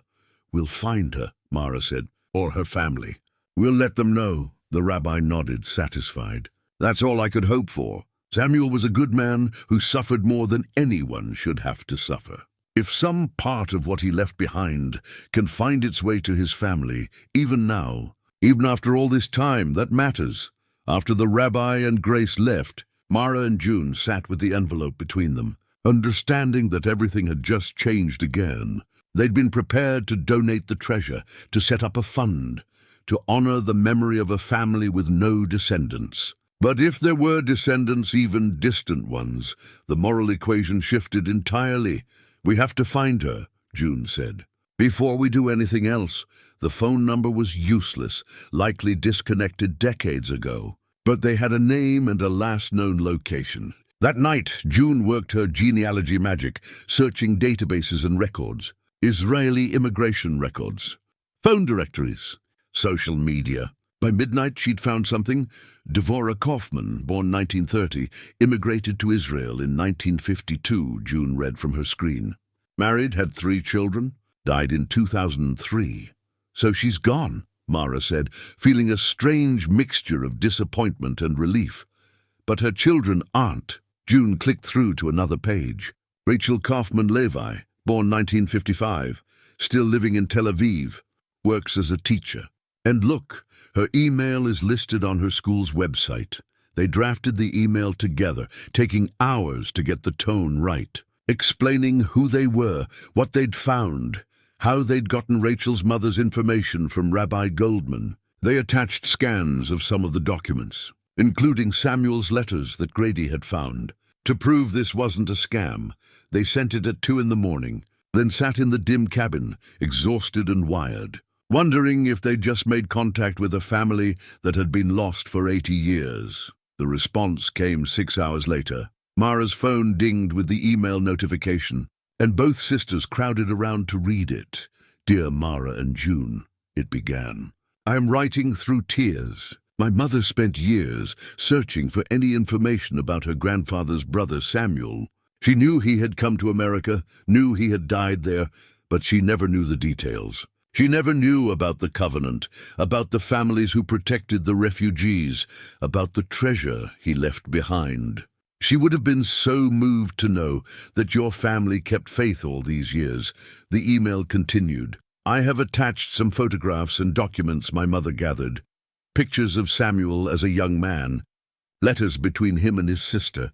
"We'll find her," Mara said, "or her family. We'll let them know." The rabbi nodded, satisfied. "That's all I could hope for. Samuel was a good man who suffered more than anyone should have to suffer. If some part of what he left behind can find its way to his family, even now, even after all this time, that matters." After the rabbi and Grace left, Mara and June sat with the envelope between them, understanding that everything had just changed again. They'd been prepared to donate the treasure, to set up a fund, to honor the memory of a family with no descendants. But if there were descendants, even distant ones, the moral equation shifted entirely. "We have to find her," June said. "Before we do anything else." The phone number was useless, likely disconnected decades ago. But they had a name and a last known location. That night, June worked her genealogy magic, searching databases and records. Israeli immigration records, phone directories, social media. By midnight, she'd found something. Devorah Kaufman, born 1930, immigrated to Israel in 1952, June read from her screen. Married, had 3 children, died in 2003. "So she's gone," Mara said, feeling a strange mixture of disappointment and relief. "But her children aren't." June clicked through to another page. Rachel Kaufman Levi, born 1955, still living in Tel Aviv, works as a teacher. And look, her email is listed on her school's website. They drafted the email together, taking hours to get the tone right, explaining who they were, what they'd found, how they'd gotten Rachel's mother's information from Rabbi Goldman. They attached scans of some of the documents, including Samuel's letters that Grady had found. To prove this wasn't a scam, they sent it at 2 in the morning, then sat in the dim cabin, exhausted and wired, wondering if they'd just made contact with a family that had been lost for 80 years. The response came 6 hours later. Mara's phone dinged with the email notification, and both sisters crowded around to read it. "Dear Mara and June," it began. "I am writing through tears. My mother spent years searching for any information about her grandfather's brother Samuel. She knew he had come to America, knew he had died there, but she never knew the details. She never knew about the covenant, about the families who protected the refugees, about the treasure he left behind. She would have been so moved to know that your family kept faith all these years." The email continued. "I have attached some photographs and documents my mother gathered. Pictures of Samuel as a young man, letters between him and his sister,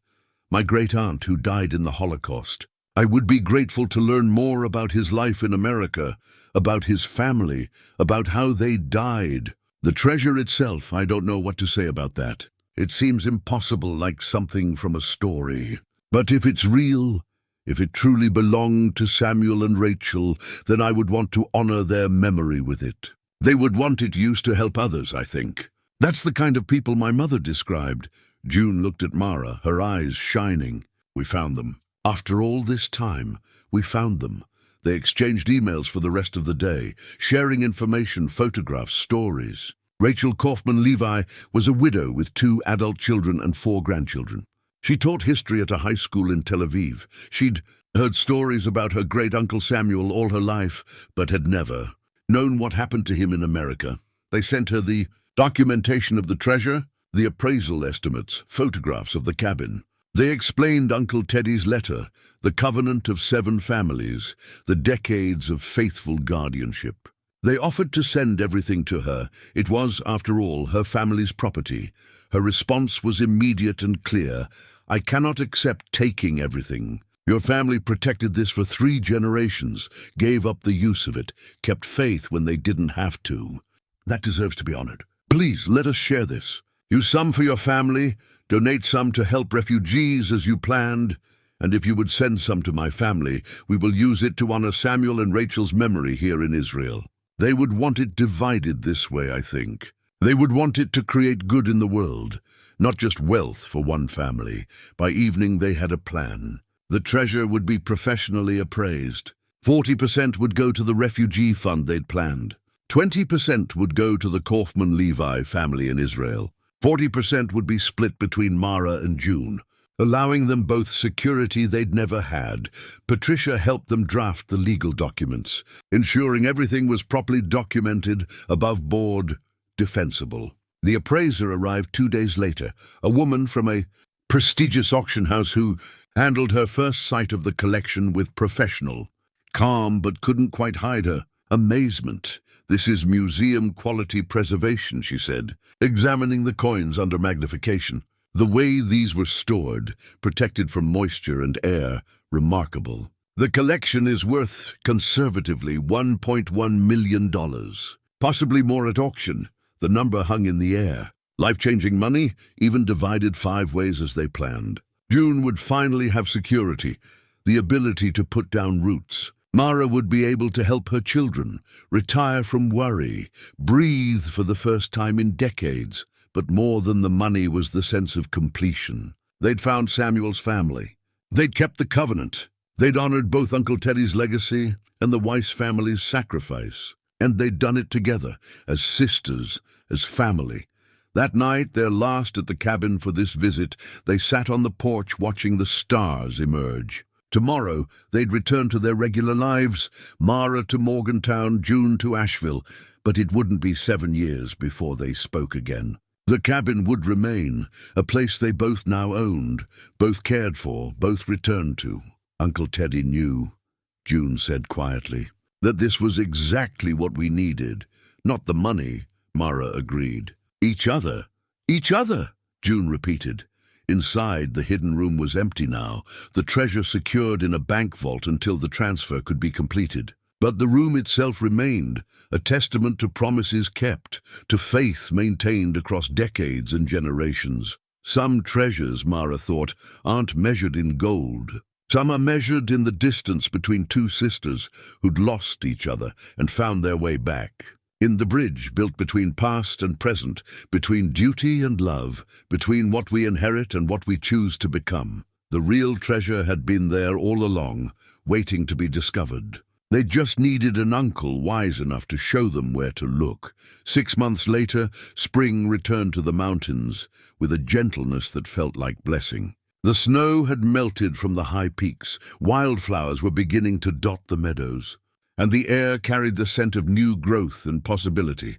my great-aunt who died in the Holocaust. I would be grateful to learn more about his life in America, about his family, about how they died. The treasure itself, I don't know what to say about that. It seems impossible, like something from a story. But if it's real, if it truly belonged to Samuel and Rachel, then I would want to honor their memory with it. They would want it used to help others, I think. That's the kind of people my mother described." June looked at Mara, her eyes shining. "We found them. After all this time, we found them." They exchanged emails for the rest of the day, sharing information, photographs, stories. Rachel Kaufman Levi was a widow with 2 adult children and 4 grandchildren. She taught history at a high school in Tel Aviv. She'd heard stories about her great-uncle Samuel all her life, but had never known what happened to him in America. They sent her the documentation of the treasure, the appraisal estimates, photographs of the cabin. They explained Uncle Teddy's letter, the covenant of 7 families, the decades of faithful guardianship. They offered to send everything to her. It was, after all, her family's property. Her response was immediate and clear. "I cannot accept taking everything. Your family protected this for 3 generations, gave up the use of it, kept faith when they didn't have to. That deserves to be honored. Please, let us share this. Use some for your family, donate some to help refugees as you planned, and if you would send some to my family, we will use it to honor Samuel and Rachel's memory here in Israel." They would want it divided this way, I think. They would want it to create good in the world, not just wealth for one family. By evening they had a plan. The treasure would be professionally appraised. 40% would go to the refugee fund they'd planned. 20% would go to the Kaufman-Levi family in Israel. 40% would be split between Mara and June, allowing them both security they'd never had. Patricia helped them draft the legal documents, ensuring everything was properly documented, above board, defensible. The appraiser arrived 2 days later, a woman from a prestigious auction house who handled her first sight of the collection with professional calm, but couldn't quite hide her amazement. "This is museum-quality preservation," she said, examining the coins under magnification. The way these were stored, protected from moisture and air, remarkable. The collection is worth, conservatively, $1.1 million. Possibly more at auction. The number hung in the air. Life-changing money, even divided 5 ways as they planned. June would finally have security, the ability to put down roots. Mara would be able to help her children, retire from worry, breathe for the first time in decades. But more than the money was the sense of completion. They'd found Samuel's family. They'd kept the covenant. They'd honored both Uncle Teddy's legacy and the Weiss family's sacrifice. And they'd done it together, as sisters, as family. That night, their last at the cabin for this visit, they sat on the porch watching the stars emerge. Tomorrow, they'd return to their regular lives, Mara to Morgantown, June to Asheville, but it wouldn't be 7 years before they spoke again. The cabin would remain, a place they both now owned, both cared for, both returned to. Uncle Teddy knew, June said quietly, that this was exactly what we needed. Not the money, Mara agreed. Each other, June repeated. Inside, the hidden room was empty now, the treasure secured in a bank vault until the transfer could be completed. But the room itself remained, a testament to promises kept, to faith maintained across decades and generations. Some treasures, Mara thought, aren't measured in gold. Some are measured in the distance between 2 sisters who'd lost each other and found their way back. In the bridge built between past and present, between duty and love, between what we inherit and what we choose to become. The real treasure had been there all along, waiting to be discovered. They just needed an uncle wise enough to show them where to look. 6 months later, spring returned to the mountains with a gentleness that felt like blessing. The snow had melted from the high peaks, wildflowers were beginning to dot the meadows, and the air carried the scent of new growth and possibility.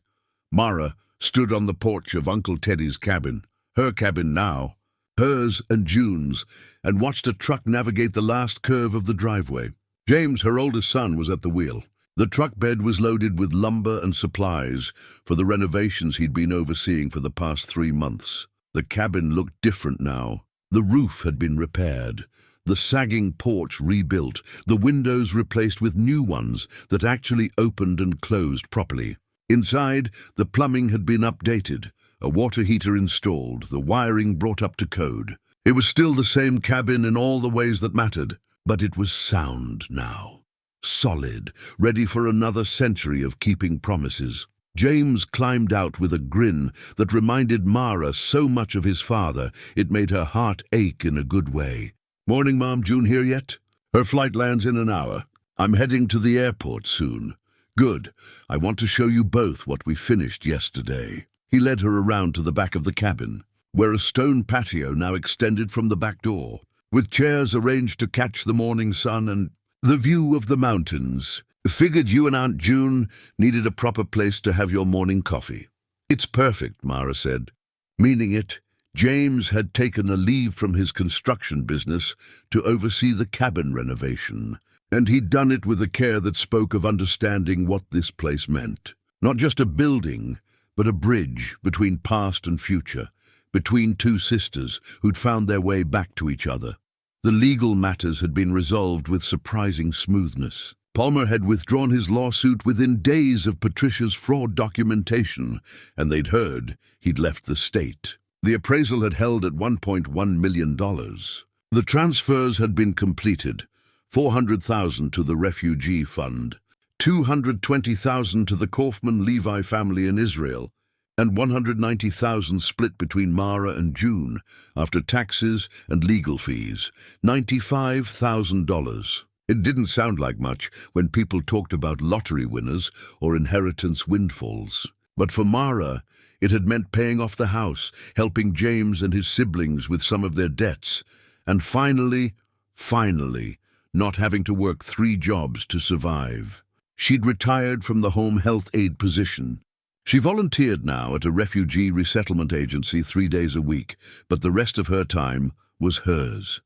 Mara stood on the porch of Uncle Teddy's cabin, her cabin now, hers and June's, and watched a truck navigate the last curve of the driveway. James, her oldest son, was at the wheel. The truck bed was loaded with lumber and supplies for the renovations he'd been overseeing for the past 3 months. The cabin looked different now. The roof had been repaired, the sagging porch rebuilt, the windows replaced with new ones that actually opened and closed properly. Inside, the plumbing had been updated, a water heater installed, the wiring brought up to code. It was still the same cabin in all the ways that mattered. But it was sound now, solid, ready for another century of keeping promises. James climbed out with a grin that reminded Mara so much of his father, it made her heart ache in a good way. "Morning, Mom. June here yet?" "Her flight lands in an hour. I'm heading to the airport soon." "Good. I want to show you both what we finished yesterday." He led her around to the back of the cabin, where a stone patio now extended from the back door, with chairs arranged to catch the morning sun and the view of the mountains. "Figured you and Aunt June needed a proper place to have your morning coffee." "It's perfect," Mara said. Meaning it, James had taken a leave from his construction business to oversee the cabin renovation, and he'd done it with a care that spoke of understanding what this place meant. Not just a building, but a bridge between past and future, between 2 sisters who'd found their way back to each other. The legal matters had been resolved with surprising smoothness. Palmer had withdrawn his lawsuit within days of Patricia's fraud documentation, and they'd heard he'd left the state. The appraisal had held at $1.1 million. The transfers had been completed, $400,000 to the refugee fund, $220,000 to the Kaufman-Levi family in Israel, and $190,000 split between Mara and June, after taxes and legal fees, $95,000. It didn't sound like much when people talked about lottery winners or inheritance windfalls. But for Mara, it had meant paying off the house, helping James and his siblings with some of their debts, and finally, not having to work 3 jobs to survive. She'd retired from the home health aide position. She volunteered now at a refugee resettlement agency 3 days a week, but the rest of her time was hers.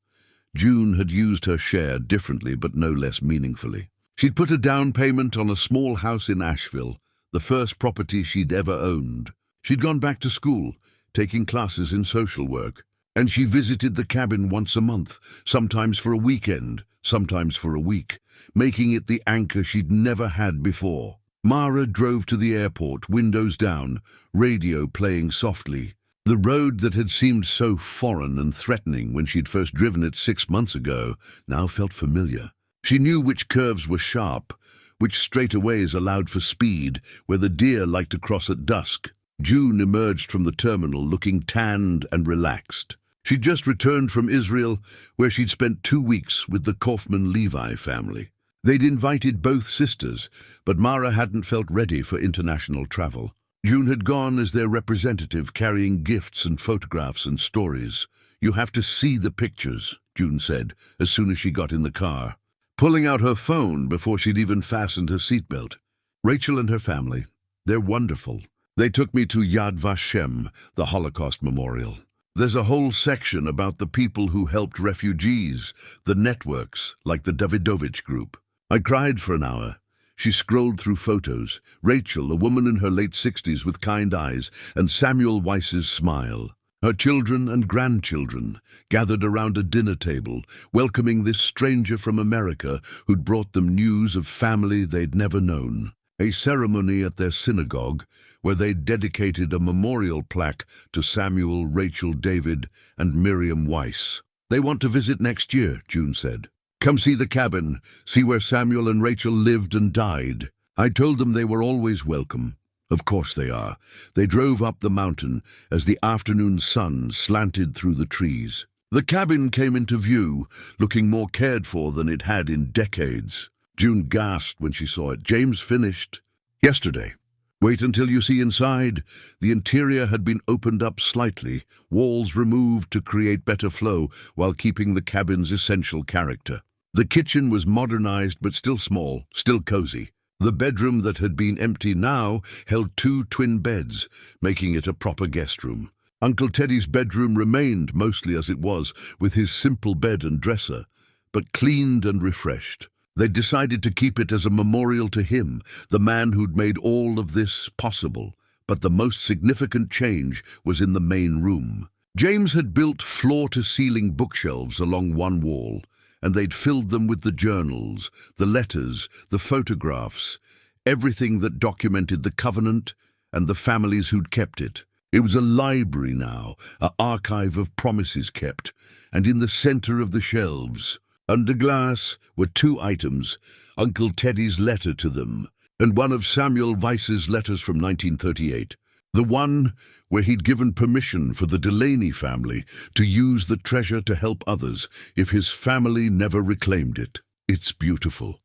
June had used her share differently but no less meaningfully. She'd put a down payment on a small house in Asheville, the first property she'd ever owned. She'd gone back to school, taking classes in social work. And she visited the cabin once a month, sometimes for a weekend, sometimes for a week, making it the anchor she'd never had before. Mara drove to the airport, windows down, radio playing softly. The road that had seemed so foreign and threatening when she'd first driven it 6 months ago now felt familiar. She knew which curves were sharp, which straightaways allowed for speed, where the deer liked to cross at dusk. June emerged from the terminal looking tanned and relaxed. She'd just returned from Israel, where she'd spent 2 weeks with the Kaufman-Levi family. They'd invited both sisters, but Mara hadn't felt ready for international travel. June had gone as their representative, carrying gifts and photographs and stories. "You have to see the pictures," June said, as soon as she got in the car, pulling out her phone before she'd even fastened her seatbelt. "Rachel and her family, they're wonderful. They took me to Yad Vashem, the Holocaust Memorial. There's a whole section about the people who helped refugees, the networks, like the Davidovich group. I cried for an hour." She scrolled through photos. Rachel, a woman in her late 60s with kind eyes, and Samuel Weiss's smile. Her children and grandchildren gathered around a dinner table, welcoming this stranger from America who'd brought them news of family they'd never known. A ceremony at their synagogue, where they'd dedicated a memorial plaque to Samuel, Rachel, David, and Miriam Weiss. "They want to visit next year," June said. "Come see the cabin, see where Samuel and Rachel lived and died." I told them they were always welcome. Of course they are. They drove up the mountain as the afternoon sun slanted through the trees. The cabin came into view, looking more cared for than it had in decades. June gasped when she saw it. "James finished yesterday." "Wait until you see inside." The interior had been opened up slightly, walls removed to create better flow while keeping the cabin's essential character. The kitchen was modernized but still small, still cozy. The bedroom that had been empty now held 2 twin beds, making it a proper guest room. Uncle Teddy's bedroom remained mostly as it was, with his simple bed and dresser, but cleaned and refreshed. They decided to keep it as a memorial to him, the man who'd made all of this possible. But the most significant change was in the main room. James had built floor-to-ceiling bookshelves along one wall, and they'd filled them with the journals, the letters, the photographs, everything that documented the covenant and the families who'd kept it. It was a library now, an archive of promises kept, and in the center of the shelves, under glass, were 2 items: Uncle Teddy's letter to them, and one of Samuel Weiss's letters from 1938. The one where he'd given permission for the Delaney family to use the treasure to help others if his family never reclaimed it. "It's beautiful,"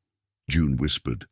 June whispered.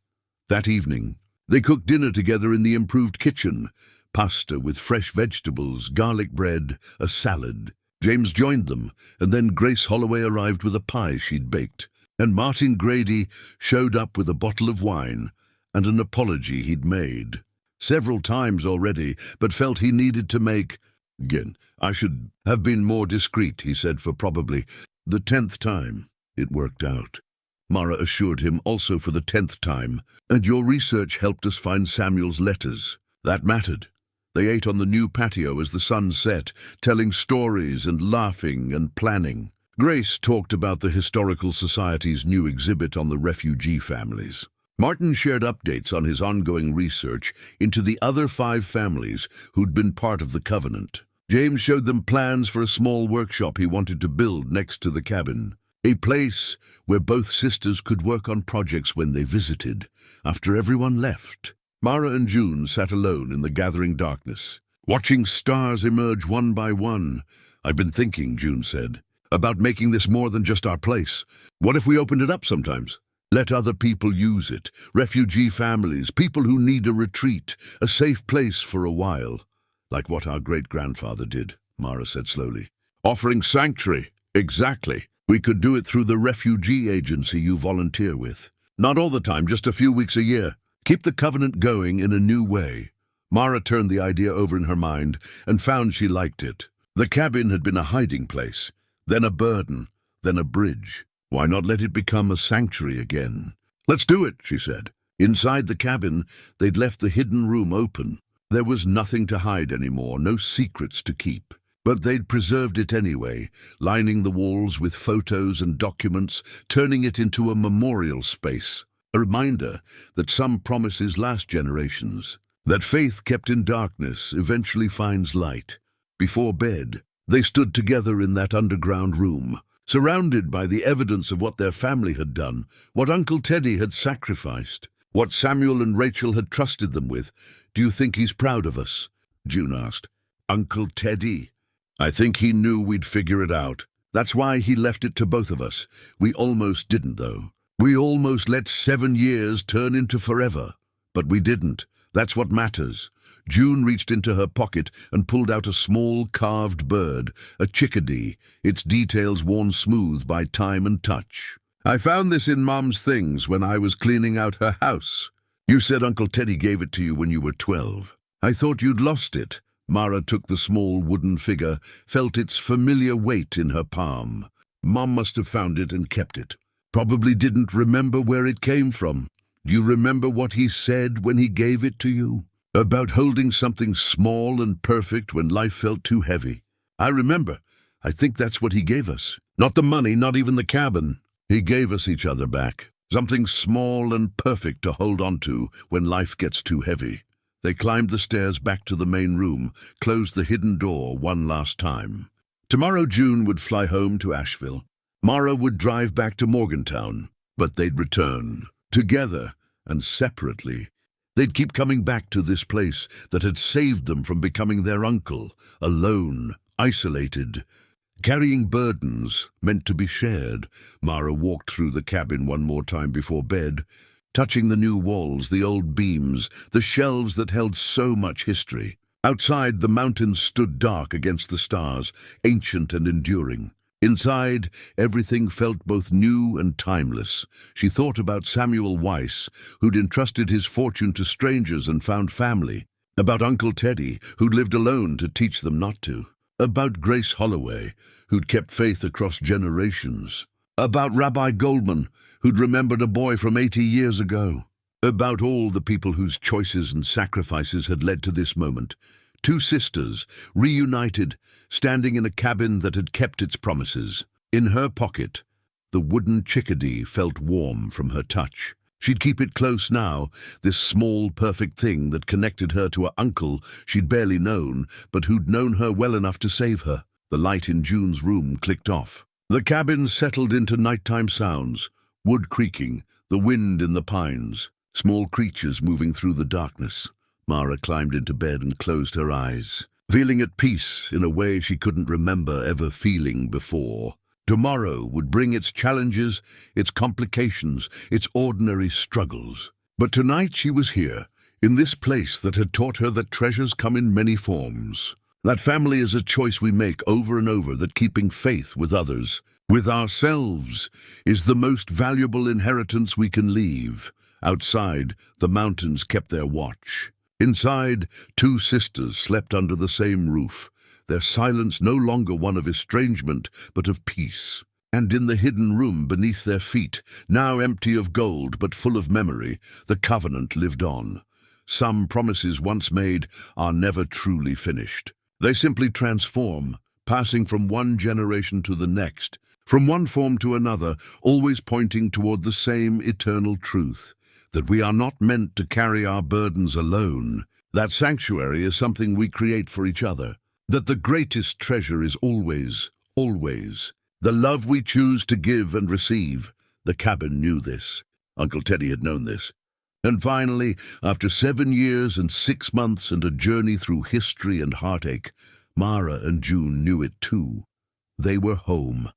That evening, they cooked dinner together in the improved kitchen. Pasta with fresh vegetables, garlic bread, a salad. James joined them, and then Grace Holloway arrived with a pie she'd baked, and Martin Grady showed up with a bottle of wine and an apology he'd made several times already, but felt he needed to make again. "I should have been more discreet," he said, for probably the 10th time. "It worked out," Mara assured him, also for the 10th time. "And your research helped us find Samuel's letters. That mattered." They ate on the new patio as the sun set, telling stories and laughing and planning. Grace talked about the Historical Society's new exhibit on the refugee families. Martin shared updates on his ongoing research into the other 5 families who'd been part of the covenant. James showed them plans for a small workshop he wanted to build next to the cabin, a place where both sisters could work on projects when they visited, after everyone left. Mara and June sat alone in the gathering darkness, watching stars emerge one by one. "I've been thinking," June said, "about making this more than just our place. What if we opened it up sometimes? Let other people use it, refugee families, people who need a retreat, a safe place for a while." "Like what our great-grandfather did," Mara said slowly. "Offering sanctuary." "Exactly. We could do it through the refugee agency you volunteer with. Not all the time, just a few weeks a year. Keep the covenant going in a new way." Mara turned the idea over in her mind and found she liked it. The cabin had been a hiding place, then a burden, then a bridge. Why not let it become a sanctuary again? "Let's do it," she said. Inside the cabin, they'd left the hidden room open. There was nothing to hide anymore, no secrets to keep. But they'd preserved it anyway, lining the walls with photos and documents, turning it into a memorial space. A reminder that some promises last generations, that faith kept in darkness eventually finds light. Before bed, they stood together in that underground room, surrounded by the evidence of what their family had done, what Uncle Teddy had sacrificed, what Samuel and Rachel had trusted them with. "Do you think he's proud of us?" June asked. "Uncle Teddy? I think he knew we'd figure it out. That's why he left it to both of us. We almost didn't, though. We almost let 7 years turn into forever. But we didn't. That's what matters." June reached into her pocket and pulled out a small carved bird, a chickadee, its details worn smooth by time and touch. "I found this in Mom's things when I was cleaning out her house. You said Uncle Teddy gave it to you when you were 12. I thought you'd lost it." Mara took the small wooden figure, felt its familiar weight in her palm. "Mom must have found it and kept it. Probably didn't remember where it came from. Do you remember what he said when he gave it to you? About holding something small and perfect when life felt too heavy." "I remember. I think that's what he gave us. Not the money, not even the cabin. He gave us each other back. Something small and perfect to hold on to when life gets too heavy." They climbed the stairs back to the main room, closed the hidden door one last time. Tomorrow June would fly home to Asheville. Mara would drive back to Morgantown, but they'd return, together and separately. They'd keep coming back to this place that had saved them from becoming their uncle, alone, isolated, carrying burdens meant to be shared. Mara walked through the cabin one more time before bed, touching the new walls, the old beams, the shelves that held so much history. Outside, the mountains stood dark against the stars, ancient and enduring. Inside, everything felt both new and timeless. She thought about Samuel Weiss, who'd entrusted his fortune to strangers and found family. About Uncle Teddy, who'd lived alone to teach them not to. About Grace Holloway, who'd kept faith across generations. About Rabbi Goldman, who'd remembered a boy from 80 years ago. About all the people whose choices and sacrifices had led to this moment. 2 sisters, reunited, standing in a cabin that had kept its promises. In her pocket, the wooden chickadee felt warm from her touch. She'd keep it close now, this small, perfect thing that connected her to an uncle she'd barely known, but who'd known her well enough to save her. The light in June's room clicked off. The cabin settled into nighttime sounds, wood creaking, the wind in the pines, small creatures moving through the darkness. Mara climbed into bed and closed her eyes, feeling at peace in a way she couldn't remember ever feeling before. Tomorrow would bring its challenges, its complications, its ordinary struggles. But tonight she was here, in this place that had taught her that treasures come in many forms. That family is a choice we make over and over, that keeping faith with others, with ourselves, is the most valuable inheritance we can leave. Outside, the mountains kept their watch. Inside, 2 sisters slept under the same roof, their silence no longer one of estrangement, but of peace. And in the hidden room beneath their feet, now empty of gold but full of memory, the covenant lived on. Some promises once made are never truly finished. They simply transform, passing from one generation to the next, from one form to another, always pointing toward the same eternal truth, that we are not meant to carry our burdens alone. That sanctuary is something we create for each other. That the greatest treasure is always, always, the love we choose to give and receive. The cabin knew this. Uncle Teddy had known this. And finally, after 7 years and 6 months and a journey through history and heartache, Mara and June knew it too. They were home.